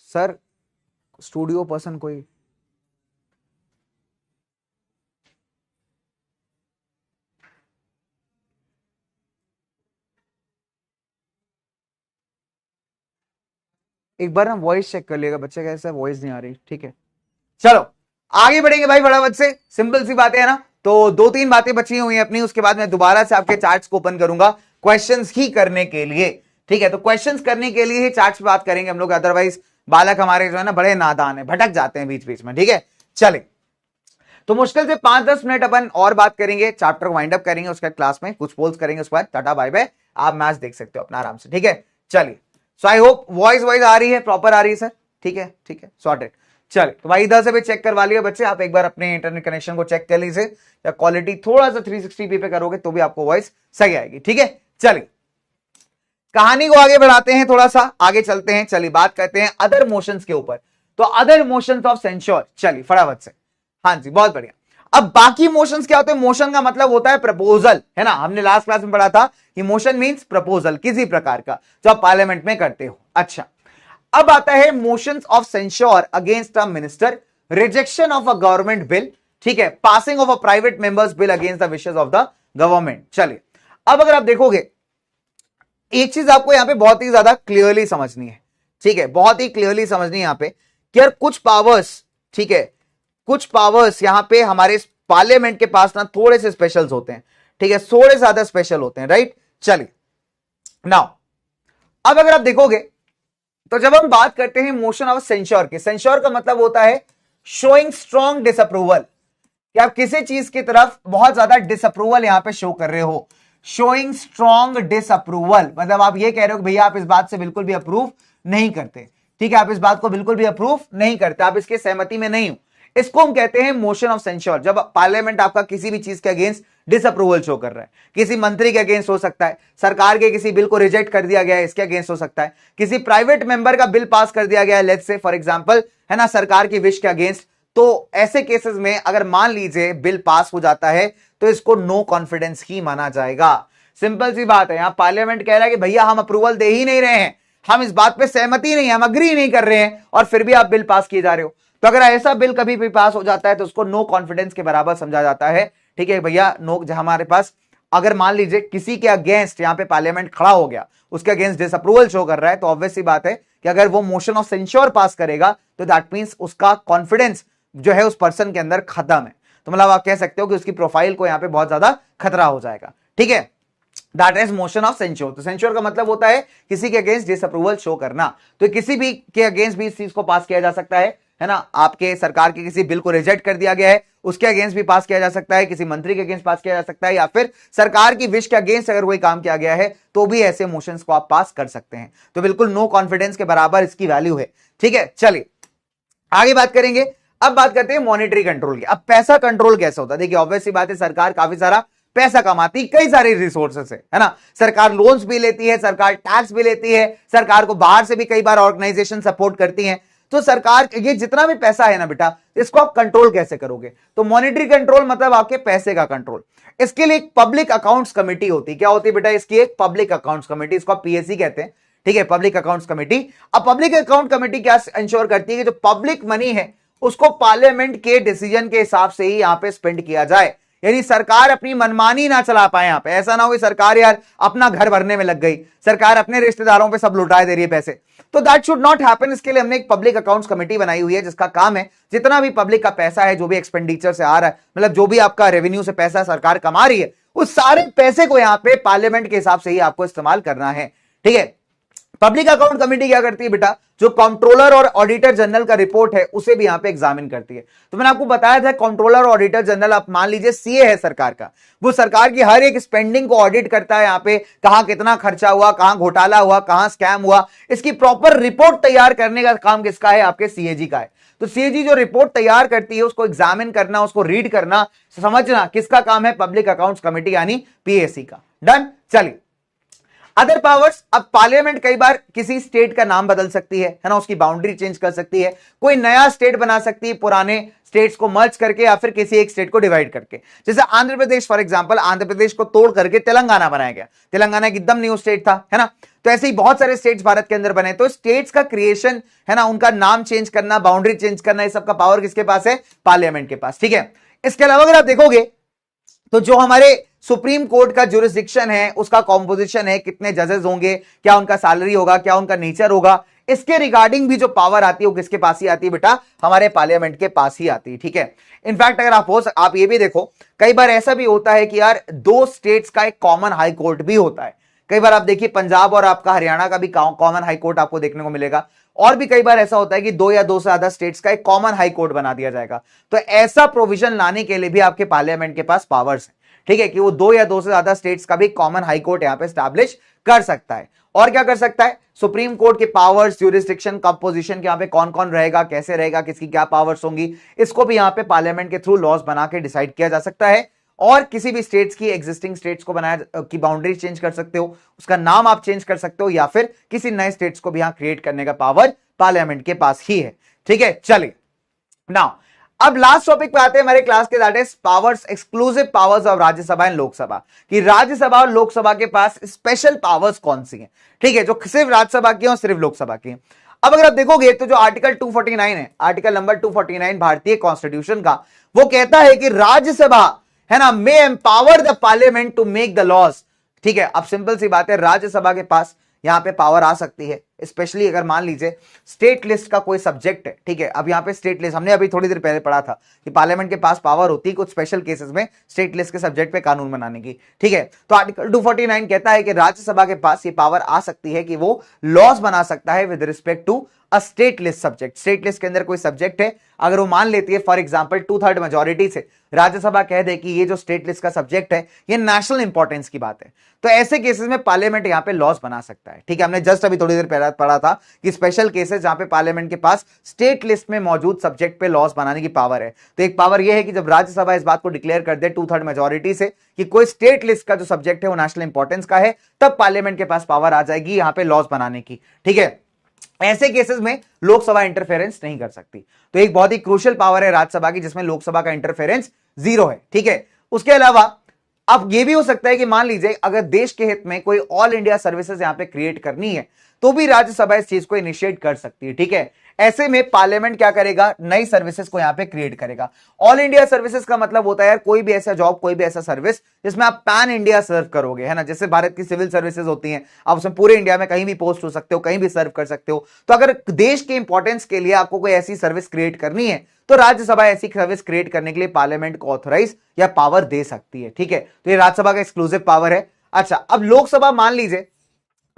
सर स्टूडियो पर्सन कोई, एक बार ना वॉइस चेक कर लिएगा बच्चे, कैसे वॉइस नहीं आ रही, ठीक है। चलो आगे बढ़ेंगे भाई फटाफट से, सिंपल सी बातें है ना। तो 2-3 बातें बची हुई हैं अपनी, उसके बाद मैं दोबारा से आपके चार्ट्स को ओपन करूंगा क्वेश्चंस ही करने के लिए, ठीक है। तो क्वेश्चंस करने के लिए ही चार्ट्स पे बात करेंगे हम लोग, अदरवाइज बालक हमारे जो है ना बड़े नादान है, भटक जाते हैं बीच बीच में, ठीक है। चले, तो मुश्किल से 5-10 मिनट अपन और बात करेंगे, चैप्टर वाइंड अप करेंगे, उसके क्लास में कुछ पोल्स करेंगे, उसके बाद टाटा बाय बाय, आप मैच देख सकते हो अपना आराम से, ठीक है। चलिए, सो आई होप वॉइस आ रही है, प्रॉपर आ रही है सर, ठीक है ठीक है, सॉर्टेड। चलिए, तो भाई इधर से भी चेक करवा लिया बच्चे, आप एक बार अपने इंटरनेट कनेक्शन को चेक कर लीजिए, या क्वालिटी थोड़ा सा 360p पे करोगे तो भी आपको वॉइस सही आएगी, ठीक है। चलिए, कहानी को आगे बढ़ाते हैं, थोड़ा सा आगे चलते हैं। चलिए बात करते हैं अदर मोशंस के ऊपर। तो अदर मोशंस ऑफ सेंश्योर, चलिए फटाफट से, हाँ जी बहुत बढ़िया। अब बाकी मोशंस क्या होते हैं? मोशन का मतलब होता है प्रपोजल, है ना, हमने लास्ट क्लास में पढ़ा था कि मोशन मींस प्रपोजल, किसी प्रकार का जो आप पार्लियामेंट में करते हो। अच्छा, अब आता है motions of censure against a minister, rejection of a government bill, ठीक है, passing of a private members bill against the wishes of the government. चलिए, अब अगर आप देखोगे एक चीज आपको यहां पे बहुत ही ज्यादा क्लियरली समझनी है, ठीक है, बहुत ही क्लियरली समझनी है यहां पे कि यार कुछ पावर्स, ठीक है, कुछ पावर्स यहां पे हमारे पार्लियामेंट के पास ना थोड़े से स्पेशल्स होते हैं, ठीक है, थोड़े ज्यादा स्पेशल होते हैं, राइट। चलिए नाउ, अब अगर आप देखोगे तो जब हम बात करते हैं मोशन ऑफ सेंश्योर के, सेंश्योर का मतलब होता है शोइंग स्ट्रॉन्ग डिसअप्रूवल, कि आप किसी चीज की तरफ बहुत ज्यादा डिसअप्रूवल यहां पे शो कर रहे हो। शोइंग स्ट्रॉन्ग डिसअप्रूवल मतलब आप ये कह रहे हो कि भैया आप इस बात से बिल्कुल भी अप्रूव नहीं करते, ठीक है, आप इस बात को बिल्कुल भी अप्रूव नहीं करते, आप इसके सहमति में नहीं हो। इसको हम कहते हैं मोशन ऑफ सेंश्योर। जब पार्लियामेंट आपका किसी भी चीज के अगेंस्ट डिसअप्रूवल शो कर रहा है, किसी मंत्री के अगेंस्ट हो सकता है, सरकार के किसी बिल को रिजेक्ट कर दिया गया है इसके अगेंस्ट हो सकता है, किसी प्राइवेट मेंबर का बिल पास कर दिया गया है लेट्स से फॉर एग्जांपल, है ना, सरकार की विश के अगेंस्ट, तो ऐसे केसेस में अगर मान लीजिए बिल पास हो जाता है तो इसको नो कॉन्फिडेंस ही माना जाएगा। सिंपल सी बात है, यहां पार्लियामेंट कह रहा है कि भैया हम अप्रूवल दे ही नहीं रहे हैं, हम इस बात पे सहमति नहीं है, हम अग्री नहीं कर रहे हैं, और फिर भी आप बिल पास किए जा रहे हो। तो अगर ऐसा बिल कभी भी पास हो जाता है तो उसको नो कॉन्फिडेंस के बराबर समझा जाता है। ठीक है भैया, नो हमारे पास अगर मान लीजिए किसी के अगेंस्ट यहां पे पार्लियामेंट खड़ा हो गया, उसके अगेंस्ट डिसअप्रूवल शो कर रहा है, तो ऑब्वियस सी बात है कि अगर वो मोशन ऑफ सेंश्योर पास करेगा तो दैट मींस उसका कॉन्फिडेंस जो है उस पर्सन के अंदर खत्म है। तो मतलब आप कह सकते हो कि उसकी प्रोफाइल को यहां पे बहुत ज्यादा खतरा हो जाएगा। ठीक है, that is motion of censure. तो सेंश्योर का मतलब होता है किसी के अगेंस्ट डिसअप्रूवल शो करना। तो किसी भी के अगेंस्ट भी इस चीज को पास किया जा सकता है ना, आपके सरकार के किसी बिल को रिजेक्ट कर दिया गया है उसके अगेंस्ट भी पास किया जा सकता है, किसी मंत्री के अगेंस्ट पास किया जा सकता है, या फिर सरकार की विश के अगेंस्ट अगर कोई काम किया गया है तो भी ऐसे मोशंस को आप पास कर सकते हैं। तो बिल्कुल नो कॉन्फिडेंस के बराबर इसकी वैल्यू है। ठीक है, चलिए आगे बात करेंगे। अब बात करते हैं मॉनेटरी कंट्रोल की। अब पैसा कंट्रोल कैसे होता है? देखिए ऑब्वियस सी बात है, सरकार काफी सारा पैसा कमाती, कई सारे रिसोर्सेस है ना, सरकार लोन्स भी लेती है, सरकार टैक्स भी लेती है, सरकार को बाहर से भी कई बार ऑर्गेनाइजेशन सपोर्ट करती हैं। तो सरकार ये जितना भी पैसा है ना बेटा, इसको आप कंट्रोल कैसे करोगे? तो मॉनेटरी कंट्रोल मतलब आपके पैसे का कंट्रोल। इसके लिए एक पब्लिक अकाउंट्स कमेटी होती है। क्या होती है बेटा? इसकी एक पब्लिक अकाउंट्स कमेटी, इसको पीएससी कहते हैं। ठीक है, पब्लिक अकाउंट्स कमेटी। अब पब्लिक अकाउंट कमेटी क्या इंश्योर करती है कि जो पब्लिक मनी है उसको पार्लियामेंट के डिसीजन के हिसाब से ही यहां पे स्पेंड किया जाए, यानी सरकार अपनी मनमानी ना चला पाए। यहां पे ऐसा ना हो कि सरकार यार अपना घर भरने में लग गई, सरकार अपने रिश्तेदारों पे सब लुटाए दे रही है पैसे, तो दैट शुड नॉट हैपन। इसके लिए हमने एक पब्लिक अकाउंट्स कमेटी बनाई हुई है जिसका काम है जितना भी पब्लिक का पैसा है, जो भी एक्सपेंडिचर से आ रहा है, मतलब जो भी आपका रेवेन्यू से पैसा सरकार कमा रही है, उस सारे पैसे को यहां पे पार्लियामेंट के हिसाब से ही आपको इस्तेमाल करना है। ठीक है, पब्लिक अकाउंट कमेटी क्या करती है बेटा? जो कंट्रोलर और ऑडिटर जनरल का रिपोर्ट है उसे भी यहां पे एग्जामिन करती है। तो मैंने आपको बताया था कंट्रोलर और ऑडिटर जनरल, आप मान लीजिए सीए है सरकार का, वो सरकार की हर एक स्पेंडिंग को ऑडिट करता है। यहां पे कहां कितना खर्चा हुआ, कहां घोटाला हुआ, कहां स्कैम हुआ, इसकी प्रॉपर रिपोर्ट तैयार करने का काम किसका है? आपके सीएजी का है। तो सीएजी जो रिपोर्ट तैयार करती है उसको एग्जामिन करना, उसको रीड करना, समझना किसका काम है? पब्लिक अकाउंट्स कमेटी यानी पीएससी का। डन। चलिए अदर पावर्स। अब पार्लियामेंट कई बार किसी स्टेट का नाम बदल सकती है ना, उसकी बाउंड्री चेंज कर सकती है, कोई नया स्टेट बना सकती है पुराने स्टेट्स को मर्ज करके या फिर किसी एक स्टेट को डिवाइड करके। जैसे आंध्र प्रदेश फॉर एग्जांपल, आंध्र प्रदेश को तोड़ करके तेलंगाना बनाया गया। तेलंगाना एकदम न्यू स्टेट था, है ना। तो ऐसे ही बहुत सारे स्टेट्स भारत के अंदर बने। तो स्टेट्स का क्रिएशन है ना, उनका नाम चेंज करना, बाउंड्री चेंज करना, ये सबका पावर किसके पास है? पार्लियामेंट के पास। ठीक है, इसके अलावा अगर आप देखोगे तो जो हमारे सुप्रीम कोर्ट का जुरिस्डिक्शन है, उसका कॉम्पोजिशन है, कितने जजेस होंगे, क्या उनका सैलरी होगा, क्या उनका नेचर होगा, इसके रिगार्डिंग भी जो पावर आती है वो किसके पास ही आती है बेटा? हमारे पार्लियामेंट के पास ही आती है। ठीक है, इनफैक्ट अगर आप ये भी देखो, कई बार ऐसा भी होता है कि यार दो स्टेट्स का एक कॉमन हाई कोर्ट भी होता है। कई बार आप देखिए पंजाब और आपका हरियाणा का भी कॉमन हाई कोर्ट आपको देखने को मिलेगा, और भी कई बार ऐसा होता है कि दो या दो से ज्यादा स्टेट्स का एक कॉमन हाई कोर्ट बना दिया जाएगा। तो ऐसा प्रोविजन लाने के लिए भी आपके पार्लियामेंट के पास पावर्स है। ठीक है, कि वो दो या दो से ज्यादा स्टेट्स का भी कॉमन हाई कोर्ट यहां पे स्टैब्लिश कर सकता है। और क्या कर सकता है? सुप्रीम कोर्ट के पावर्स, ज्यूरिसडिक्शन, कंपोजिशन के यहां पे कौन कौन रहेगा, कैसे रहेगा, किसकी क्या पावर्स होंगी, इसको भी यहां पे पार्लियामेंट के थ्रू लॉज बना के डिसाइड किया जा सकता है। और किसी भी स्टेट्स की एग्जिस्टिंग स्टेट्स को बनाया की बाउंड्री चेंज कर सकते हो, उसका नाम आप चेंज कर सकते हो, या फिर किसी नए स्टेट्स को भी यहां क्रिएट करने का पावर पार्लियामेंट के पास ही है। ठीक है, चलिए नाउ अब लास्ट टॉपिक पे आते हैं हमारे क्लास के, that is powers, exclusive powers of Rajya Sabha and Lok Sabha. कि राज्यसभा और लोकसभा के पास स्पेशल पावर्स कौन सी हैं? ठीक है, जो सिर्फ राज्यसभा की और सिर्फ लोकसभा की हैं। अब अगर आप देखोगे तो जो आर्टिकल 249 है, आर्टिकल नंबर 249 भारतीय कॉन्स्टिट्यूशन का, वो कहता है कि राज्यसभा है ना मे empower the parliament to make the laws. ठीक है, अब सिंपल सी बात है, राज्यसभा के पास यहां पे पावर आ सकती है स्पेशली अगर मान लीजिए स्टेट लिस्ट का कोई सब्जेक्ट है, ठीक है, अब यहाँ पे स्टेट लिस्ट हमने अभी थोड़ी देर पहले पढ़ा था कि पार्लियामेंट के पास पावर होती है कुछ स्पेशल केसेस में स्टेट लिस्ट के सब्जेक्ट पे कानून बनाने की, ठीक है। तो आर्टिकल 249 कहता है कि राज्यसभा के पास ये पावर आ सकती है कि वो लॉज बना सकता है with respect to a state list subject. State list के अंदर कोई सब्जेक्ट है, अगर वो मान लेती है फॉर एग्जांपल 2/3 मेजोरिटी से राज्यसभा कह दे कि ये जो स्टेट लिस्ट का सब्जेक्ट है ये नेशनल इंपॉर्टेंस की बात है, तो ऐसे केसेस में पार्लियामेंट यहां पे लॉज बना सकता है, ठीक है। हमने जस्ट अभी थोड़ी देर पहले पढ़ा था कि स्पेशल केसेस जहां पे पार्लियामेंट के पास स्टेट लिस्ट में मौजूद सब्जेक्ट पे लॉज बनाने की पावर है। तो एक पावर यह है कि जब राज्यसभा इस बात को डिक्लेयर कर दे 2/3 मेजोरिटी से कि कोई स्टेट लिस्ट का जो सब्जेक्ट है वो नेशनल इंपॉर्टेंस का है, तब पार्लियामेंट के पास पावर आ जाएगी यहां पे लॉज बनाने की, ठीक है। ऐसे केसेस में लोकसभा इंटरफेरेंस नहीं कर सकती। तो एक बहुत ही क्रूशियल पावर है राज्यसभा की जिसमें लोकसभा का इंटरफेरेंस 0 है, ठीक है। उसके अलावा अब यह भी हो सकता है कि मान लीजिए अगर देश के हित में कोई ऑल इंडिया सर्विसेज यहां पे क्रिएट करनी है तो भी राज्यसभा इस चीज को इनिशिएट कर सकती है, ठीक है। ऐसे में पार्लियामेंट क्या करेगा, नई सर्विसेज को यहां पे क्रिएट करेगा। ऑल इंडिया सर्विसेज का मतलब होता है यार कोई भी ऐसा जॉब, कोई भी ऐसा सर्विस जिसमें आप पैन इंडिया सर्व करोगे, है ना। जैसे भारत की सिविल सर्विसेज होती हैं, आप उसमें पूरे इंडिया में कहीं भी पोस्ट हो सकते हो, कहीं भी सर्व कर सकते हो। तो अगर देश के इंपॉर्टेंस के लिए आपको कोई ऐसी सर्विस क्रिएट करनी है तो राज्यसभा ऐसी सर्विस क्रिएट करने के लिए पार्लियामेंट को ऑथराइज या पावर दे सकती है, ठीक है। तो ये राज्यसभा का एक्सक्लूसिव पावर है। अच्छा, अब लोकसभा मान लीजिए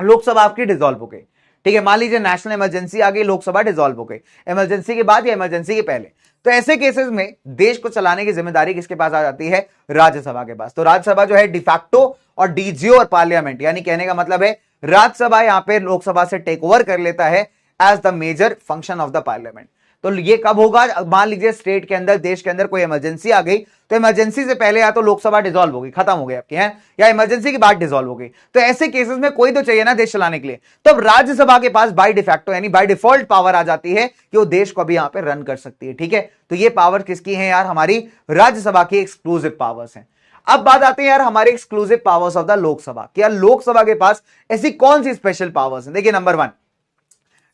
लोकसभा आपकी डिसॉल्व हो गई, ठीक है। मान लीजिए नेशनल इमरजेंसी आ गई, लोकसभा डिसॉल्व हो गई, इमरजेंसी के बाद या इमरजेंसी के पहले, तो ऐसे केसेस में देश को चलाने की जिम्मेदारी किसके पास आ जाती है, राज्यसभा के पास। तो राज्यसभा जो है डिफैक्टो और डीजीओ और पार्लियामेंट, यानी कहने का मतलब है राज्यसभा यहां पे लोकसभा से टेक ओवर कर लेता है as the major function of the parliament. तो ये कब होगा, मान लीजिए स्टेट के अंदर, देश के अंदर कोई इमरजेंसी आ गई, तो इमरजेंसी से पहले या तो लोकसभा डिसॉल्व हो गई, खत्म हो गई आपकी, है, या इमरजेंसी के बाद डिसॉल्व हो गई। तो ऐसे केसेस में कोई तो चाहिए ना देश चलाने के लिए, तब राज्यसभा के पास बाय डिफैक्टो यानी बाय डिफॉल्ट पावर आ जाती है कि वो देश को भी यहां पे रन कर सकती है, ठीक है। तो ये पावर किसकी है यार, हमारी राज्यसभा की एक्सक्लूसिव पावर्स हैं। अब बात आती है यार हमारे exclusive powers of the Lok Sabha, कि यार लोकसभा के पास ऐसी कौन सी स्पेशल पावर्स हैं। देखिए, नंबर 1,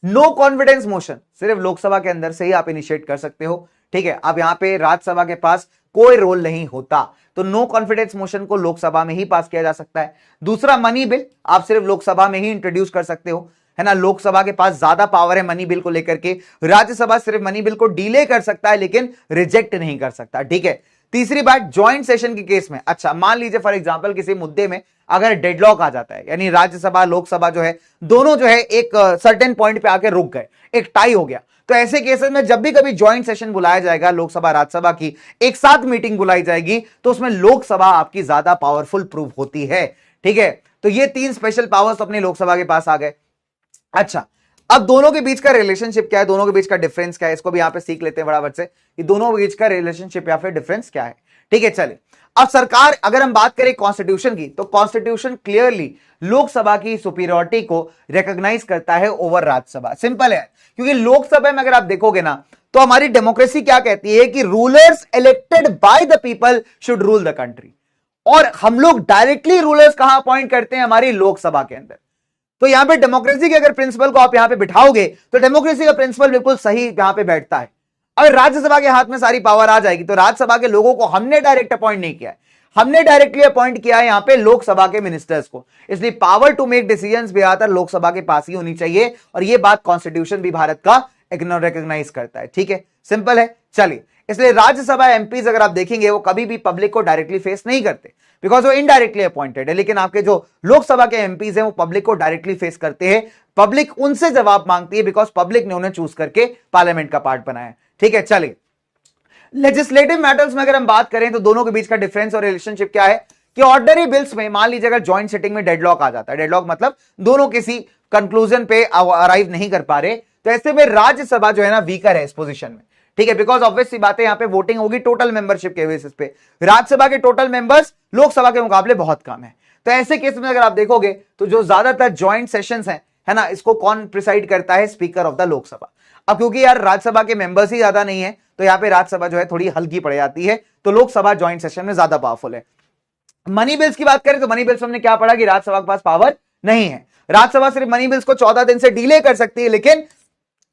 नो कॉन्फिडेंस मोशन सिर्फ लोकसभा के अंदर से ही आप इनिशिएट कर सकते हो, ठीक है। अब यहां पे राज्यसभा के पास कोई रोल नहीं होता, तो नो कॉन्फिडेंस मोशन को लोकसभा में ही पास किया जा सकता है। दूसरा, मनी बिल आप सिर्फ लोकसभा में ही इंट्रोड्यूस कर सकते हो, है ना। लोकसभा के पास ज्यादा पावर है मनी बिल को लेकर के, राज्यसभा सिर्फ मनी बिल को डिले कर सकता है लेकिन रिजेक्ट नहीं कर सकता, ठीक है। तीसरी बात, ज्वाइंट सेशन के केस में, अच्छा मान लीजिए फॉर एग्जांपल किसी मुद्दे में अगर डेडलॉक आ जाता है, यानी राज्यसभा लोकसभा जो है दोनों जो है एक सर्टेन पॉइंट पे आके रुक गए, एक टाई हो गया, तो ऐसे केसेस में जब भी कभी ज्वाइंट सेशन बुलाया जाएगा लोकसभा राज्यसभा की, एक साथ मीटिंग बुलाई जाएगी, तो उसमें लोकसभा आपकी ज्यादा पावरफुल प्रूव होती है, ठीक है। तो ये 3 स्पेशल पावर्स अपनी लोकसभा के पास आ गए। अच्छा, अब दोनों के बीच का रिलेशनशिप क्या है, दोनों के बीच का डिफरेंस क्या है, इसको भी यहां पे सीख लेते हैं फटाफट से कि दोनों के बीच का रिलेशनशिप या फिर डिफरेंस क्या है, ठीक है। चलिए, अब सरकार, अगर हम बात करें कॉन्स्टिट्यूशन की, तो कॉन्स्टिट्यूशन क्लियरली लोकसभा की सुपीरियरिटी को रिकॉग्नाइज करता है ओवर राज्यसभा। सिंपल है, क्योंकि लोकसभा में अगर आप देखोगे ना तो हमारी डेमोक्रेसी क्या कहती है कि rulers elected by the people should rule the country, और हम लोग डायरेक्टली रूलर्स कहां अपॉइंट करते हैं, हमारी लोकसभा के अंदर। तो यहां पे डेमोक्रेसी के अगर प्रिंसिपल को आप यहां पे बिठाओगे तो डेमोक्रेसी का प्रिंसिपल बिल्कुल सही यहां पे बैठता है। अगर राज्यसभा के हाथ में सारी पावर आ जाएगी, तो राज्यसभा के लोगों को हमने डायरेक्ट अपॉइंट नहीं किया है, हमने डायरेक्टली अपॉइंट किया है यहां पे लोकसभा के मिनिस्टर्स को, इसलिए पावर टू मेक डिसीजंस भी ज्यादातर लोकसभा के पास ही होनी चाहिए, और यह बात कॉन्स्टिट्यूशन भी भारत का रिकॉग्नाइज करता है, ठीक है। सिंपल है। चलिए, इसलिए राज्यसभा एमपीज अगर आप देखेंगे वो कभी भी पब्लिक को डायरेक्टली फेस नहीं करते, बिकॉज वो इनडायरेक्टली अपॉइंटेड है, लेकिन आपके जो लोकसभा के एमपीज हैं वो पब्लिक को डायरेक्टली फेस करते हैं, पब्लिक उनसे जवाब मांगती है, बिकॉज पब्लिक ने उन्हें चूज करके पार्लियामेंट का पार्ट बनाया, ठीक है। चलिए, लेजिस्लेटिव मैटर्स में अगर हम बात करें तो दोनों के बीच का डिफरेंस और रिलेशनशिप क्या है कि ऑर्डिनरी बिल्स में मान लीजिए अगर ज्वाइंट सिटिंग में डेडलॉक आ जाता है, डेडलॉक मतलब दोनों किसी कंक्लूजन पे अराइव नहीं कर पा रहे, तो ऐसे में राज्यसभा जो है ना वीकर है इस पोजीशन में, ठीक है। बिकॉज ऑब्वियस सी बात है, यहां पे वोटिंग होगी टोटल मेंबरशिप के बेसिस पे, राज्यसभा के टोटल मेंबर्स लोकसभा के मुकाबले बहुत कम है। तो ऐसे केस में अगर आप देखोगे तो जो ज्यादातर ज्वाइंट सेशंस हैं, है ना, इसको कौन प्रिसाइड करता है, स्पीकर ऑफ द लोकसभा। अब क्योंकि यार राज्यसभा के मेंबर्स ही ज्यादा नहीं है, तो यहां पे राज्यसभा जो है थोड़ी हल्की पड़ जाती है, तो लोकसभा ज्वाइंट सेशन में ज्यादा पावरफुल है। मनी बिल्स की बात करें तो मनी बिल्स हमने क्या पढ़ा कि राज्यसभा के पास पावर नहीं है, राज्यसभा सिर्फ मनी बिल्स को 14 दिन से डिले कर सकती है, लेकिन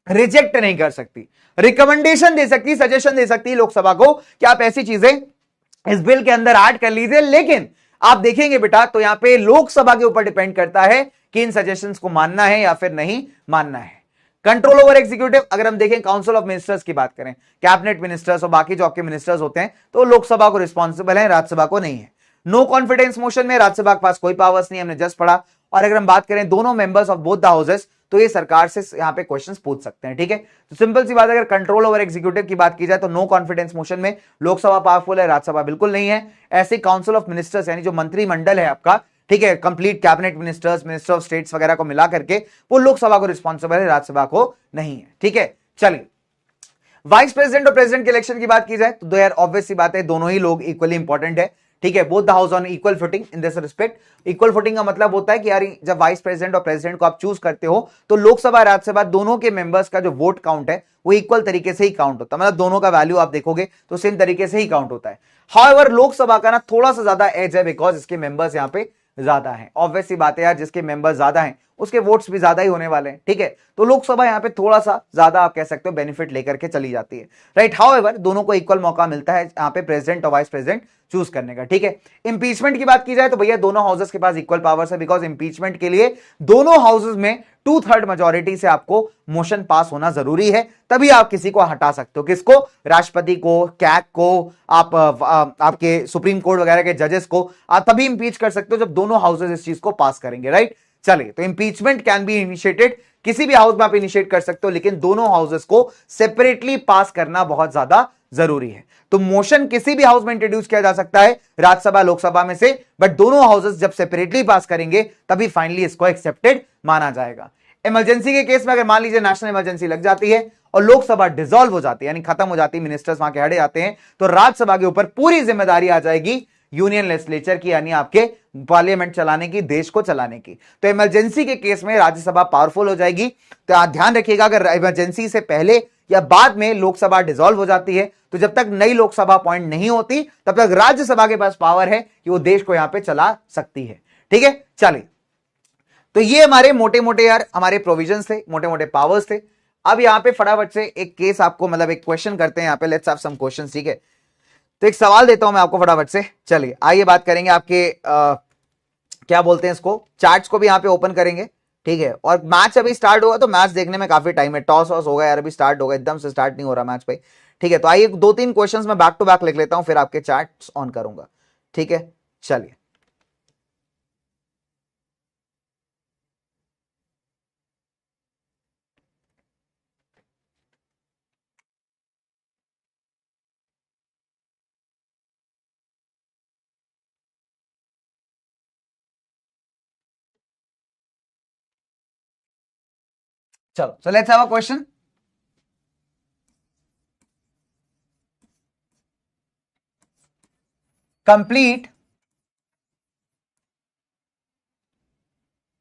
रिजेक्ट नहीं कर सकती, रिकमेंडेशन दे सकती, सजेशन दे सकती है लोकसभा को कि आप ऐसी चीजें इस बिल के अंदर ऐड कर लीजिए, लेकिन आप देखेंगे बेटा तो यहां पे लोकसभा के ऊपर डिपेंड करता है कि इन सजेशंस को मानना है या फिर नहीं मानना है। कंट्रोल ओवर एग्जीक्यूटिव, अगर हम देखें काउंसिल ऑफ मिनिस्टर्स की बात करें, कैबिनेट मिनिस्टर्स और बाकी जो आपके मिनिस्टर्स होते हैं, तो लोकसभा को रिस्पॉन्सिबल है, राज्यसभा को नहीं है। नो कॉन्फिडेंस मोशन में राज्यसभा के पास कोई पावर्स नहीं, हमने जस्ट पढ़ा। और अगर हम बात करें दोनों members of both the houses, तो ये सरकार से यहां पे क्वेश्चंस पूछ सकते हैं, ठीक है। तो सिंपल सी बात, अगर कंट्रोल ओवर एग्जीक्यूटिव की बात की जाए तो नो कॉन्फिडेंस मोशन में लोकसभा पावरफुल है, राज्यसभा बिल्कुल नहीं है। ऐसे काउंसिल ऑफ मिनिस्टर्स यानी जो मंत्रिमंडल है आपका, ठीक है, complete cabinet ministers, minister of states वगैरह को मिला करके वो लोकसभा को रिस्पॉन्सिबल है, राज्यसभा को नहीं है, ठीक है। चलिए, वाइस प्रेसिडेंट और प्रेसिडेंट के इलेक्शन की बात की जाए तो दो यार ऑब्वियस सी बात है, दोनों ही लोग इक्वली इंपॉर्टेंट है, ठीक है। Both the house on equal footing in this respect. Equal footing का मतलब होता है कि यार जब वाइस प्रेसिडेंट और प्रेसिडेंट को आप चूज करते हो तो लोकसभा राज्यसभा दोनों के मेंबर्स का जो वोट काउंट है वो इक्वल तरीके से ही काउंट होता है, मतलब दोनों का वैल्यू आप देखोगे तो सेम तरीके से ही काउंट होता है। हाउएवर लोकसभा का ना थोड़ा सा ज्यादा एज है, बिकॉज इसके मेंबर्स यहां पे ज्यादा है। ऑब्वियस सी बात है यार, जिसके मेंबर्स ज्यादा हैं उसके वोट्स भी ज्यादा ही होने वाले हैं, ठीक है। तो लोकसभा यहां पे थोड़ा सा ज्यादा आप कह सकते हो बेनिफिट लेकर के चली जाती है, राइट। हाउएवर दोनों को इक्वल मौका मिलता है यहां पे प्रेसिडेंट और वाइस प्रेसिडेंट चूज करने का, ठीक है। इंपीचमेंट की बात की जाए तो भैया दोनों हाउसेस के पास इक्वल पावर्स है, बिकॉज इंपीचमेंट के लिए दोनों हाउसेस में 2/3 मेजोरिटी से आपको मोशन पास होना जरूरी है, तभी आप किसी को हटा सकते हो। किसको? राष्ट्रपति को, कैग को, आप आपके सुप्रीम कोर्ट वगैरह के जजेस को आप तभी इंपीच कर सकते हो जब दोनों हाउसेस इस चीज को पास करेंगे, राइट। चलिए, तो इंपीचमेंट कैन बी इनिशिएटेड, किसी भी हाउस में आप इनिशिएट कर सकते हो, लेकिन दोनों हाउसेस को सेपरेटली पास करना बहुत ज्यादा जरूरी है। तो मोशन किसी भी हाउस में इंट्रोड्यूस किया जा सकता है, राज्यसभा लोकसभा में से, बट दोनों हाउसेस जब सेपरेटली पास करेंगे तभी फाइनली इसको एक्सेप्टेड माना जाएगा। इमरजेंसी के केस में अगर मान लीजिए नेशनल इमरजेंसी लग जाती है और लोकसभा डिसॉल्व हो जाती है, यानी खत्म हो जाती है, मिनिस्टर्स वहां के हटे जाते हैं, तो राज्यसभा के ऊपर पूरी जिम्मेदारी आ जाएगी यूनियन लेजिस्लेचर की, यानी आपके पार्लियामेंट चलाने की, देश को चलाने की। तो इमरजेंसी के केस में राज्यसभा पावरफुल हो जाएगी। तो आप ध्यान रखिएगा, अगर इमरजेंसी से पहले या बाद में लोकसभा डिसॉल्व हो जाती है तो जब तक नई लोकसभा अपॉइंट नहीं होती तब तक राज्यसभा के पास पावर है कि वो देश को यहां पे चला सकती है, ठीक है। चलिए, तो ये हमारे मोटे मोटे यार हमारे प्रोविजंस थे, मोटे मोटे पावर्स थे। अब यहां पे फटाफट से एक केस आपको, मतलब एक क्वेश्चन करते हैं यहां पे, लेट्स हैव सम क्वेश्चंस, ठीक है। तो एक सवाल देता हूं मैं आपको फटाफट से। चलिए, आइए बात करेंगे आपके क्या बोलते हैं इसको, चार्ट्स को भी यहां पे ओपन करेंगे, ठीक है। और मैच अभी स्टार्ट होगा तो मैच देखने में काफी टाइम है, टॉस वॉस होगा यार, अभी स्टार्ट होगा, एकदम से स्टार्ट नहीं हो रहा मैच पे, ठीक है। तो आइए 2-3 क्वेश्चंस मैं बैक टू बैक लिख लेता हूं, फिर आपके चार्ट्स ऑन करूंगा, ठीक है। चलिए, चलो, so let's have a question. Complete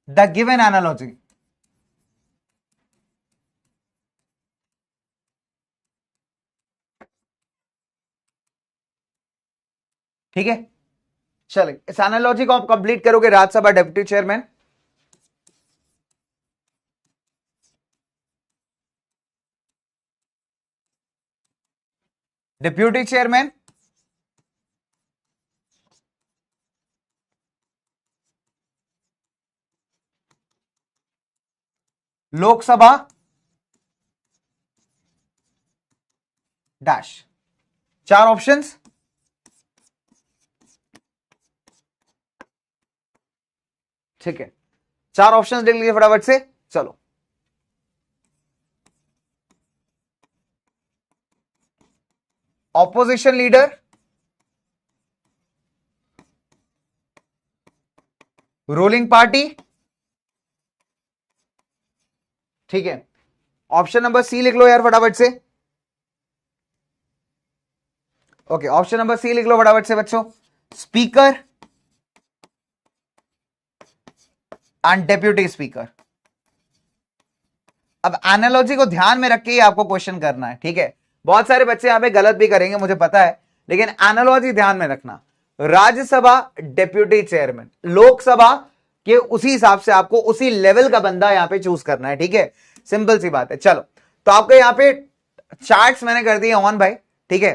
the given analogy. ठीक है, चलिए, इस एनालॉजी को आप कंप्लीट करोगे, Rajya Sabha deputy chairman, deputy chairman, Lok Sabha dash, 4 options. ठीक है, 4 ऑप्शंस देख लीजिए फटाफट से। चलो, ऑपोजिशन लीडर, रूलिंग पार्टी, ठीक है। ऑप्शन नंबर सी लिख लो यार फटाफट से। ओके, ऑप्शन नंबर सी लिख लो फटाफट से बच्चों, स्पीकर एंड डेप्यूटी स्पीकर। अब एनालॉजी को ध्यान में रख के ही आपको क्वेश्चन करना है, ठीक है। बहुत सारे बच्चे यहां पे गलत भी करेंगे मुझे पता है, लेकिन एनालॉजी ध्यान में रखना। राज्यसभा डेप्यूटी चेयरमैन, लोकसभा के उसी हिसाब से आपको उसी लेवल का बंदा यहां पे चूज करना है, ठीक है। सिंपल सी बात है। चलो, तो आपके यहां पे चार्ट्स मैंने कर दिए ऑन भाई, ठीक है।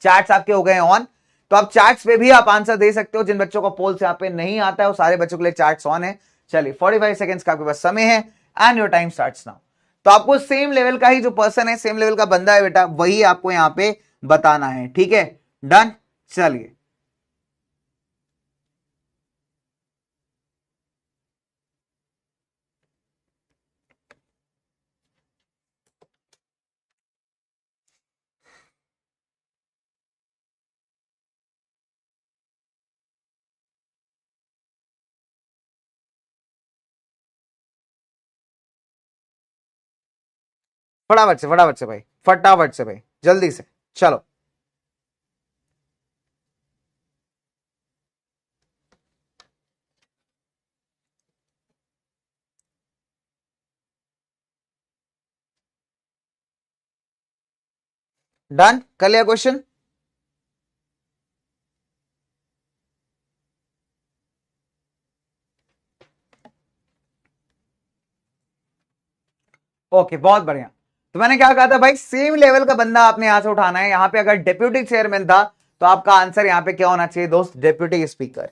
चार्ट्स आपके हो गए ऑन। तो आप चैट्स पे भी आप आंसर दे सकते हो। जिन बच्चों को पोल्स यहाँ पे नहीं आता है वो सारे बच्चों के लिए चैट्स ऑन है। चलिए 45 सेकंड्स का आपके पास समय है and your time starts now. तो आपको सेम लेवल का ही जो पर्सन है, सेम लेवल का बंदा है बेटा, वही आपको यहाँ पे बताना है। ठीक है, डन। चलिए फटाफट से भाई, फटाफट से भाई, जल्दी से चलो। डन कर लिया क्वेश्चन? ओके, बहुत बढ़िया। तो मैंने क्या कहा था भाई, सेम लेवल का बंदा आपने यहां से उठाना है। यहां पे अगर डेप्यूटी चेयरमैन था तो आपका आंसर यहां पे क्या होना चाहिए दोस्त, डेप्यूटी स्पीकर।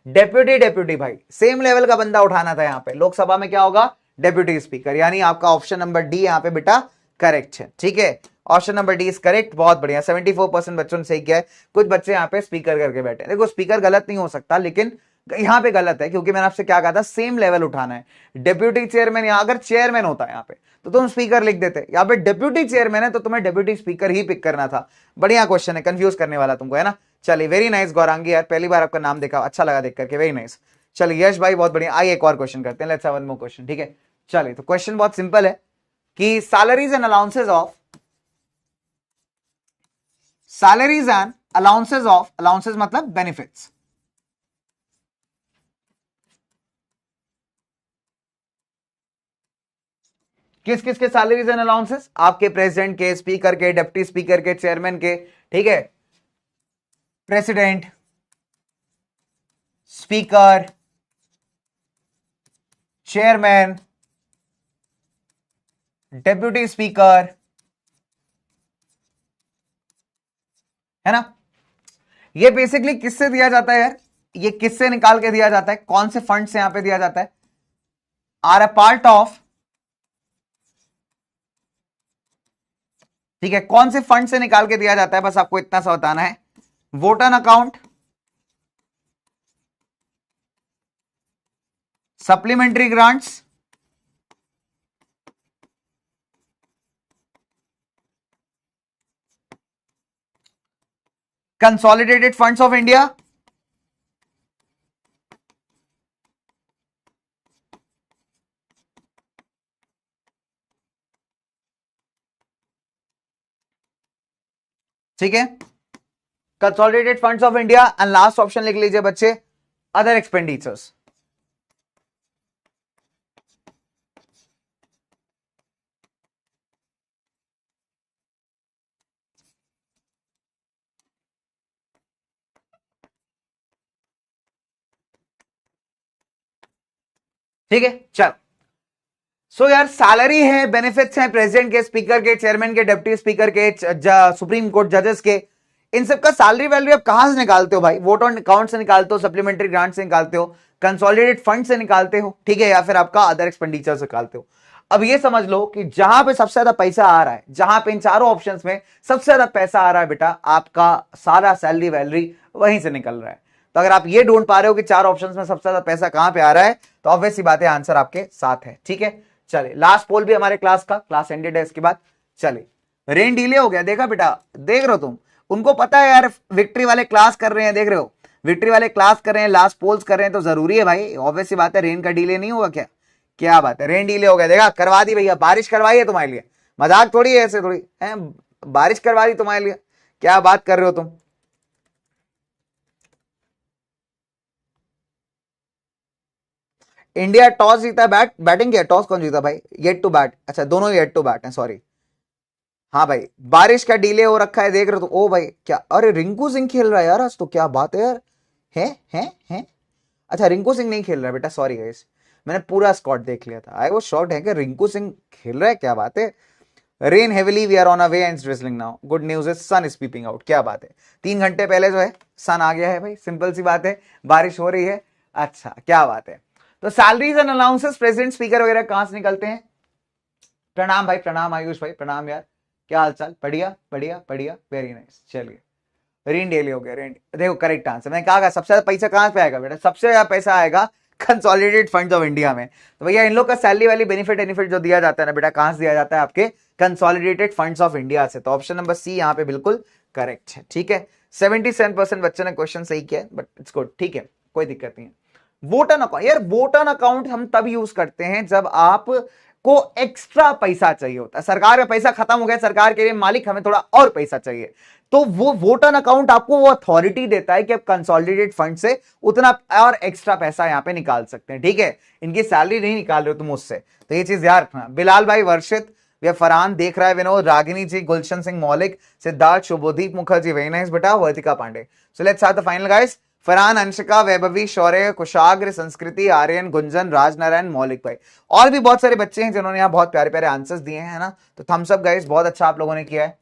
डेप्यूटी भाई, सेम लेवल का बंदा उठाना था। यहां पे लोकसभा में क्या होगा, डेप्यूटी स्पीकर, यानी आपका ऑप्शन नंबर डी यहां पे बेटा करेक्ट है। ठीक है, option number D is correct. बहुत बढ़िया, 74% बच्चों ने सही किया है। कुछ बच्चे यहाँ पे स्पीकर करके बैठे। देखो स्पीकर गलत नहीं हो सकता, लेकिन यहां पे गलत है क्योंकि मैंने आपसे क्या कहा था, सेम लेवल उठाना है। डेप्यूटी चेयरमैन, यहां अगर चेयरमैन होता है यहाँ पे तो तुम स्पीकर लिख देते, यहाँ पे डेप्यूटी चेयरमैन है तो तुम्हें डेप्यूटी स्पीकर ही पिक करना था। बढ़िया क्वेश्चन है, कंफ्यूज करने वाला तुमको, है ना। चलिए वेरी नाइस गौरांगी यार, पहली बार आपका नाम देखा, अच्छा लगा देख करके, वेरी नाइस। चलिए यश भाई बहुत बढ़िया। आइए एक और क्वेश्चन करते हैं, let's have one more question. ठीक है, चलिए तो क्वेश्चन बहुत सिंपल है कि salaries and allowances of, salaries and allowances of, allowances मतलब बेनिफिट्स, किस किस के सैलरीज एंड अलाउंसेस, आपके प्रेसिडेंट के, स्पीकर के, डिप्टी स्पीकर के, चेयरमैन के। ठीक है, president, speaker, chairman, deputy speaker, है ना। ये बेसिकली किससे दिया जाता है यार, ये किससे निकाल के दिया जाता है, कौन से फंड से यहां पे दिया जाता है, आर अ पार्ट ऑफ। ठीक है, कौन से फंड से निकाल के दिया जाता है, बस आपको इतना सा बताना है। Voter account, supplementary grants, consolidated funds of India, ठीक है, consolidated funds of India, and last option लिख लीजिए बच्चे, अदर एक्सपेंडिचर्स। ठीक है, चल। सो यार सैलरी है, बेनिफिट्स हैं प्रेसिडेंट के, स्पीकर के, चेयरमैन के, डिप्टी स्पीकर के, सुप्रीम कोर्ट जजेस के। इन सबका सैलरी वैल्यू आप कहां से निकालते हो भाई, वोट ऑन अकाउंट से निकालते हो, सप्लीमेंट्री ग्रांट से निकालते हो, कंसोलिडेटेड फंड से निकालते हो, ठीक है, या फिर आपका अदर एक्सपेंडिचर से निकालते हो। अब ये समझ लो कि जहां पे सबसे ज्यादा पैसा आ रहा है, जहां पे इन चारों ऑप्शंस में सबसे ज्यादा पैसा आ रहा है बेटा, आपका सारा सैलरी वैलरी वहीं से निकल रहा है। तो अगर आप ये ढूंढ पा रहे हो कि चार ऑप्शंस में सबसे ज्यादा पैसा कहां पे आ रहा है, तो ऑब्वियस सी बात है आंसर आपके साथ है। ठीक है, चलिए लास्ट पोल भी हमारे क्लास का, क्लास एंडेड है इसके बाद। चलिए रेन डिले हो गया, देखा बेटा, देख रहे हो तुम, उनको पता है यार विक्ट्री वाले क्लास कर रहे हैं, देख रहे हो विक्ट्री वाले क्लास कर रहे हैं, लास्ट पोल्स कर रहे हैं, तो जरूरी है भाई, ऑब्वियस सी बात है, रेन का डिले नहीं होगा क्या। क्या बात है, रेन डिले हो गया, देखा, करवा दी भैया, बारिश करवाई है तुम्हारे लिए, मजाक थोड़ी है, ऐसे थोड़ी है, बारिश करवा दी तुम्हारे लिए, क्या बात कर रहे हो तुम। इंडिया टॉस जीता, बैटिंग किया, टॉस कौन जीता भाई, येट टू बैट, अच्छा दोनों ही येट टू बैट हैं, सॉरी। हाँ भाई, बारिश का डिले हो रखा है, देख रहे हो तो, ओ भाई क्या, अरे रिंकू सिंह खेल रहा है यार आज तो, क्या बात है यार, है। अच्छा रिंकू सिंह नहीं खेल रहा है बेटा, सॉरी गाइस, मैंने पूरा स्क्वाड देख लिया था, आई वो शॉर्ट है कि रिंकू सिंह खेल रहा है, क्या बात है। Rain heavily, we are on a way and drizzling now, good news is sun is peeping out. क्या बात है, 3 घंटे पहले जो है सन आ गया है भाई, सिंपल सी बात है, बारिश हो रही है। अच्छा क्या बात है। तो salaries and allowances, president speaker वगैरह कहां से निकलते हैं? प्रणाम भाई, प्रणाम आयुष भाई, प्रणाम यार, क्या हालचाल? बढ़िया बढ़िया बढ़िया, वेरी नाइस। चलिए रेन डेली हो गया, रेन, देखो करेक्ट आंसर। मैंने कहा सबसे ज्यादा पैसा कहां पे आएगा बेटा? सबसे ज्यादा पैसा आएगा कंसोलिडेटेड फंड्स ऑफ इंडिया में। तो भैया इन लोग का सैलरी वाली बेनिफिट जो दिया जाता है ना बेटा, कहां से दिया जाता है? आपके कंसोलिडेटेड फंड्स ऑफ इंडिया से। तो ऑप्शन नंबर सी यहाँ पे बिल्कुल करेक्ट है। ठीक है, 77% बच्चे ने क्वेश्चन सही किया, बट इट्स गुड, ठीक है, कोई दिक्कत नहीं है। वोट ऑन अकाउंट, यार वोट ऑन अकाउंट हम तब यूज करते हैं जब आप को एक्स्ट्रा पैसा चाहिए होता है। सरकार का पैसा खत्म हो गया, सरकार के लिए मालिक, हमें थोड़ा और पैसा चाहिए, तो वो वोट ऑन अकाउंट आपको वो अथॉरिटी देता है कि आप कंसोलिडेटेड फंड से उतना और एक्स्ट्रा पैसा यहां पे निकाल सकते हैं। ठीक है, इनकी सैलरी नहीं निकाल रहे हो तुम उससे, तो ये चीज याद रखना। बिलाल भाई, वर्षित, फरहान देख रहा है, विनोद, रागिनी जी, गुलशन सिंह मौलिक, सिद्धार्थ, शुभदीप मुखर्जी, वेरी नाइस बेटा, Vartika Pandey. So let's start the final guys. Farhan, Anshika, Vaibhavi, Shaurya, Kushagra, Sanskriti, Aryan, Gunjan, Rajnarayan, मौलिक भाई, और भी बहुत सारे बच्चे हैं जिन्होंने यहाँ बहुत प्यारे प्यारे आंसर्स दिए हैं ना। तो थम्स अप गाइस, बहुत अच्छा आप लोगों ने किया है।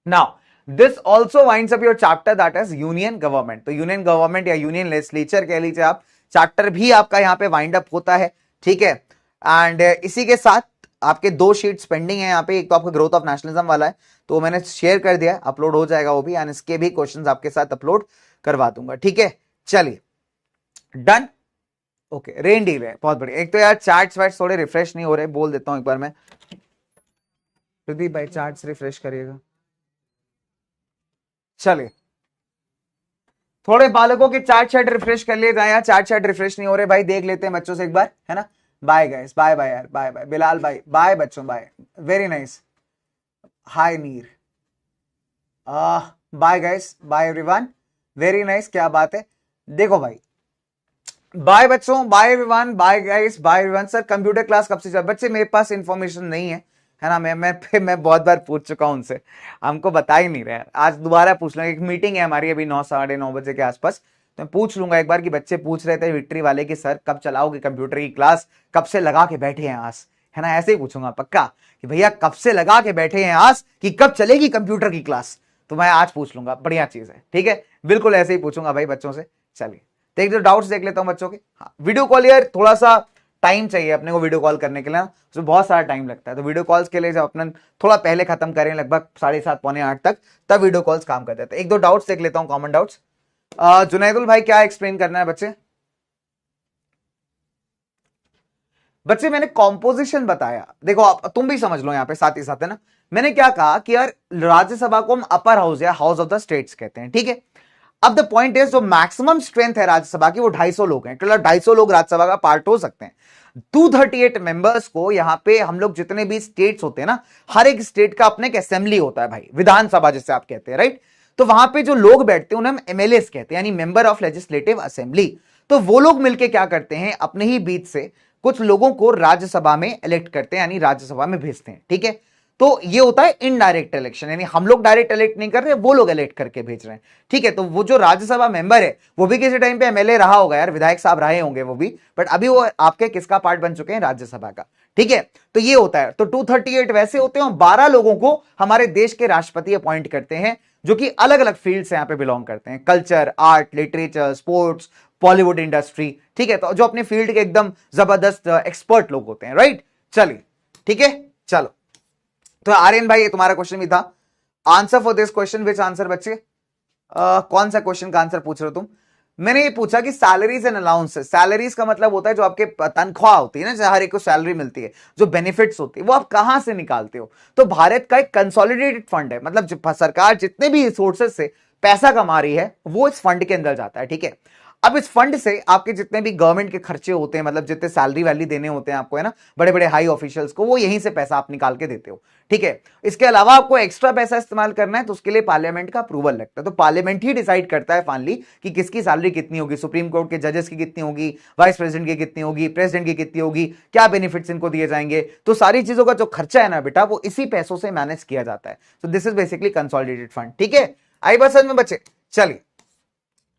Now this also winds up your chapter that is union government. तो यूनियन गवर्नमेंट या यूनियन लेजिस्लेचर कह लीजिए आप, चैप्टर भी आपका यहाँ पे वाइंड अप होता है। ठीक है, एंड इसी के साथ आपके 2 शीट्स पेंडिंग है यहाँ पे। एक तो आपका ग्रोथ ऑफ नेशनलिज्म वाला है, तो मैंने शेयर कर दिया, अपलोड हो जाएगा वो भी, एंड इसके भी क्वेश्चंस आपके साथ अपलोड करवा दूंगा। ठीक है, चलिए डन। ओके, रेन डील है, बहुत बढ़िया। एक तो यार चार्ट्स वार्ट्स थोड़े रिफ्रेश नहीं हो रहे, बोल देता हूं एक बार मैं, प्रदीप भाई चार्ट्स रिफ्रेश करिएगा। चलिए थोड़े बालकों के चार्ट शार्ट रिफ्रेश कर लिए जाए, चार्ट शार्ट रिफ्रेश नहीं हो रहे भाई, देख लेते हैं बच्चों से एक बार, है ना। बाय गाइस, बाय बाय यार, बाय बाय बिलाल भाई, बाय बच्चों, bye, very nice, hi Neer, bye guys, bye everyone, very nice, क्या बात है। देखो भाई, बाय बच्चों, bye everyone, bye guys, bye everyone. Sir computer class कब से चल? बच्चे मेरे पास इंफॉर्मेशन नहीं है ना, मैं बहुत बार पूछ चुका हूं उनसे, हमको बता ही नहीं रहे। आज दोबारा पूछ लूंगा, एक मीटिंग है हमारी अभी 9 साढ़े 9 बजे के आसपास, तो मैं पूछ लूंगा एक बार कि बच्चे पूछ रहे थे विक्ट्री वाले कि सर कब चलाओगे कंप्यूटर की क्लास, कब से लगा के बैठे हैं आस, है ना, ऐसे ही पूछूंगा पक्का कि भैया कब से लगा के बैठे हैं आस कि कब चलेगी कंप्यूटर की क्लास। तो मैं आज पूछ लूंगा, बढ़िया चीज है, ठीक है, बिल्कुल ऐसे ही पूछूंगा भाई बच्चों से। चलिए देख दो, डाउट्स देख लेता हूं बच्चों के। हाँ, वीडियो कॉल यार थोड़ा सा टाइम चाहिए अपने को वीडियो कॉल करने के लिए, उसमें बहुत सारा टाइम लगता है। तो वीडियो कॉल्स के लिए जब अपने थोड़ा पहले खत्म करें, लगभग 7:30 पौने 8 तक, तब वीडियो कॉल्स काम कर देते हैं। 1-2 डाउट्स देख लेता हूं, कॉमन डाउट्स। जुनैदुल भाई क्या एक्सप्लेन करना है बच्चे? बच्चे मैंने कॉम्पोजिशन बताया, देखो आप तुम भी समझ लो यहां पे साथ ही साथ, है ना। मैंने क्या कहा कि यार राज्यसभा को हम अपर हाउस या हाउस ऑफ द स्टेट्स कहते हैं, ठीक है। अब द पॉइंट इज, जो मैक्सिमम स्ट्रेंथ है राज्यसभा की वो 250 लोग हैं, मतलब 250 लोग राज्यसभा का पार्ट हो सकते हैं। 238 मेंबर्स को यहां पे हम लोग जितने भी स्टेट्स होते हैं ना, हर एक स्टेट का अपने एक असेंबली होता है भाई, विधानसभा जिसे आप कहते हैं, राइट। तो वहां पे जो लोग बैठते हैं उन्हें हम एमएलए कहते हैं, यानी मेंबर ऑफ लेजिस्लेटिव असेंबली। तो वो लोग मिलकर क्या करते हैं, अपने ही बीच से कुछ लोगों को राज्यसभा में इलेक्ट करते हैं, यानी राज्यसभा में भेजते हैं, ठीक है। तो ये होता है इनडायरेक्ट इलेक्शन, यानी हम लोग डायरेक्ट इलेक्ट नहीं कर रहे, वो लोग इलेक्ट करके भेज रहे हैं, ठीक है। तो वो जो राज्यसभा मेंबर है वो भी किसी टाइम पे एमएलए रहा होगा यार, विधायक साहब रहे होंगे वो भी, बट अभी वो आपके किसका पार्ट बन चुके हैं, राज्यसभा का, ठीक है। तो ये होता है। तो 238 वैसे होते हैं, और 12 लोगों को हमारे देश के राष्ट्रपति अपॉइंट करते हैं, जो कि अलग अलग फील्ड से यहां पे बिलोंग करते हैं, culture, art, literature, sports, Bollywood industry, ठीक है। तो जो अपने फील्ड के एकदम जबरदस्त एक्सपर्ट लोग होते हैं, राइट। चलिए ठीक है, चलो। तो आर्यन भाई ये तुम्हारा क्वेश्चन भी था, answer for this question, which answer बच्चे? कौन सा क्वेश्चन का आंसर पूछ रहे हो तुम? मैंने ये पूछा कि सैलरीज एंड अलाउंसेस, सैलरीज का मतलब होता है जो आपके तनख्वाह होती है ना, हर एक को सैलरी मिलती है, जो बेनिफिट्स होती है वो आप कहां से निकालते हो? तो भारत का एक कंसोलिडेटेड फंड है, मतलब सरकार जितने भी सोर्सेस से पैसा कमा रही है वो इस फंड के अंदर जाता है, ठीक है। अब इस फंड से आपके जितने भी गवर्नमेंट के खर्चे होते हैं, मतलब जितने सैलरी वैली देने होते हैं आपको, है ना, बड़े बड़े हाई ऑफिशियल्स को, वो यहीं से पैसा आप निकाल के देते हो, ठीक है। इसके अलावा आपको एक्स्ट्रा पैसा इस्तेमाल करना है तो उसके लिए पार्लियामेंट का अप्रूवल लगता है। तो पार्लियामेंट ही डिसाइड करता है फाइनली कि किसकी सैलरी कितनी होगी, सुप्रीम कोर्ट के जजेस की कितनी होगी, वाइस प्रेसिडेंट की कितनी होगी, प्रेसिडेंट की कितनी होगी, क्या बेनिफिट्स इनको दिए जाएंगे। तो सारी चीजों का जो खर्चा है ना बेटा, वो इसी पैसों से मैनेज किया जाता है। तो this is basically consolidated fund, ठीक है। आई बात समझ में बच्चे? चलिए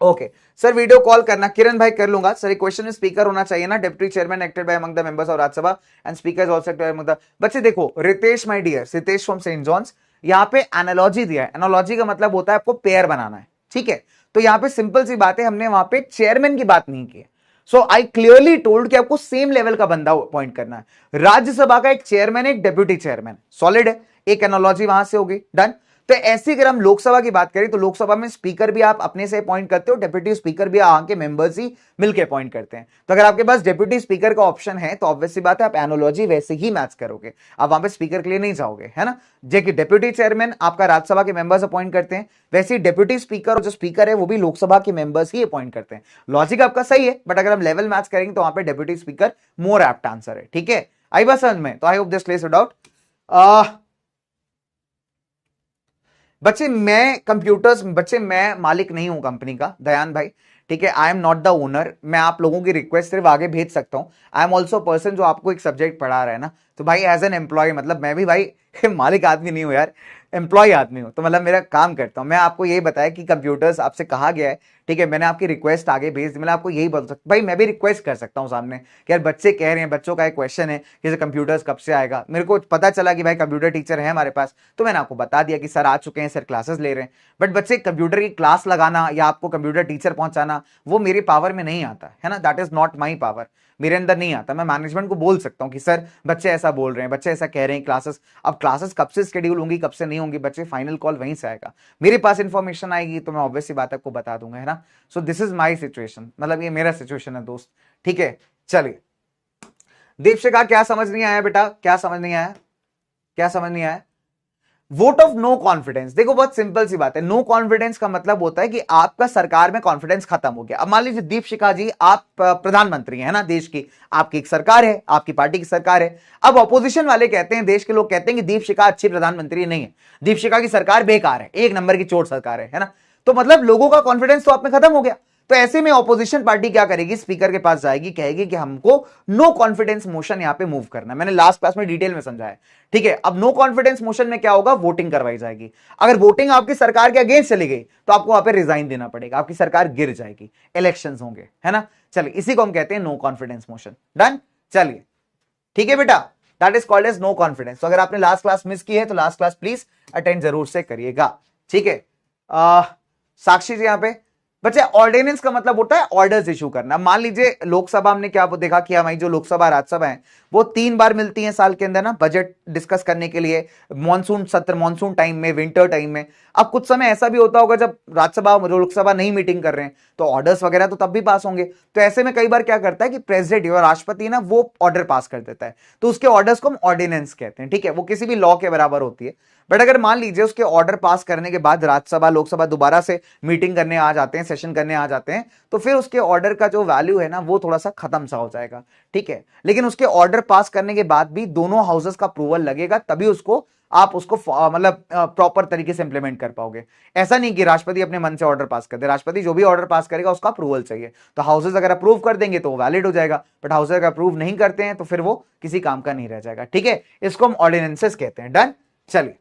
ओके सर, वीडियो कॉल करना किरण भाई कर लूंगा सर। क्वेश्चन में स्पीकर होना चाहिए ना, deputy chairman acted by among the members of Rajya Sabha and speaker is also acted among the. बच्चे देखो, Ritesh my dear, Ritesh from saint John's, यहाँ पे एनालॉजी दिया है। एनालॉजी का मतलब होता है आपको पेयर बनाना है, ठीक है। तो यहाँ पे सिंपल सी बात है, हमने वहां पे चेयरमैन की बात नहीं की। सो आई क्लियरली टोल्ड कि आपको सेम लेवल का बंदा अपॉइंट करना है। राज्यसभा का एक चेयरमैन, एक डेप्यूटी चेयरमैन, सॉलिड है। एक एनालॉजी वहां से होगी, डन। तो ऐसी अगर हम लोकसभा की बात करें तो लोकसभा में स्पीकर भी आप अपने से अपॉइंट करते हो, डेप्यूटी स्पीकर भी यहाँ के मेंबर्स ही मिलकर अपॉइंट करते हैं। तो अगर आपके पास डेप्यूटी स्पीकर का ऑप्शन है तो ऑब्वियस सी बात है आप एनोलॉजी वैसे ही मैच करोगे, आप वहां पे स्पीकर के लिए नहीं जाओगे, है ना। जो कि डेप्यूटी चेयरमैन आपका राज्यसभा के मेंबर्स अपॉइंट करते हैं, वैसे ही डेप्यूटी स्पीकर और जो स्पीकर है वो भी लोकसभा के मेंबर्स ही अपॉइंट करते हैं। लॉजिक आपका सही है, बट अगर हम लेवल मैच करेंगे तो वहां पे डेप्यूटी स्पीकर मोर एप्ट आंसर है, ठीक है। आई बात समझ में? तो I hope this clears it out. बच्चे मैं मालिक नहीं हूं कंपनी का, दयान भाई, ठीक है। I am not the owner. मैं आप लोगों की रिक्वेस्ट सिर्फ आगे भेज सकता हूं। आई एम ऑल्सो पर्सन जो आपको एक सब्जेक्ट पढ़ा रहा है ना, तो भाई एज एन एम्प्लॉय, मतलब मैं भी भाई मालिक आदमी नहीं हूं यार, एम्प्लॉय आदमी हूं। तो मतलब मेरा काम करता हूं। मैं आपको यही बताया कि कंप्यूटर्स आपसे कहा गया है, ठीक है। मैंने आपकी रिक्वेस्ट आगे भेज दी, मैंने आपको यही बोल सकता भाई, मैं भी रिक्वेस्ट कर सकता हूं सामने कि यार बच्चे कह रहे हैं, बच्चों का एक क्वेश्चन है कि कंप्यूटर्स कब से आएगा। मेरे को पता चला कि भाई कंप्यूटर टीचर है हमारे पास, तो मैंने आपको बता दिया कि सर आ चुके हैं, सर क्लासेस ले रहे हैं। बट बच्चे कंप्यूटर की क्लास लगाना या आपको कंप्यूटर टीचर पहुंचाना वो मेरी पावर में नहीं आता है ना, that is not my power, मेरे अंदर नहीं आता। मैं मैनेजमेंट को बोल सकता हूं कि सर बच्चे ऐसा बोल रहे हैं, बच्चे ऐसा कह रहे हैं, क्लासेस, अब क्लासेस कब से शेड्यूल होंगी, कब से नहीं होंगी, बच्चे फाइनल कॉल वहीं से आएगा। मेरे पास इंफॉर्मेशन आएगी तो मैं ऑब्वियस सी बात आपको बता दूंगा, है ना। सो दिस इज माई सिचुएशन, मतलब ये मेरा सिचुएशन है दोस्त, ठीक है। चलिए, दीपशिखा क्या समझ नहीं आया बेटा, क्या समझ नहीं आया, क्या समझ नहीं आया? वोट ऑफ नो कॉन्फिडेंस, देखो बहुत सिंपल सी बात है। नो कॉन्फिडेंस का मतलब होता है कि आपका सरकार में कॉन्फिडेंस खत्म हो गया। अब मान लीजिए दीपशिखा जी आप प्रधानमंत्री हैं ना देश की, आपकी एक सरकार है, आपकी पार्टी की सरकार है। अब ऑपोजिशन वाले कहते हैं, देश के लोग कहते हैं कि दीपशिखा अच्छी प्रधानमंत्री नहीं है, दीपशिखा की सरकार बेकार है, एक नंबर की चोट सरकार है ना। तो मतलब लोगों का कॉन्फिडेंस तो आप में खत्म हो गया। तो ऐसे में ऑपोजिशन पार्टी क्या करेगी, स्पीकर के पास जाएगी, कहेगी कि हमको नो कॉन्फिडेंस मोशन यहां पे मूव करना है। मैंने लास्ट क्लास में डिटेल में समझाया, ठीक है। अब नो कॉन्फिडेंस मोशन में क्या होगा, वोटिंग करवाई जाएगी। अगर वोटिंग आपकी सरकार के अगेंस्ट चली गई तो आपको वहां पे रिजाइन देना पड़ेगा, आपकी सरकार गिर जाएगी, इलेक्शंस होंगे, है ना। चलिए, इसी को हम कहते हैं नो कॉन्फिडेंस मोशन। डन, चलिए ठीक है बेटा, that is called as no confidence. तो अगर आपने लास्ट क्लास मिस की है तो लास्ट क्लास प्लीज अटेंड जरूर से करिएगा, ठीक है। साक्षी जी यहाँ पे, बच्चे ऑर्डिनेंस का मतलब होता है ऑर्डर्स इशू करना। मान लीजिए लोकसभा हमने क्या देखा कि हमारी जो लोकसभा राज्यसभा है वो 3 बार मिलती है साल के अंदर ना, बजट डिस्कस करने के लिए, मॉनसून सत्र, मॉनसून टाइम में, विंटर टाइम में। अब कुछ समय ऐसा भी होता होगा जब राज्यसभा लोकसभा नहीं मीटिंग कर रहे हैं तो ऑर्डर्स वगैरह तो तब भी पास होंगे। तो ऐसे में कई बार क्या करता है कि प्रेसिडेंट या राष्ट्रपति ना वो ऑर्डर पास कर देता है, तो उसके ऑर्डर्स को हम ऑर्डिनेंस कहते हैं, ठीक है। वो किसी भी लॉ के बराबर होती है। बट अगर मान लीजिए उसके ऑर्डर पास करने के बाद राज्यसभा लोकसभा दोबारा से मीटिंग करने आ जाते हैं, सेशन करने आ जाते हैं, तो फिर उसके ऑर्डर का जो वैल्यू है ना वो थोड़ा सा खत्म सा हो जाएगा, ठीक है। लेकिन उसके ऑर्डर पास करने के बाद भी दोनों हाउसेस का अप्रूवल लगेगा, तभी उसको आप उसको मतलब प्रॉपर तरीके से इंप्लीमेंट कर पाओगे। ऐसा नहीं कि राष्ट्रपति अपने मन से ऑर्डर पास कर दे, राष्ट्रपति जो भी ऑर्डर पास करेगा उसका अप्रूवल चाहिए। तो हाउसेस अगर अप्रूव कर देंगे तो वैलिड हो जाएगा, बट हाउसेस अगर अप्रूव नहीं करते हैं तो फिर वो किसी काम का नहीं रह जाएगा, ठीक है। इसको हम ऑर्डिनेंसेस कहते हैं। डन, चलिए।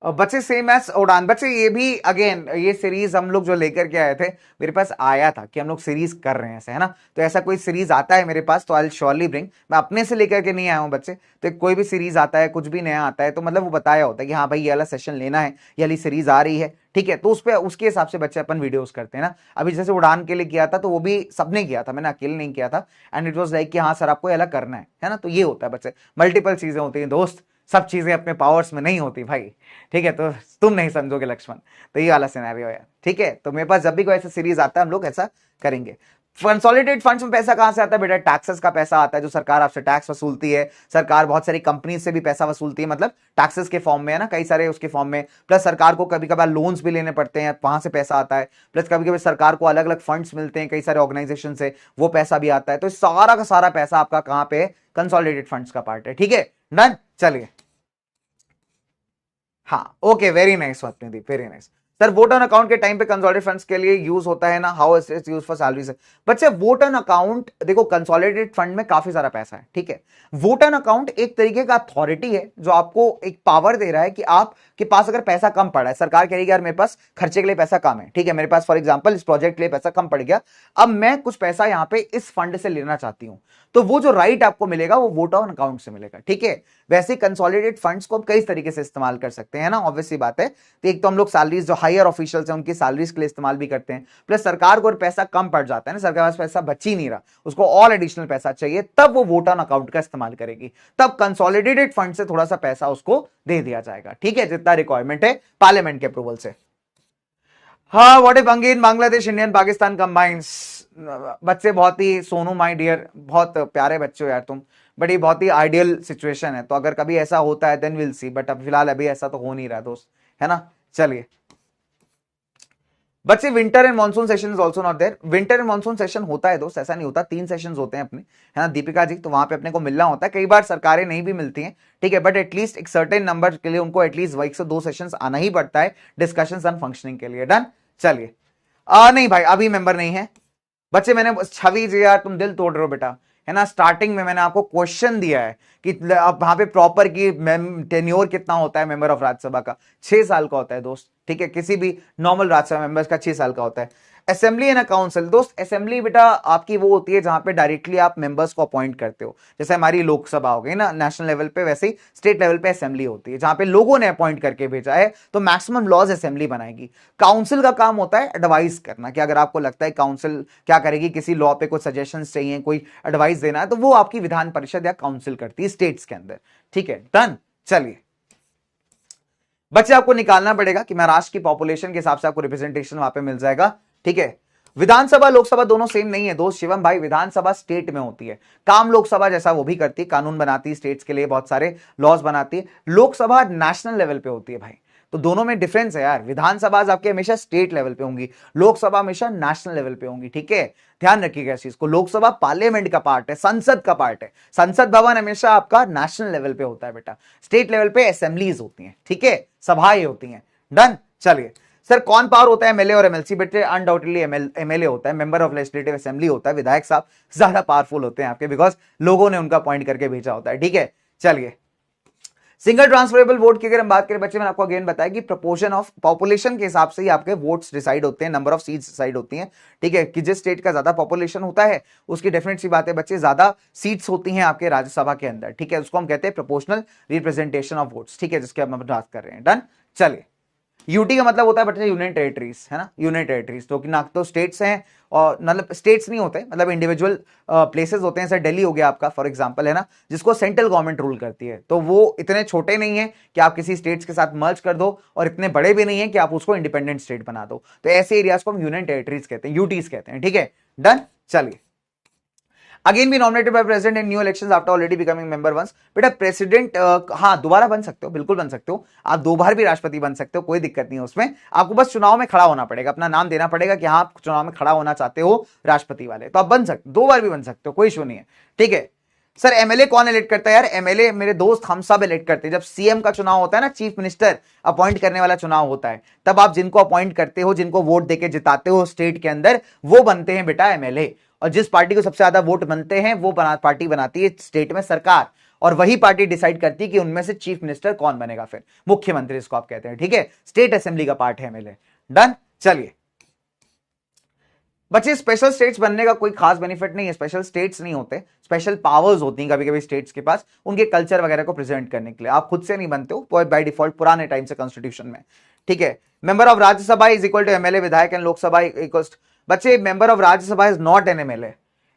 बच्चे सेम एज उड़ान, बच्चे ये भी अगेन ये सीरीज हम लोग जो लेकर के आए थे, मेरे पास आया था कि हम लोग सीरीज कर रहे हैं ऐसे, है ना। तो ऐसा कोई सीरीज आता है मेरे पास तो आई विल श्योरली ब्रिंग। मैं अपने से लेकर के नहीं आया हूं बच्चे, तो कोई भी सीरीज आता है, कुछ भी नया आता है तो मतलब वो बताया होता है कि हाँ भाई ये वाला सेशन लेना है, ये वाली सीरीज आ रही है, ठीक है। तो उस पर उसके हिसाब से बच्चे अपन वीडियोस करते हैं ना। अभी जैसे उड़ान के लिए किया था तो वो भी सबने किया था, मैंने अकेले नहीं किया था। एंड इट वॉज लाइक कि हाँ सर आपको ये अलग करना है ना। तो ये होता है बच्चे, मल्टीपल चीजें होती हैं दोस्त, सब चीजें अपने पावर्स में नहीं होती भाई, ठीक है। तो तुम नहीं समझोगे लक्ष्मण, तो ये वाला सिनेरियो है, ठीक है। तो मेरे पास जब भी कोई ऐसा सीरीज आता है हम लोग ऐसा करेंगे। कंसोलिडेटेड फंड्स में पैसा कहां से आता है बेटा, टैक्सेस का पैसा आता है, जो सरकार आपसे टैक्स वसूलती है। सरकार बहुत सारी कंपनी से भी पैसा वसूलती है, मतलब टैक्सेस के फॉर्म में, है ना, कई सारे उसके फॉर्म में। प्लस सरकार को कभी कभार लोन्स भी लेने पड़ते हैं, वहां से पैसा आता है। प्लस कभी कभी सरकार को अलग अलग फंड्स मिलते हैं कई सारे ऑर्गेनाइजेशन से, वो पैसा भी आता है। तो सारा का सारा पैसा आपका कहां पे, कंसोलिडेटेड फंड्स का पार्ट है, ठीक है। डन, चलिए। हाँ ओके, वेरी नाइस बात नहीं, very nice sir vote on account के टाइम पे कंसोलिडेटेड फंड्स के लिए यूज होता है ना, how it's use for salaries. बच्चे वोट ऑन अकाउंट देखो, कंसोलिडेटेड फंड में काफी सारा पैसा है, ठीक है। वोट ऑन अकाउंट एक तरीके का अथॉरिटी है जो आपको एक पावर दे रहा है कि आपके पास अगर पैसा कम पड़ा है, सरकार कह रही है यार मेरे पास खर्चे के लिए पैसा कम है, ठीक है, मेरे पास फॉर एग्जांपल इस प्रोजेक्ट के लिए पैसा कम पड़ गया, अब मैं कुछ पैसा यहां पे इस फंड से लेना चाहती हूं, तो वो जो राइट आपको मिलेगा वो वोट ऑन अकाउंट से मिलेगा, ठीक है। वैसे कंसोलिडेटेड फंड्स को हम कई तरीके से इस्तेमाल कर सकते हैं ना, ऑब्वियस सी बात है। तो एक तो हम लोग सैलरीज, जो हायर ऑफिशियल्स हैं उनकी सैलरीज के लिए इस्तेमाल भी करते हैं, प्लस सरकार को पैसा कम पड़ जाता है ना, सरकार के पास पैसा बच ही नहीं रहा, उसको और एडिशनल पैसा चाहिए, तब वो वोट ऑन अकाउंट का इस्तेमाल करेगी, तब कंसोलिडेटेड फंड से थोड़ा सा पैसा उसको दे दिया जाएगा, ठीक है, जितना रिक्वायरमेंट है पार्लियामेंट के अप्रूवल से। हाँ, what if again Bangladesh Indian Pakistan combines. बच्चे बहुत ही, सोनू माय डियर, बहुत प्यारे बच्चे हो यार तुम, बट ये बहुत ही आइडियल सिचुएशन है, तो अगर कभी ऐसा होता है देन विल सी, बट अब फिलहाल अभी ऐसा तो हो नहीं रहा दोस्त, है ना। चलिए बच्चे, winter and monsoon session is also not there. Winter and monsoon session होता है दोस्त, ऐसा नहीं होता, 3 सेशन होते हैं अपने, है ना दीपिका जी, तो वहां पे अपने को मिलना होता है, कई बार सरकारें नहीं भी मिलती हैं, ठीक है, बट एटलीस्ट एक सर्टेन नंबर के लिए उनको एटलीस्ट 1 से 2 सेशन आना ही पड़ता है डिस्कशन ऑन फंक्शनिंग के लिए। डन। चलिए नहीं भाई अभी मेंबर नहीं है बच्चे, मैंने छवि जी यार तुम दिल तोड़ रहे हो बेटा, है ना। स्टार्टिंग में मैंने आपको क्वेश्चन दिया है कि अब वहां पे प्रॉपर की टेन्योर कितना होता है मेंबर ऑफ राज्यसभा का, 6 साल का होता है दोस्त, ठीक है, किसी भी नॉर्मल राज्यसभा मेंबर्स का 6 साल का होता है। असेंबली एंड काउंसिल दोस्त, असेंबली बेटा आपकी वो होती है जहां पे डायरेक्टली आप मेंबर्स को अपॉइंट करते हो, जैसे हमारी लोकसभा हो गई ना नेशनल लेवल पे, वैसे ही स्टेट लेवल पे असेंबली होती है जहां पे लोगों ने अपॉइंट करके भेजा है, तो मैक्सिमम लॉज असेंबली बनाएगी। काउंसिल का काम होता है एडवाइस करना, कि अगर आपको लगता है काउंसिल क्या करेगी, किसी लॉ पे कुछ सजेशंस चाहिए, कोई एडवाइस देना है, तो वो आपकी विधान परिषद या काउंसिल करती है स्टेट्स के अंदर, ठीक है। डन। चलिए बच्चे, आपको निकालना पड़ेगा कि महाराष्ट्र की पॉपुलेशन के हिसाब से आपको रिप्रेजेंटेशन वहां पे मिल जाएगा, ठीक है। विधानसभा लोकसभा दोनों सेम नहीं है दोस्त शिवम भाई, विधानसभा स्टेट में होती है, काम लोकसभा जैसा वो भी करती है, कानून बनाती है स्टेट्स के लिए, बहुत सारे लॉज बनाती है, लोकसभा नेशनल लेवल पे होती है भाई, तो दोनों में डिफरेंस है यार, विधानसभा आपके हमेशा स्टेट लेवल पे होंगी, लोकसभा हमेशा नेशनल लेवल पे होंगी, ठीक है, ध्यान रखिएगा इस चीज को। लोकसभा पार्लियामेंट का पार्ट है, संसद का पार्ट है, संसद भवन हमेशा आपका नेशनल लेवल पे होता है बेटा, स्टेट लेवल पे असेंबलीज होती हैं, ठीक है, सभाएं होती हैं। डन। चलिए सर, कौन पावर होता है एमएलए और एमएलसी? बेटे अनडाउटेडली एमएलए होता है, मेंबर ऑफ लेजिस्लेटिव असेंबली होता है, विधायक साहब ज्यादा पावरफुल होते हैं आपके, बिकॉज लोगों ने उनका अपॉइंट करके भेजा होता है, ठीक है। चलिए सिंगल ट्रांसफरेबल वोट की अगर हम बात करें बच्चे, मैंने आपको अगेन बताया कि प्रोपोर्शन ऑफ पॉपुलेशन के हिसाब से ही आपके वोट्स डिसाइड होते हैं, नंबर ऑफ सीट्स डिसाइड होती हैं, ठीक है, कि जिस स्टेट का ज्यादा पॉपुलेशन होता है उसकी डेफिनेट सी बात है बच्चे, ज्यादा सीट्स होती हैं आपके राज्यसभा के अंदर, ठीक है, उसको हम कहते हैं प्रोपोर्शनल रिप्रेजेंटेशन ऑफ वोट्स, ठीक है, जिसके हम बात कर रहे हैं। डन। चलिए यूटी का मतलब होता है बच्चे यूनियन टेरिटरीज, है ना, यूनियन टेरिटरीज, तो कि ना तो स्टेट्स हैं और मतलब स्टेट्स नहीं होते, मतलब इंडिविजुअल प्लेसेस होते हैं, जैसे दिल्ली हो गया आपका फॉर एग्जांपल, है ना, जिसको सेंट्रल गवर्नमेंट रूल करती है, तो वो इतने छोटे नहीं है कि आप किसी स्टेट्स के साथ मर्ज कर दो, और इतने बड़े भी नहीं है कि आप उसको इंडिपेंडेंट स्टेट बना दो, तो ऐसे एरियाज को हम यूनियन टेरिटरीज कहते हैं, यूटीज कहते हैं, ठीक है। डन। चलिए again be nominated by president in new elections after already becoming member once. बेटा प्रेसिडेंट हाँ दोबारा बन सकते हो, बिल्कुल बन सकते हो, आप 2 बार भी राष्ट्रपति बन सकते हो, कोई दिक्कत नहीं है उसमें, आपको बस चुनाव में खड़ा होना पड़ेगा, अपना नाम देना पड़ेगा कि हाँ आप चुनाव में खड़ा होना चाहते हो राष्ट्रपति वाले, तो आप बन सकते 2 बार भी बन सकते हो, कोई इशू नहीं है, ठीक है। सर एमएलए कौन इलेक्ट करता है? यार एमएलए मेरे दोस्त हम सब इलेक्ट करते हैं, जब सीएम का चुनाव होता है ना, चीफ मिनिस्टर अपॉइंट करने वाला चुनाव होता है, तब आप जिनको अपॉइंट करते हो, जिनको वोट देके जिताते हो स्टेट के अंदर, वो बनते हैं बेटा एमएलए, और जिस पार्टी को सबसे ज्यादा वोट बनते हैं वो पार्टी बनाती है स्टेट में सरकार, और वही पार्टी डिसाइड करती है कि उनमें से चीफ मिनिस्टर कौन बनेगा, फिर मुख्यमंत्री इसको आप कहते हैं, ठीक है, स्टेट असेंबली का पार्ट है एमएलए। डन। चलिए बच्चे, स्पेशल स्टेट्स बनने का कोई खास बेनिफिट नहीं है, स्पेशल स्टेट्स नहीं होते, स्पेशल पावर्स होती हैं कभी कभी स्टेट्स के पास, उनके कल्चर वगैरह को प्रेजेंट करने के लिए, आप खुद से नहीं बनते हो बाय डिफॉल्ट, पुराने टाइम से कॉन्स्टिट्यूशन में, ठीक है। Member of Rajya Sabha is equal to MLA, विधायक, एंड लोकसभा इक्वल। बच्चे member of Rajya Sabha is not an MLA,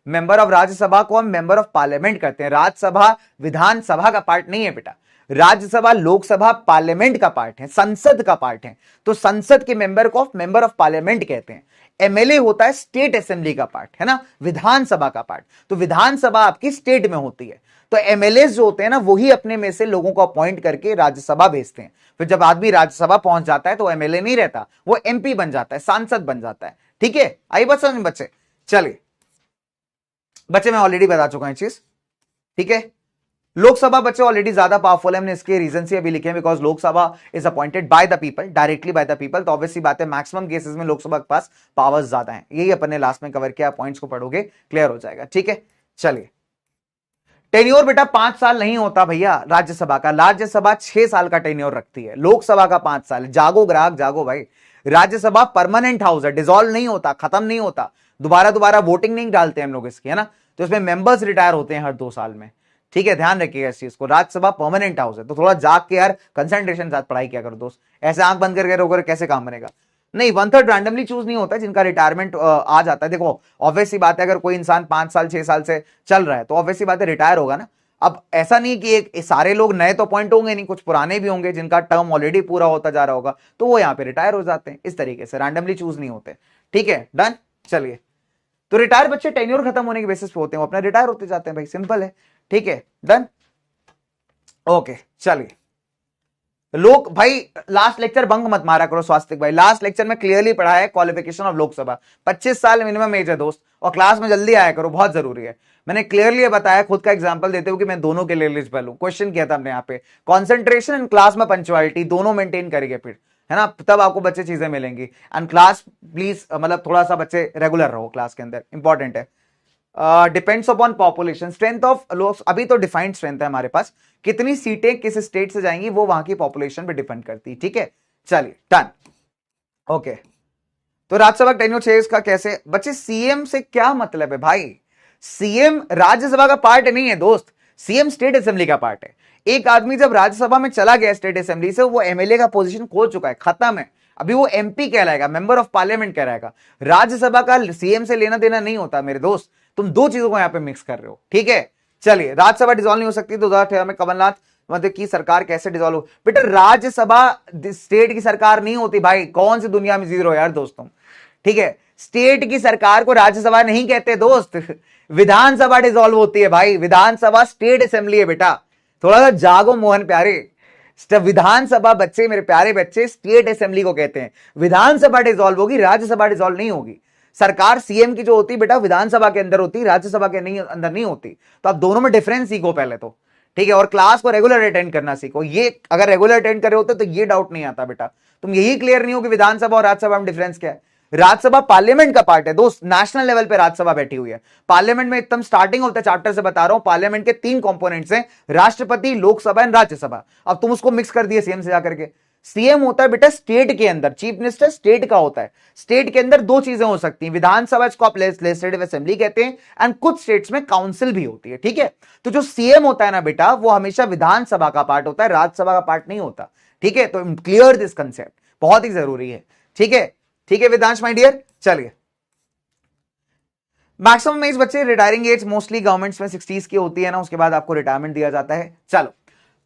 member of Rajya Sabha को हम मेंबर ऑफ पार्लियामेंट करते हैं, राज्यसभा विधानसभा का पार्ट नहीं है बेटा, राज्यसभा लोकसभा पार्लियामेंट का पार्ट है, संसद का पार्ट है, तो संसद के मेंबर को मेंबर ऑफ पार्लियामेंट कहते हैं। एमएलए होता है स्टेट असेंबली का पार्ट, है ना, विधानसभा का पार्ट, तो विधानसभा आपकी स्टेट में होती है, तो एमएलए जो होते हैं ना वही अपने में से लोगों को अपॉइंट करके राज्यसभा भेजते हैं, फिर जब आदमी राज्यसभा पहुंच जाता है तो एमएलए नहीं रहता, वो एमपी बन जाता है, सांसद बन जाता है, ठीक है। आई बात समझ में बच्चे? चलिए बच्चे मैं ऑलरेडी बता चुका हूं चीज, ठीक है, लोकसभा बच्चे ऑलरेडी ज्यादा पावरफुल है, हमने इसके रीजन से अभी लिखे हैं, because Lok Sabha is appointed by the people, directly by the people, तो ऑब्वियसली बात है मैक्सिमम केसेस में लोकसभा के पास पावर्स ज्यादा है। यही अपन ने लास्ट में कवर किया, पॉइंट्स को पढ़ोगे क्लियर हो जाएगा, ठीक है। चलिए, टेन्योर बेटा 5 साल नहीं होता भैया राज्यसभा का, राज्यसभा 6 साल का टेन्योर रखती है, लोकसभा का 5 साल। जागो ग्राहक जागो भाई, राज्यसभा परमानेंट हाउस है, डिसॉल्व नहीं होता, खत्म नहीं होता, दोबारा दोबारा वोटिंग नहीं डालते हम लोग इसकी, है ना, तो इसमें मेंबर्स रिटायर होते हैं हर 2 साल में, ठीक है, ध्यान रखिएगा इस चीज को। राज्यसभा परमानेंट हाउस है, तो थोड़ा जाग के यार कंसंट्रेशन साथ पढ़ाई किया करो दोस्त, ऐसे आंख बंद करके रोकर कैसे काम बनेगा। नहीं, 1/3 रैंडमली चूज नहीं होता, जिनका रिटायरमेंट आ जाता है। देखो ऑब्वियसली बात है, अगर कोई इंसान 5 साल 6 साल से चल रहा है तो ऑब्वियसली बात है रिटायर होगा ना। अब ऐसा नहीं कि एक सारे लोग नए तो पॉइंट होंगे नहीं, कुछ पुराने भी होंगे जिनका टर्म ऑलरेडी पूरा होता जा रहा होगा, तो वो यहाँ पे रिटायर हो जाते हैं, इस तरीके से रैंडमली चूज नहीं होते, ठीक है, डन। चलिए, तो रिटायर बच्चे टेन्योर खत्म होने के बेसिस पे होते हैं, वो अपना रिटायर होते जाते हैं भाई, सिंपल है, ठीक है, डन। ओके, चलिए लोक भाई, लास्ट लेक्चर बंक मत मारा करो स्वास्तिक भाई, लास्ट लेक्चर में क्लियरली पढ़ा है क्वालिफिकेशन ऑफ लोकसभा, 25 साल मिनिमम एज है दोस्त, और क्लास में जल्दी आया करो, बहुत जरूरी है। मैंने क्लियरली बताया, खुद का एग्जांपल देते हुए कि मैं दोनों के लिए एलिजिबल हूं, क्वेश्चन किया था हमने यहाँ पे, कॉन्सेंट्रेशन एंड क्लास में पंक्चुअलिटी दोनों मेंटेन करेंगे फिर, है ना, तब आपको बच्चे चीजें मिलेंगी। एंड क्लास प्लीज, मतलब थोड़ा सा बच्चे रेगुलर रहो क्लास के अंदर, इंपॉर्टेंट है। Depends upon population, strength of लोग, अभी तो डिफाइंड स्ट्रेंथ है हमारे पास, कितनी सीटें किस स्टेट से जाएंगी वो वहां की पॉपुलेशन पे डिपेंड करती है, ठीक है। चलिए डन, ओके। तो राज्यसभा टेन्योर 6 का कैसे बच्चे, सीएम से क्या मतलब है भाई, सीएम राज्यसभा का पार्ट नहीं है दोस्त, सीएम स्टेट असेंबली का पार्ट है। एक आदमी जब राज्यसभा में चला गया स्टेट असेंबली से, वो एमएलए का पोजीशन खो चुका है, खत्म है, अभी वो एमपी कहलाएगा, मेंबर ऑफ पार्लियामेंट कहलाएगा। राज्यसभा का सीएम से लेना देना नहीं होता मेरे दोस्त, तुम दो चीजों को यहां पे मिक्स कर रहे हो, ठीक है। चलिए, राज्यसभा डिसॉल्व नहीं हो सकती, 2013 में कमलनाथ मतलब की सरकार कैसे डिसॉल्व हो, बेटा राज्यसभा स्टेट की सरकार नहीं होती भाई, कौन सी दुनिया में जी रहे हो यार दोस्तों, ठीक है। स्टेट की सरकार को राज्यसभा नहीं कहते दोस्त, विधानसभा डिसॉल्व होती है भाई, विधानसभा स्टेट असेंबली है बेटा, थोड़ा सा जागो मोहन प्यारे। विधानसभा बच्चे, मेरे प्यारे बच्चे, स्टेट असेंबली को कहते हैं, विधानसभा डिसॉल्व होगी, राज्यसभा डिसॉल्व नहीं होगी। सरकार सीएम की जो होती है बेटा विधानसभा के अंदर होती, राज्यसभा के नहीं अंदर नहीं होती, तो आप दोनों में डिफरेंस सीखो पहले तो, ठीक है, और क्लास को रेगुलर अटेंड करना सीखो। ये अगर रेगुलर अटेंड करे होते तो ये डाउट नहीं आता बेटा, तुम यही क्लियर नहीं हो कि विधानसभा और राज्यसभा में डिफरेंस क्या है। राज्यसभा पार्लियामेंट का पार्ट है दोस्त, नेशनल लेवल पे राज्यसभा बैठी हुई है, पार्लियामेंट में एकदम स्टार्टिंग ऑफ द चैप्टर से बता रहा हूं, पार्लियामेंट के 3 कंपोनेंट्स हैं, राष्ट्रपति, लोकसभा एंड राज्यसभा। अब तुम उसको मिक्स कर दिए सीएम से जाकर के। सीएम होता है बेटा स्टेट के अंदर, चीफ मिनिस्टर स्टेट का होता है, स्टेट के अंदर 2 चीजें हो सकती हैं, विधानसभा इसको आप लेजिस्लेटिव असेंबली कहते हैं, एंड कुछ स्टेट्स में काउंसिल भी होती है, ठीक है। तो जो सीएम होता है ना बेटा, वो हमेशा विधानसभा का पार्ट होता है, राज्यसभा का पार्ट नहीं होता, ठीक है। तो क्लियर दिस कंसेप्ट, बहुत ही जरूरी है, ठीक है, ठीक है विदांश माय डियर। चलिए, मैक्सिमम एज बच्चे, रिटायरिंग एज मोस्टली गवर्नमेंट्स में 60s की होती है ना, उसके बाद आपको रिटायरमेंट दिया जाता है। चलो,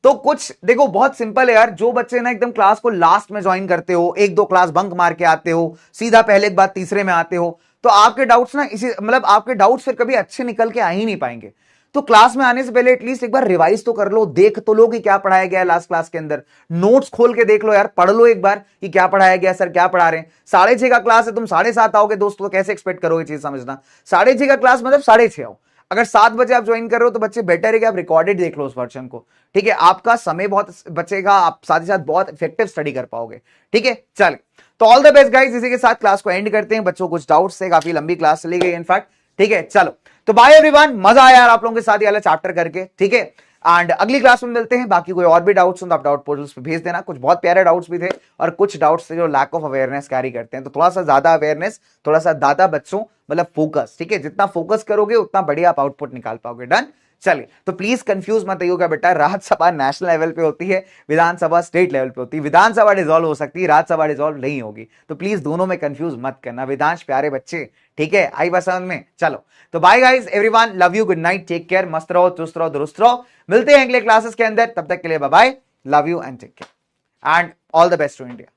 तो कुछ देखो, बहुत सिंपल है यार, जो बच्चे ना एकदम क्लास को लास्ट में ज्वाइन करते हो, 1-2 क्लास बंक मार के आते हो, सीधा पहले के बाद तीसरे में आते हो, तो आपके डाउट्स ना इसी मतलब आपके डाउट्स फिर कभी अच्छे निकल के आ ही नहीं पाएंगे। तो क्लास में आने से पहले एटलीस्ट एक बार रिवाइज तो कर लो, देख तो लो कि क्या पढ़ाया गया है लास्ट क्लास के अंदर, नोट्स खोल के देख लो यार, पढ़ लो एक बार कि क्या पढ़ाया गया, सर क्या पढ़ा रहे हैं। 6:30 का क्लास है, तुम 7:30 आओगे दोस्तों, तो कैसे एक्सपेक्ट करोगे चीज समझना। 6:30 का क्लास मतलब 6:30 आओ, अगर 7 बजे आप ज्वाइन कर रहे हो तो बच्चे बेटर है कि आप रिकॉर्डेड देख लो उस वर्जन को, ठीक है, आपका समय बहुत बचेगा, आप साथ ही साथ बहुत इफेक्टिव स्टडी कर पाओगे, ठीक है। चल, तो ऑल द बेस्ट गाइस, इसी के साथ क्लास को एंड करते हैं, बच्चों कुछ डाउट्स थे, काफी लंबी क्लास चली गई इनफैक्ट, ठीक है। चलो, तो बाय एवरीवन, मजा आया यार आप लोगों के साथ ये वाला चैप्टर करके, ठीक है। एंड अगली क्लास में मिलते हैं, बाकी कोई और भी डाउट्स हो तो आप डाउट पोर्टल्स पे भेज देना, कुछ बहुत प्यारे डाउट्स भी थे और कुछ डाउट्स थे जो लैक ऑफ अवेयरनेस कैरी करते हैं, तो थोड़ा सा ज्यादा अवेयरनेस, थोड़ा सा ज्यादा बच्चों मतलब फोकस, ठीक है, जितना फोकस करोगे उतना बढ़िया आप आउटपुट निकाल पाओगे। डन। चलिए, तो प्लीज कंफ्यूज मत होइएगा बेटा, राज्यसभा नेशनल लेवल पे होती है, विधानसभा स्टेट लेवल पे होती है, विधानसभा डिसॉल्व हो सकती है, राज्यसभा डिसॉल्व नहीं होगी, तो प्लीज दोनों में कंफ्यूज मत करना विधांश प्यारे बच्चे, ठीक है। आई बात समझ में। चलो, तो bye guys, everyone, love you, good night, take care, मस्त रहो, चुस्त रहो, दुरुस्त रहो, मिलते हैं अगले क्लासेस के अंदर, तब तक के लिए bye bye, love you and take care and all the best to India.